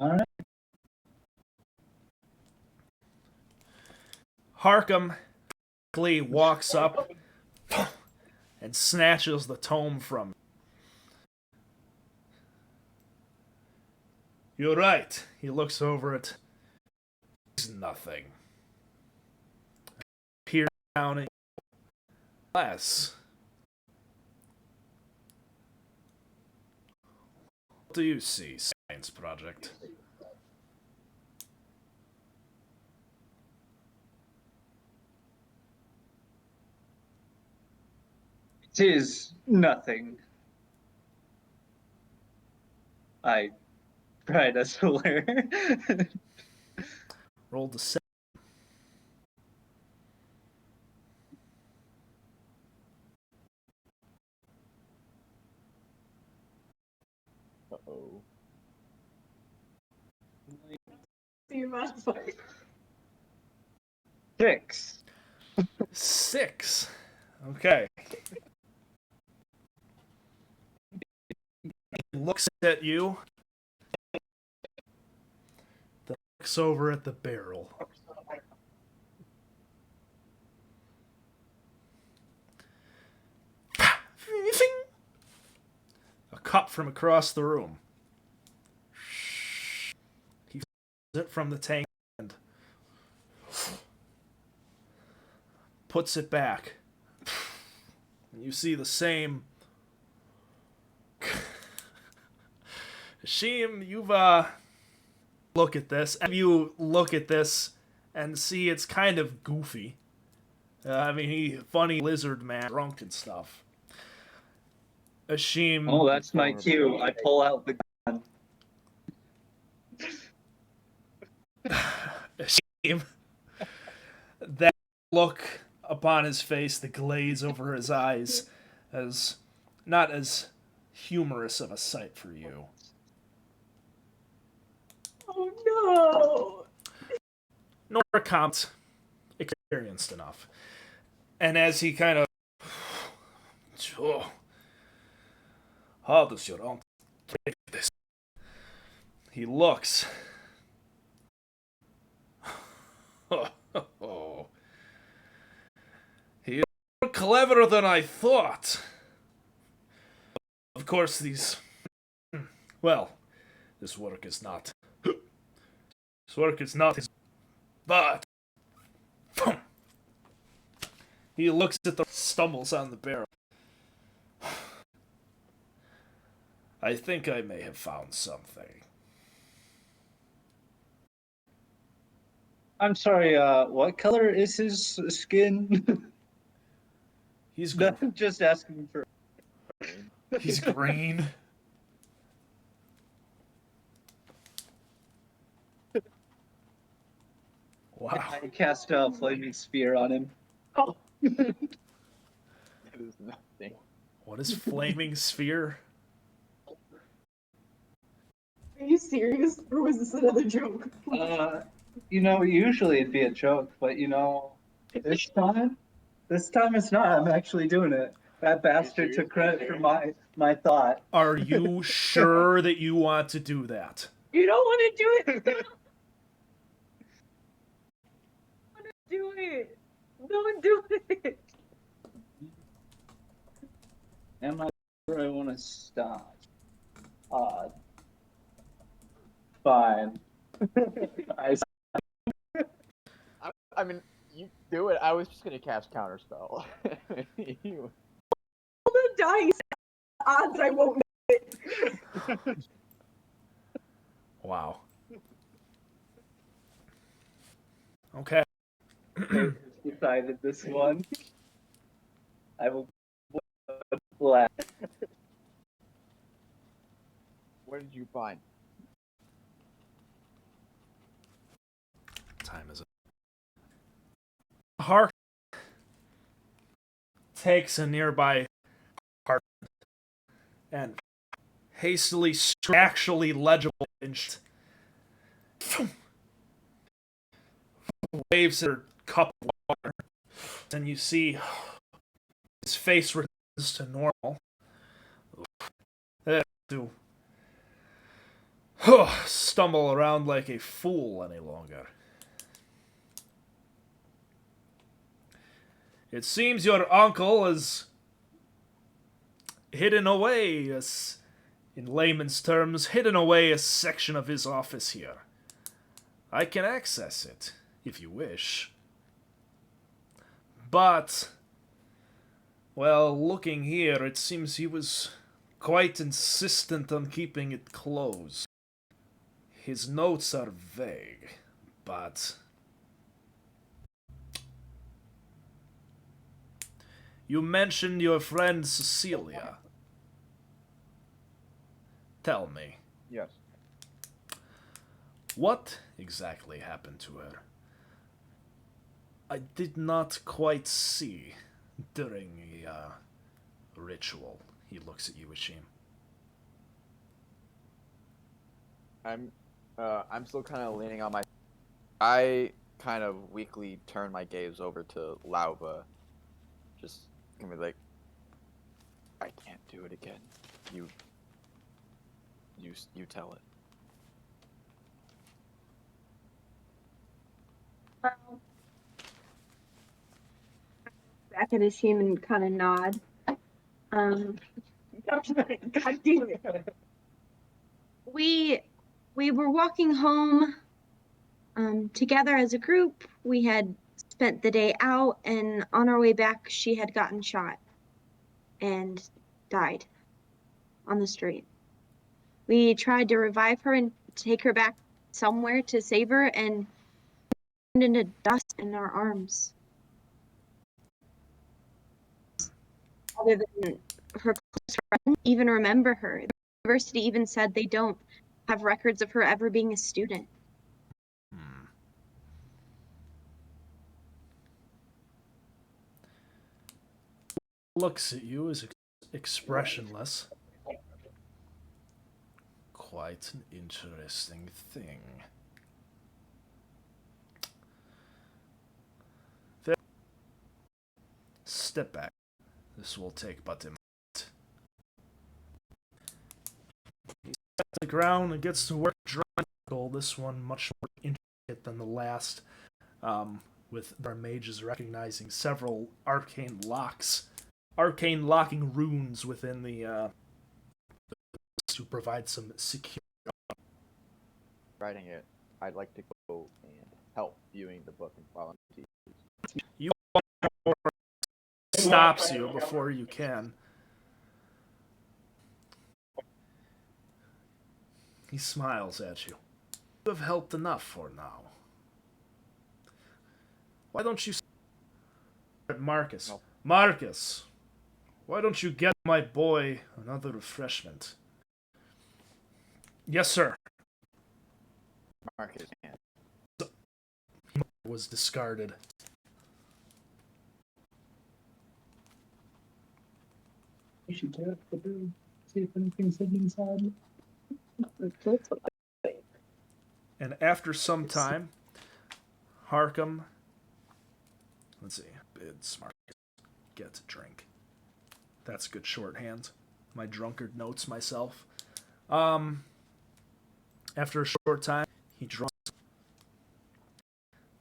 All right. Harkham walks up and snatches the tome from him. You're right. He looks over it. It's nothing. Peer down in glass. What do you see, Science Project? It is nothing. I tried to swear. Roll the 7. Uh-oh. Six. 6. Okay. He looks at you. Then looks over at the barrel. A cup from across the room. He it from the tank and puts it back. And you see the same. Hashim, you've look at this. And you look at this and see it's kind of goofy. I mean, he funny lizard man, drunk and stuff. Hashim. Oh, that's my cue. I pull out the gun. Hashim. That look upon his face, the glaze over his eyes, as not as humorous of a sight for you. Oh Nor Comte experienced enough. And as he kind of, how does your aunt take this? He looks. He is more cleverer than I thought. Of course, these. Well, this work is not. This work is not his. But. He looks at the stumbles on the barrel. I think I may have found something. I'm sorry, what color is his skin? He's No, I'm just asking for. he's green. Wow. I cast a flaming sphere on him. Oh. That is nothing. What is flaming sphere? Are you serious, or was this another joke? Usually it'd be a joke, but this time it's not. I'm actually doing it. That bastard took credit for my thought. Are you sure that you want to do that? You don't want to do it. Do it. Don't do it. Am I sure I want to stop? Odd. Fine. I mean, you do it. I was just gonna cast counterspell. You- Roll the dice. Odds I won't know it. Wow. Okay. Decided this one. I will. Black. What did you find? Time is up. Hark takes a nearby apartment and hastily actually legible inch waves her cup of water, and you see his face returns to normal. To stumble around like a fool any longer. It seems your uncle has hidden away, in layman's terms, hidden away a section of his office here. I can access it, if you wish. But, well, looking here, it seems he was quite insistent on keeping it closed. His notes are vague, but you mentioned your friend Cecilia. Tell me, Yes. what exactly happened to her? I did not quite see during the ritual. He looks at you, Ishim. I'm still kind of leaning on my. I kind of weakly turn my gaze over to Lauva. Just gonna be like, I can't do it again. You tell it. Well, back at Ishim and kind of nod. God damn it. We were walking home together as a group. We had spent the day out, and on our way back, she had gotten shot and died on the street. We tried to revive her and take her back somewhere to save her, and turned into dust in our arms. Other than her close friends even remember her. The university even said they don't have records of her ever being a student. Looks at you as expressionless. Quite an interesting thing. Step back. This will take but a minute. He sits on the ground and gets to work drawing. This one much more intricate than the last, with our mages recognizing several arcane locking runes within the to provide some security. Writing it, I'd like to go and help viewing the book and while I'm teaching. You stops you before you can. He smiles at you. You have helped enough for now. Why don't you... Marcus. No. Marcus! Why don't you get my boy another refreshment? Yes, sir. Marcus hand. Was discarded. You should get the room, see if anything's hidden inside. That's what I think. And after some time, Harkham... Let's see. Bids Marcus. Get a drink. That's good shorthand. My drunkard notes myself. After a short time, he drinks,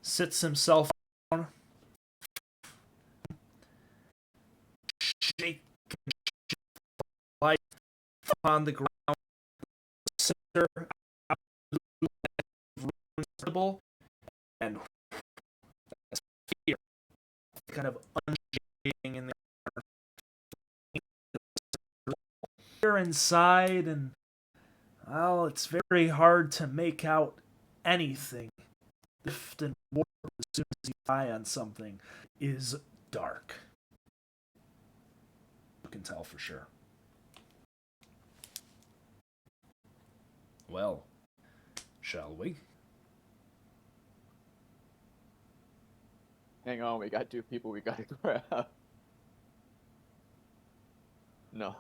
sits himself down, shake light on the ground, center, and fear kind of undulating in the air inside, and well, it's very hard to make out anything. Lift and warp as soon as you eye on something is dark. You can tell for sure. Well, shall we? Hang on, we got 2 people we gotta grab. No.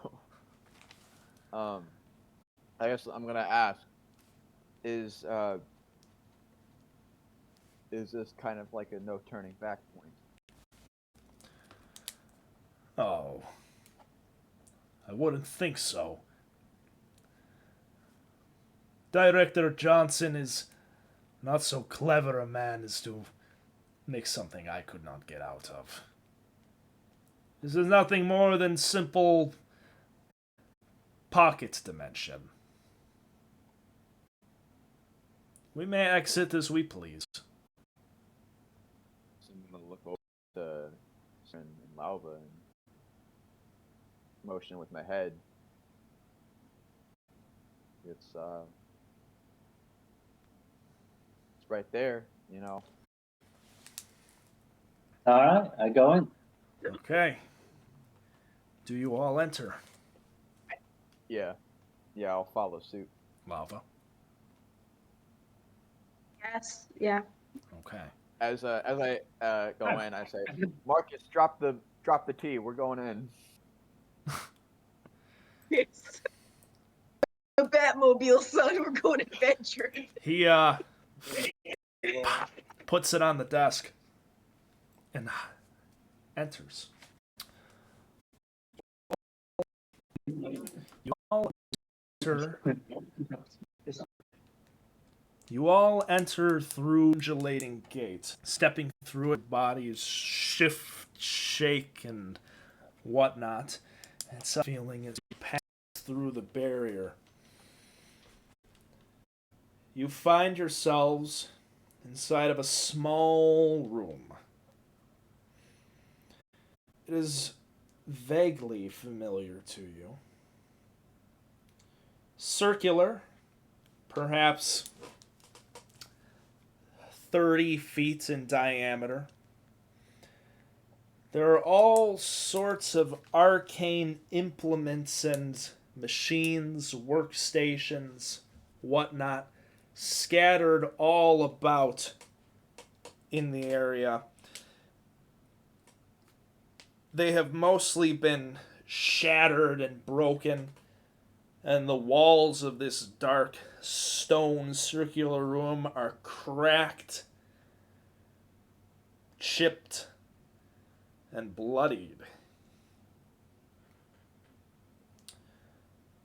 I guess I'm gonna ask, is this kind of like a no turning back point? Oh, I wouldn't think so. Director Johnson is not so clever a man as to make something I could not get out of. This is nothing more than simple pocket dimension. We may exit as we please. So I'm gonna look over to and Lava and motion with my head. It's right there, you know. All right, I go in. Okay. Do you all enter? Yeah, I'll follow suit. Lava. Yes. Yeah. Okay. As I go in, I say, Marcus, drop the tea. We're going in. It's a Batmobile, son. We're going adventuring. He puts it on the desk and enters. You all enter. You all enter through undulating gate. Stepping through it, bodies shift, shake, and whatnot. And some feeling as you pass through the barrier. You find yourselves inside of a small room. It is vaguely familiar to you. Circular, perhaps 30 feet in diameter. There are all sorts of arcane implements and machines, workstations, whatnot, scattered all about in the area. They have mostly been shattered and broken, and the walls of this dark stone circular room are cracked, chipped, and bloodied.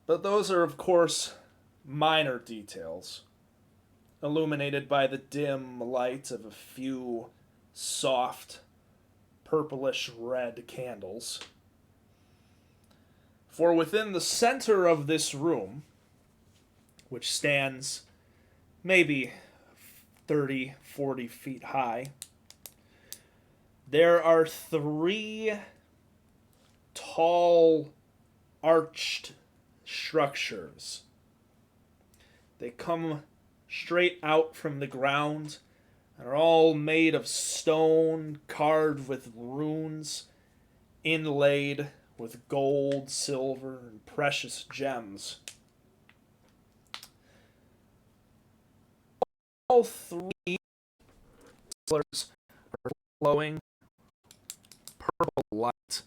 But those are, of course, minor details, illuminated by the dim light of a few soft, purplish red candles. For within the center of this room, which stands maybe 30, 40 feet high, there are 3 tall, arched structures. They come straight out from the ground They're all made of stone, carved with runes, inlaid with gold, silver, and precious gems. All three pillars are glowing purple light.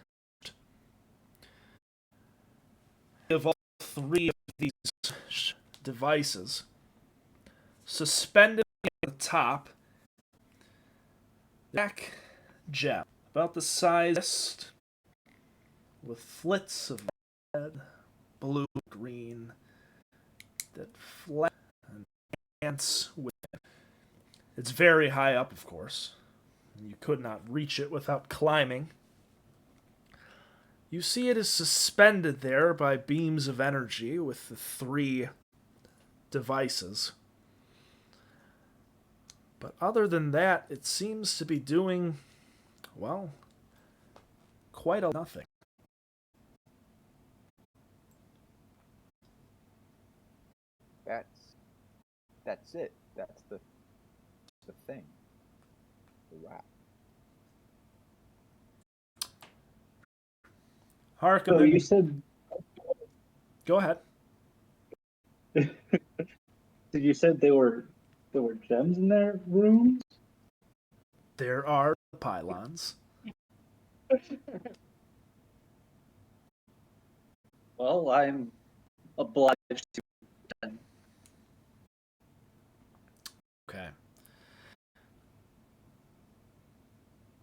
Of all three of these devices, suspended at the top, black gem, about the size, with flits of red, blue, green, that flat and dance with it. It's very high up, of course. You could not reach it without climbing. You see it is suspended there by beams of energy with the three devices. But other than that, it seems to be doing, well, quite a nothing. That's it. That's the thing. Wow. Harken. So you said. Go ahead. You said there were gems in their rooms? There are pylons. Well, I'm obliged to. Okay.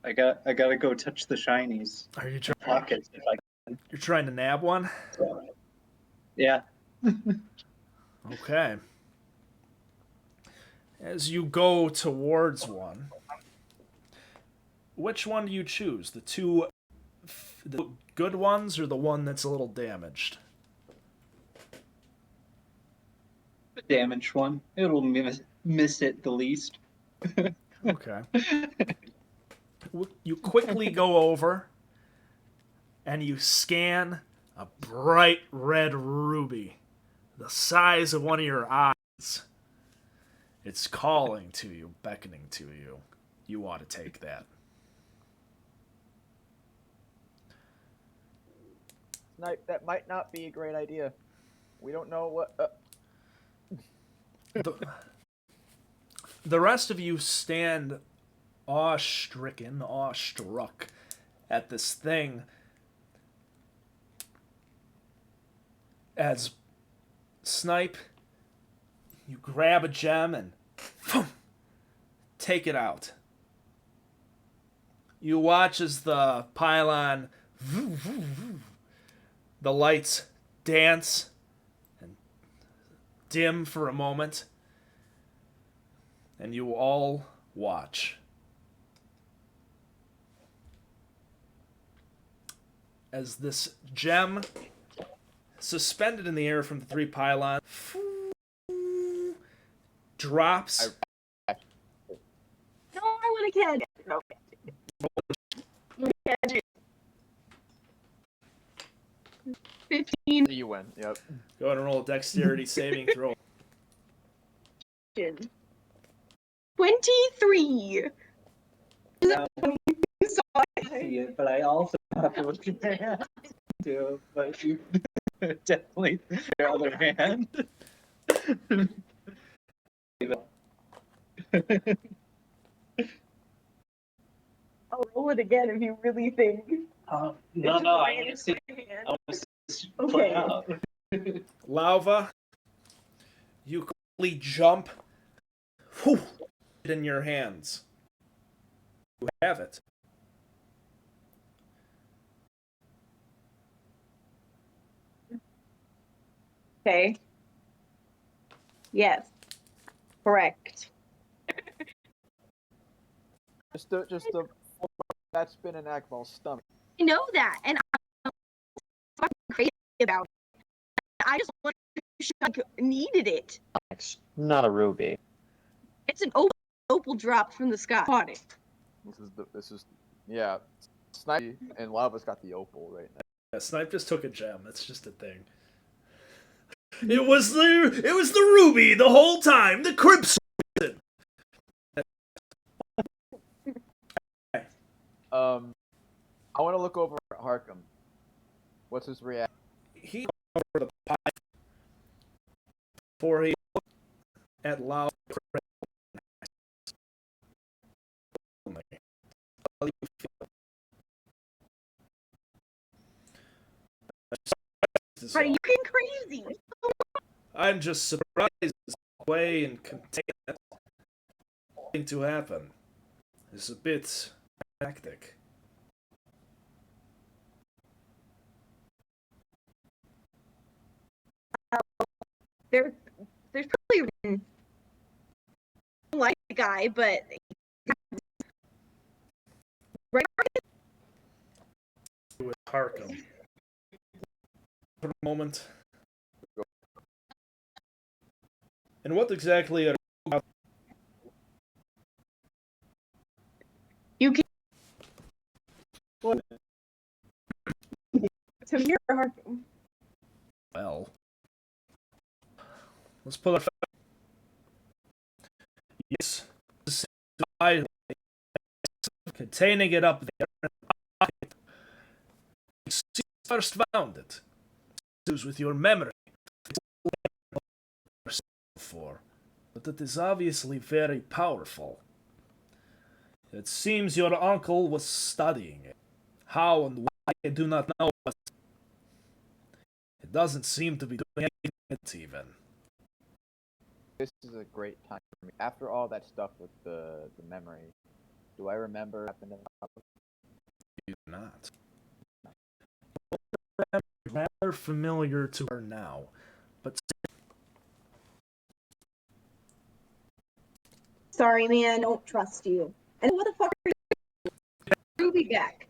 I gotta go touch the shinies. Are you trying? Pockets if I can. You're trying to nab one? Yeah. Okay. As you go towards one, which one do you choose? The good ones or the one that's a little damaged? The damaged one. It'll miss it the least. Okay. You quickly go over and you scan a bright red ruby, the size of one of your eyes. It's calling to you, beckoning to you. You ought to take that. Snipe, that might not be a great idea. We don't know what. The rest of you stand awe-stricken, awestruck at this thing as Snipe, you grab a gem and take it out. You watch as the pylon, the lights dance and dim for a moment, and you all watch as this gem, suspended in the air from the three pylons, drops. No, I want a kid. No. 15. You win. Yep. Go ahead and roll a dexterity saving throw. 23. No. See it, but I also have to look at your hand too. But you definitely your other hand. I'll roll it again if you really think. No, I want to see. I want to see play out. Lauva, you quickly jump in your hands. You have it. Okay. Yes. Correct. Just the that spin in Akbal's stomach. I know that, and I'm fucking crazy about it. I just wanted to needed it. It's not a ruby. It's an opal drop from the sky. Caught it. Yeah. Snipe and Lava's got the opal right now. Yeah, Snipe just took a gem. That's just a thing. It was the ruby the whole time. The crimson. I want to look over at Harkham. What's his reaction? He over the pipe before he looked at loud. Are you getting crazy? I'm just surprised this way and contain that thing to happen. It's a bit hectic. There's probably a like the guy, but right. With Harkham. For a moment. And what exactly are You can. To mirror Harkham. well? Let's pull it. Yes, containing it up there. You first found it. With your memory. For, but it is obviously very powerful. It seems your uncle was studying it. How and why I do not know, but it doesn't seem to be doing anything even. This is a great time for me. After all that stuff with the memory, do I remember what happened in the hospital? You do not. Rather familiar to her now, but Sorry, man, I don't trust you. And what the fuck are you? You'll be back.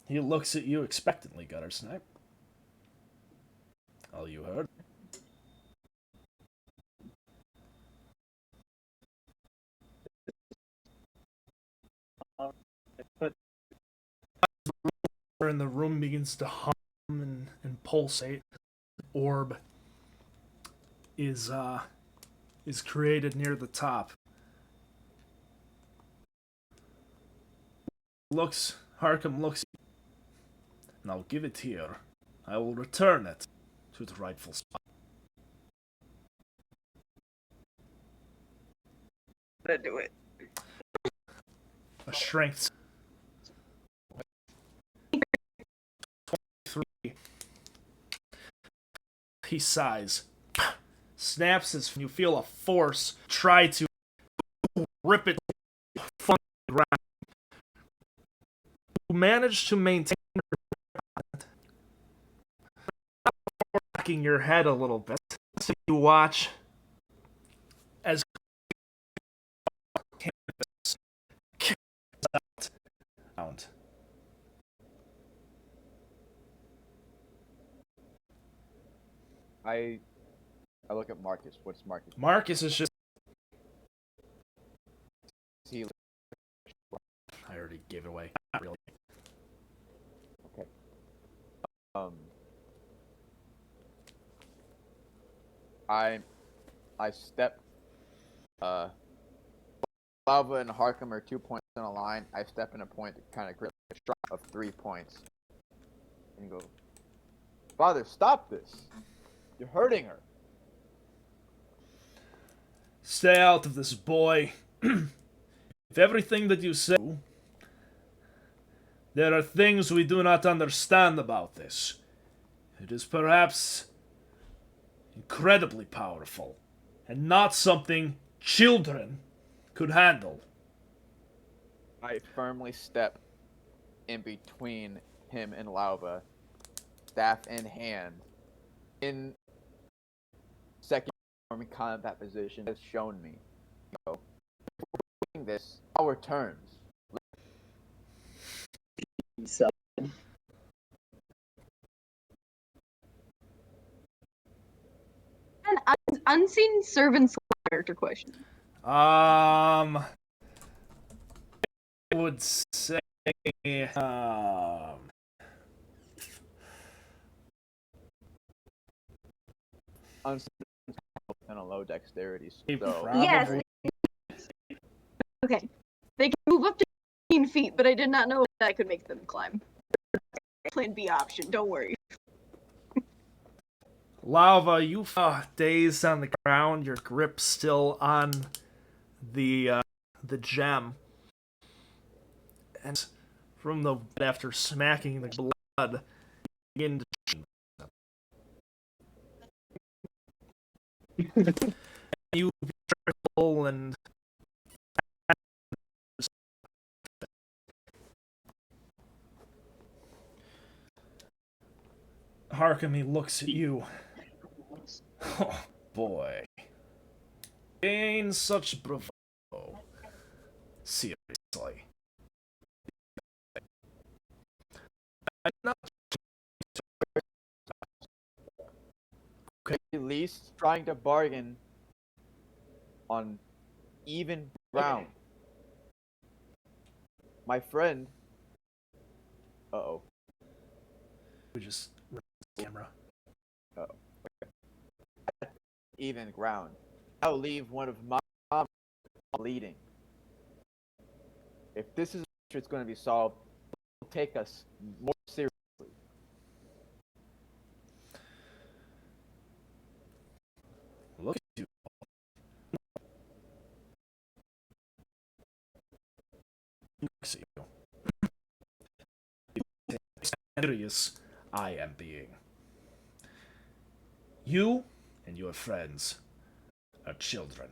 he looks at you expectantly, Guttersnipe. All you heard? But And the room begins to hum and pulsate. Orb is created near the top. Harkham looks, and I'll give it here. I will return it to its rightful spot. Gotta do it. A strength 23. He sighs, snaps his. You feel a force try to rip it from the ground. You manage to maintain rocking your head a little bit. So you watch as canvas kicks out. I look at Marcus. What's Marcus? Marcus is just. He I already gave it away. Not really. okay. I step. Lava and Harkham are 2 points in a line. I step in a point to kind of grip a shot of 3 points, and go, Father, stop this! You're hurting her. Stay out of this, boy. If everything that you say, there are things we do not understand about this. It is perhaps incredibly powerful, and not something children could handle. I firmly step in between him and Lauva, staff in hand, in second form combat position, has shown me. So, if we're doing this, our terms. so An unseen servant's character question. I would say, And a low dexterity. he So probably Yes. Okay. move up to 15 feet, but I did not know that I could make them climb. Plan B option, don't worry. Lava, you dazed on the ground, your grip still on the gem. And from the after smacking the blood, begin to you trickle and Harkamy looks at you. Oh boy. Gain such bravado. Seriously. I'm not At least trying to bargain on even ground. My friend. Uh-oh. we just camera. Even ground. I'll leave one of my leading. If this is it's going to be solved, it'll take us more seriously. Look at you. See you. Serious I am being. You and your friends are children.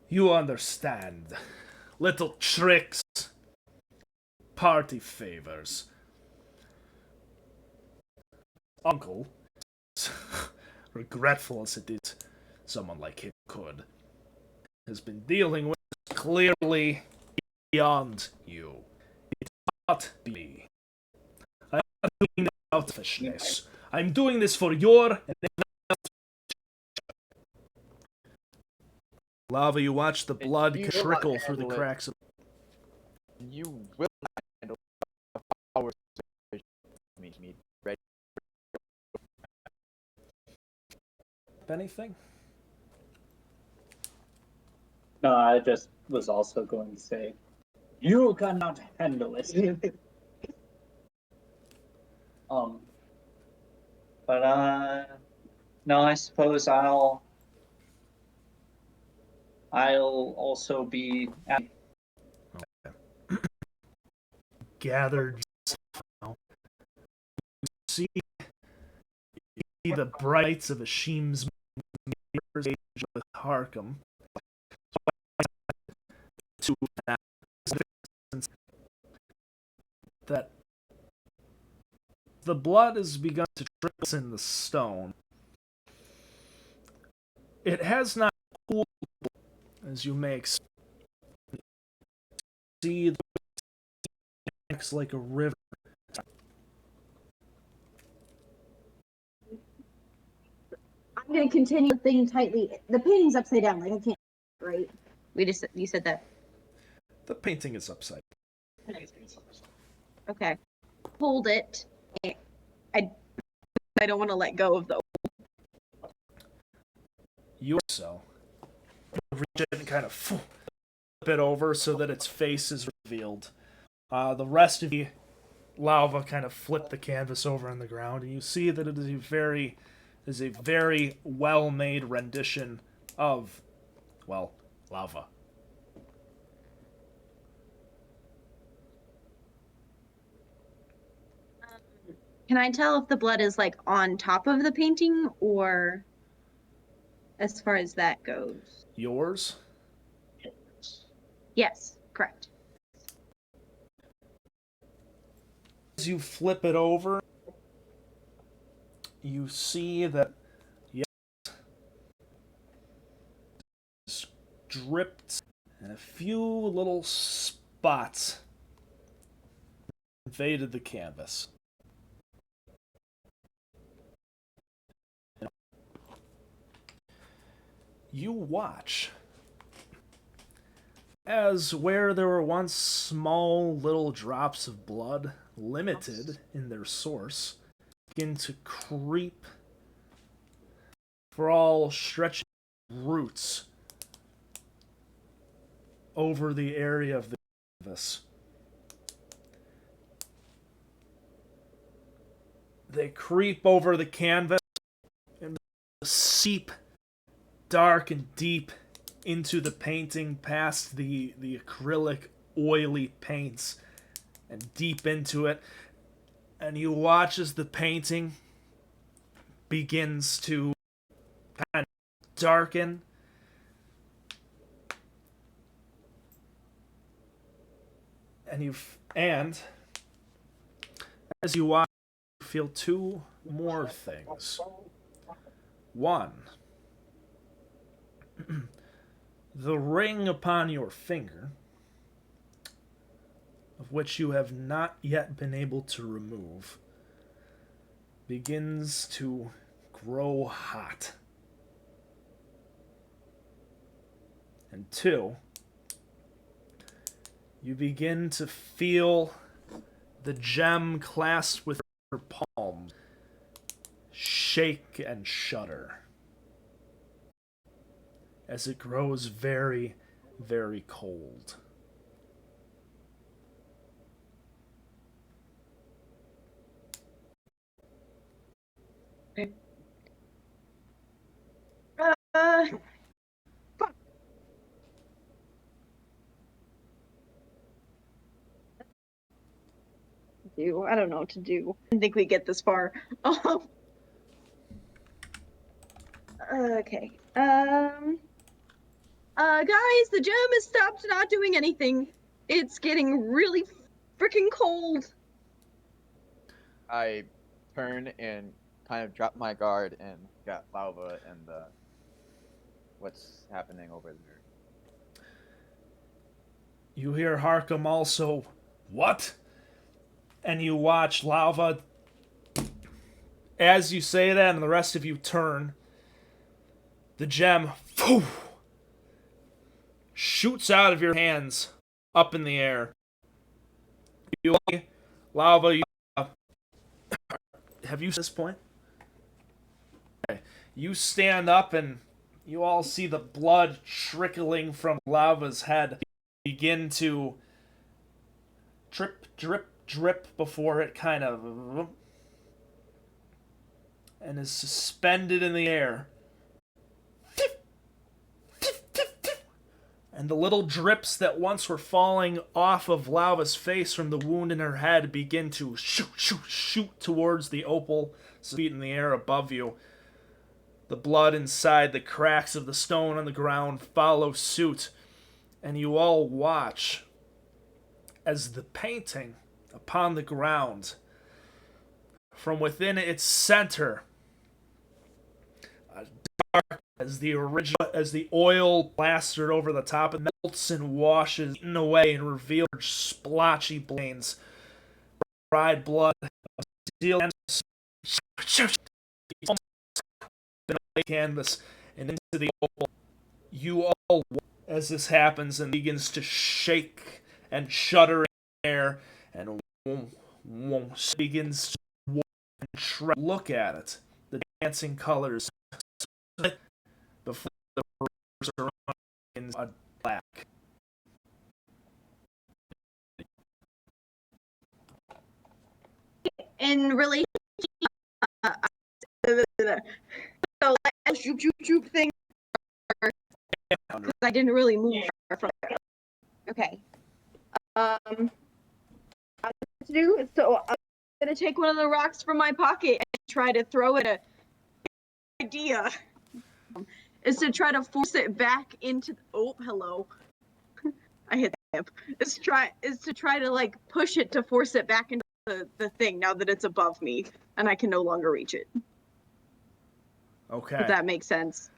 You understand little tricks, party favors. Uncle, regretful as it is, someone like him could, has been dealing with clearly beyond you. It's not me. I'm not doing this out of selfishness. I'm doing this for your and Lava, you watch the blood You will trickle not through the handle it. cracks of You will not handle our situation. Me ready. anything. No, I just was also going to say, you cannot handle it. But no, I suppose I'll also be Gathered now. You see the brights of Ashim's mirrors age with Harkham. To that the blood has begun to trickle in the stone. It has not cooled as you may expect. See the acts like a river. I'm gonna continue the thing tightly. The painting's upside down, like I can't, right? You said that. The painting is upside. Okay. Hold it. I don't want to let go of the. You so reach it and kind of flip it over so that its face is revealed. The rest of the lava kind of flip the canvas over on the ground, and you see that it is a very well-made rendition of, well, lava. Can I tell if the blood is like on top of the painting or as far as that goes? Yours? Yes, correct. As you flip it over, you see that, yes, it's dripped and a few little spots invaded the canvas. You watch as where there were once small little drops of blood, limited in their source, begin to creep, crawl, stretching roots over the area of the canvas. They creep over the canvas and seep dark and deep into the painting, past the acrylic oily paints and deep into it. And you watch as the painting begins to kind of darken. And as you watch, you feel two more things. One, the ring upon your finger, of which you have not yet been able to remove, begins to grow hot. And two, you begin to feel the gem clasped with your palm shake and shudder as it grows very, very cold. Fuck. I don't know what to do. I didn't think we get this far. Okay. Guys, the gem has stopped not doing anything. It's getting really freaking cold. I turn and kind of drop my guard and got Lauva and what's happening over there. You hear Harkham also, what? And you watch Lauva, as you say that and the rest of you turn, the gem shoots out of your hands up in the air. You, Lauva, have you at this point? Okay. You stand up and you all see the blood trickling from Lauva's head begin to drip, drip, drip before it kind of and is suspended in the air. And the little drips that once were falling off of Lauva's face from the wound in her head begin to shoot towards the opal feet in the air above you. The blood inside the cracks of the stone on the ground follow suit, and you all watch as the painting upon the ground, from within its center, dark as the oil plastered over the top, it melts and washes, eaten away, and reveals splotchy blains, dried blood, steel canvas, and into the opal. You all watch as this happens and begins to shake and shudder in the air, and begins to look at it. The dancing colors before the surroundings are black. In relation to so shoop thing, because I didn't really move from there. Okay. What to do? So I'm gonna take one of the rocks from my pocket and try to throw it. Idea is to try to force it back into. Oh, hello. I hit the hip. Is to try to like push it to force it back into the thing now that it's above me and I can no longer reach it. Okay. If that makes sense.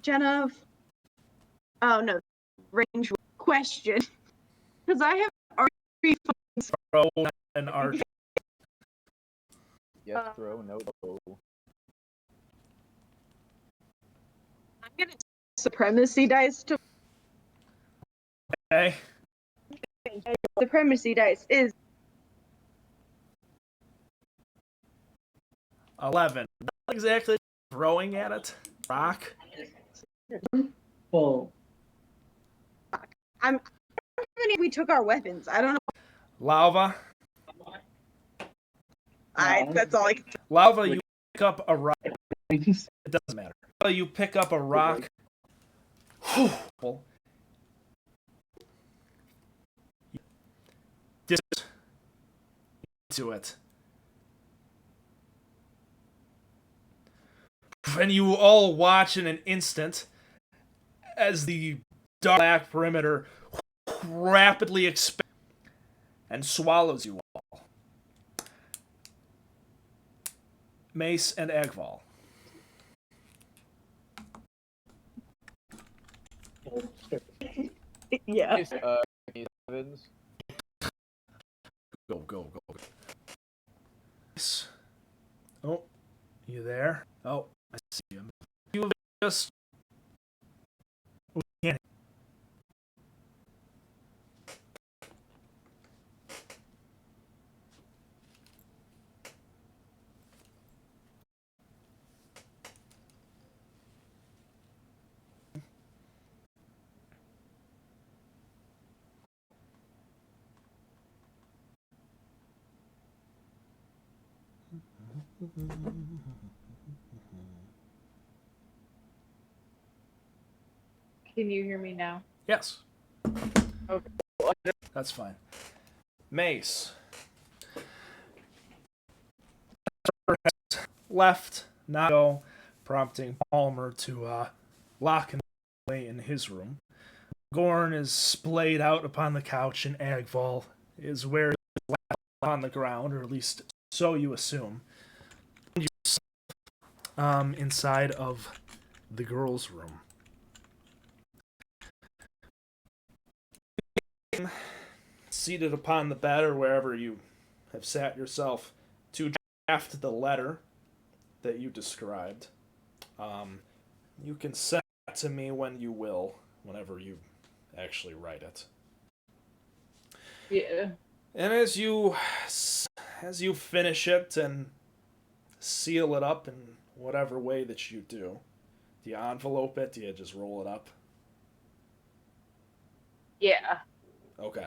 Jenna. Oh no, range question. Because I have archery. Throw an archer. Yes, throw, no bow. I'm gonna take supremacy dice to. Okay. Supremacy dice is 11. exactly throwing at it. Rock. Well, Even if we took our weapons, I don't know. Lava. That's all I can. Lava, you pick up a rock. It doesn't matter. You pick up a rock. To it. And you all watch in an instant as the dark black perimeter rapidly expands and swallows you all. Mace and Agval. Yeah. Evans. Go. Oh, you there? Oh, I see you. You just. Oh, you can't. Can you hear me now? Yes. Okay. That's fine. Mace. Left, not go, prompting Palmer to lock him away in his room. Gorn is splayed out upon the couch, and Agval is where he is on the ground, or at least so you assume. Inside of the girls' room. Seated upon the bed or wherever you have sat yourself to draft the letter that you described. You can send it to me when you will, whenever you actually write it. Yeah. And as you finish it and seal it up in whatever way that you do you envelope it? Do you just roll it up? Yeah. Okay.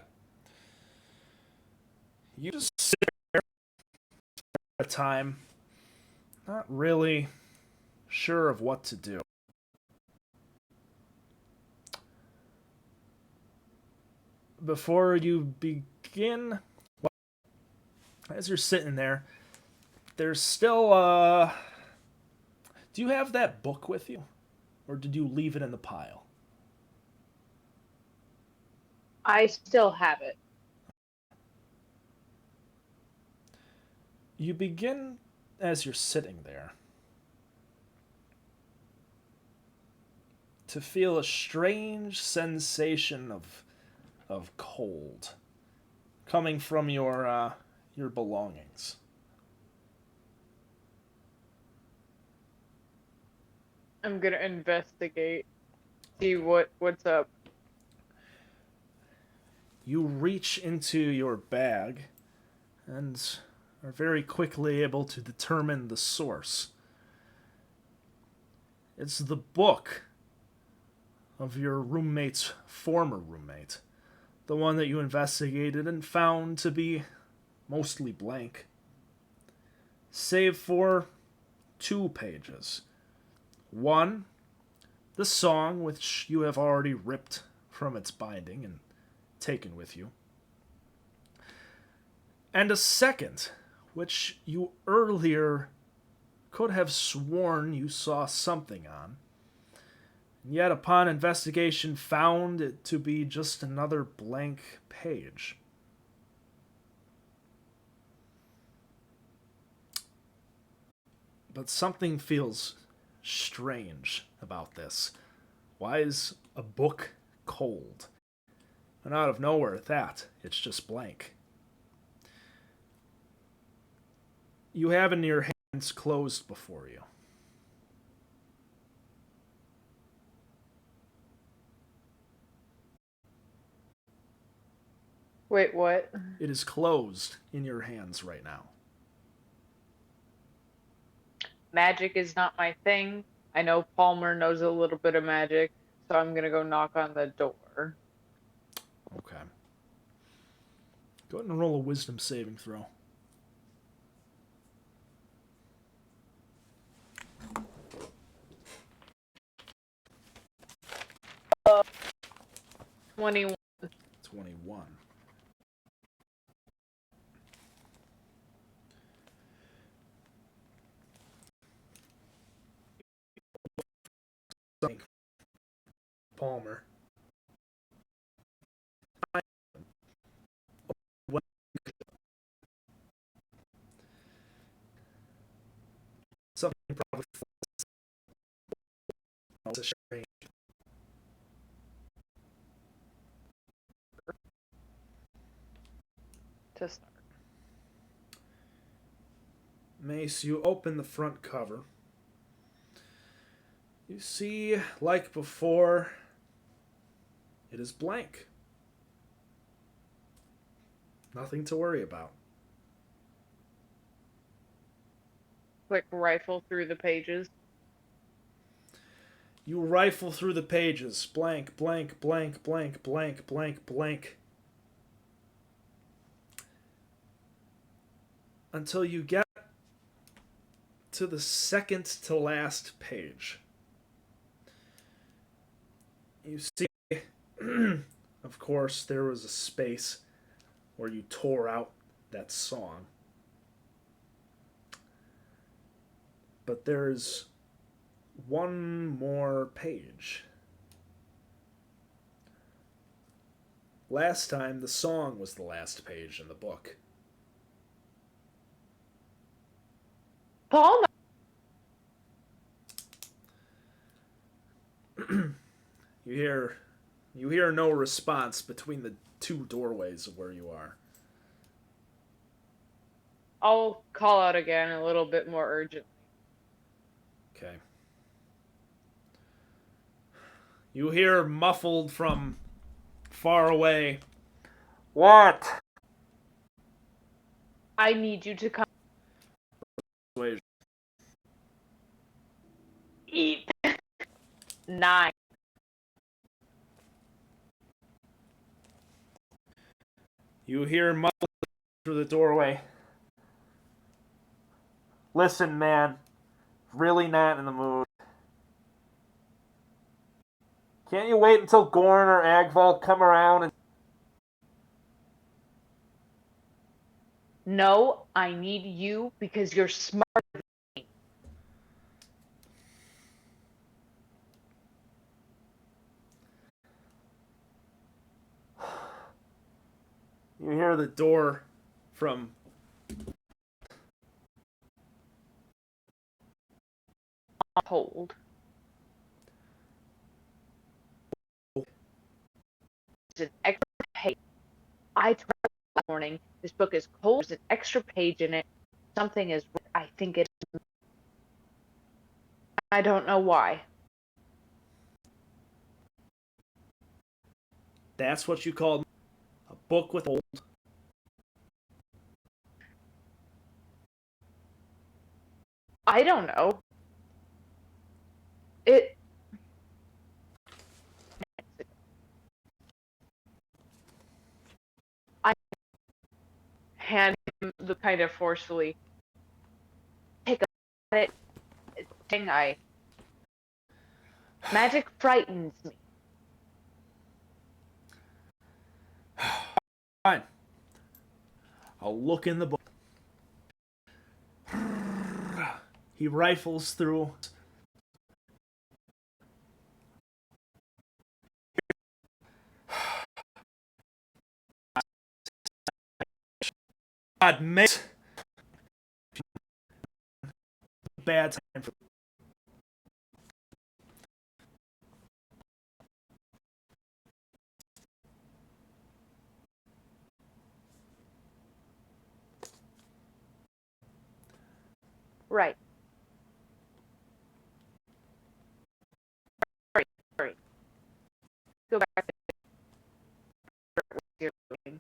You just sit there for a time, not really sure of what to do. Before you begin, well, as you're sitting there, there's still, do you have that book with you? Or did you leave it in the pile? I still have it. You begin, as you're sitting there, to feel a strange sensation of cold coming from your belongings. I'm gonna investigate. See what's up. You reach into your bag and are very quickly able to determine the source. It's the book of your roommate's former roommate, the one that you investigated and found to be mostly blank, save for 2 pages. One, the song which you have already ripped from its binding and taken with you, and a second, which you earlier could have sworn you saw something on, and yet upon investigation found it to be just another blank page. But something feels strange about this. Why is a book cold? And out of nowhere at that, it's just blank. You have in your hands closed before you. Wait, what? It is closed in your hands right now. Magic is not my thing. I know Palmer knows a little bit of magic, so I'm gonna go knock on the door. Okay. Go ahead and roll a wisdom saving throw. Uh, 21. 21. Palmer. Something probably strange. To start. Mace, you open the front cover. You see, like before, it is blank. Nothing to worry about. Quick rifle through the pages. You rifle through the pages. Blank, blank, blank, blank, blank, blank, blank. Until you get to the second to last page. You see, of course, there was a space where you tore out that song. But there's one more page. Last time, the song was the last page in the book. Palmer! You hear no response between the two doorways of where you are. I'll call out again a little bit more urgently. Okay. You hear muffled from far away. What? I need you to come. Eat. 9. You hear muffled through the doorway. Listen, man. Really not in the mood. Can't you wait until Gorn or Agvald come around and... No, I need you because you're smart. You hear the door from... Hold. It's an extra page. I tried this morning. This book is cold. There's an extra page in it. Something is. I think it. I don't know why. That's what you call a book with old. I don't know. It. I hand him the kind of forcefully. Take a look at it. Thing I. Magic frightens me. Fine. I'll look in the book. He rifles through. God, mate. Bad time for... Right. Sorry. Go back to what you're doing.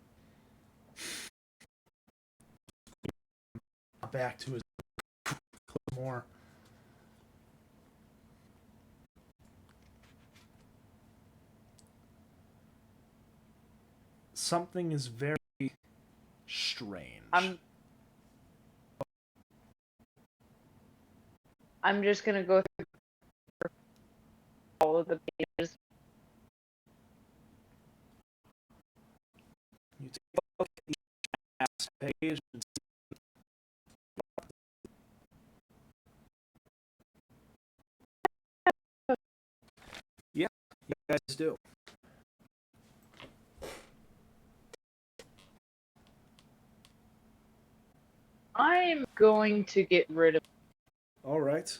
Back to his more. something is very strange. I'm just gonna go through all of the pages. You take a look at each last page and yeah, you guys do. I'm going to get rid of. All right.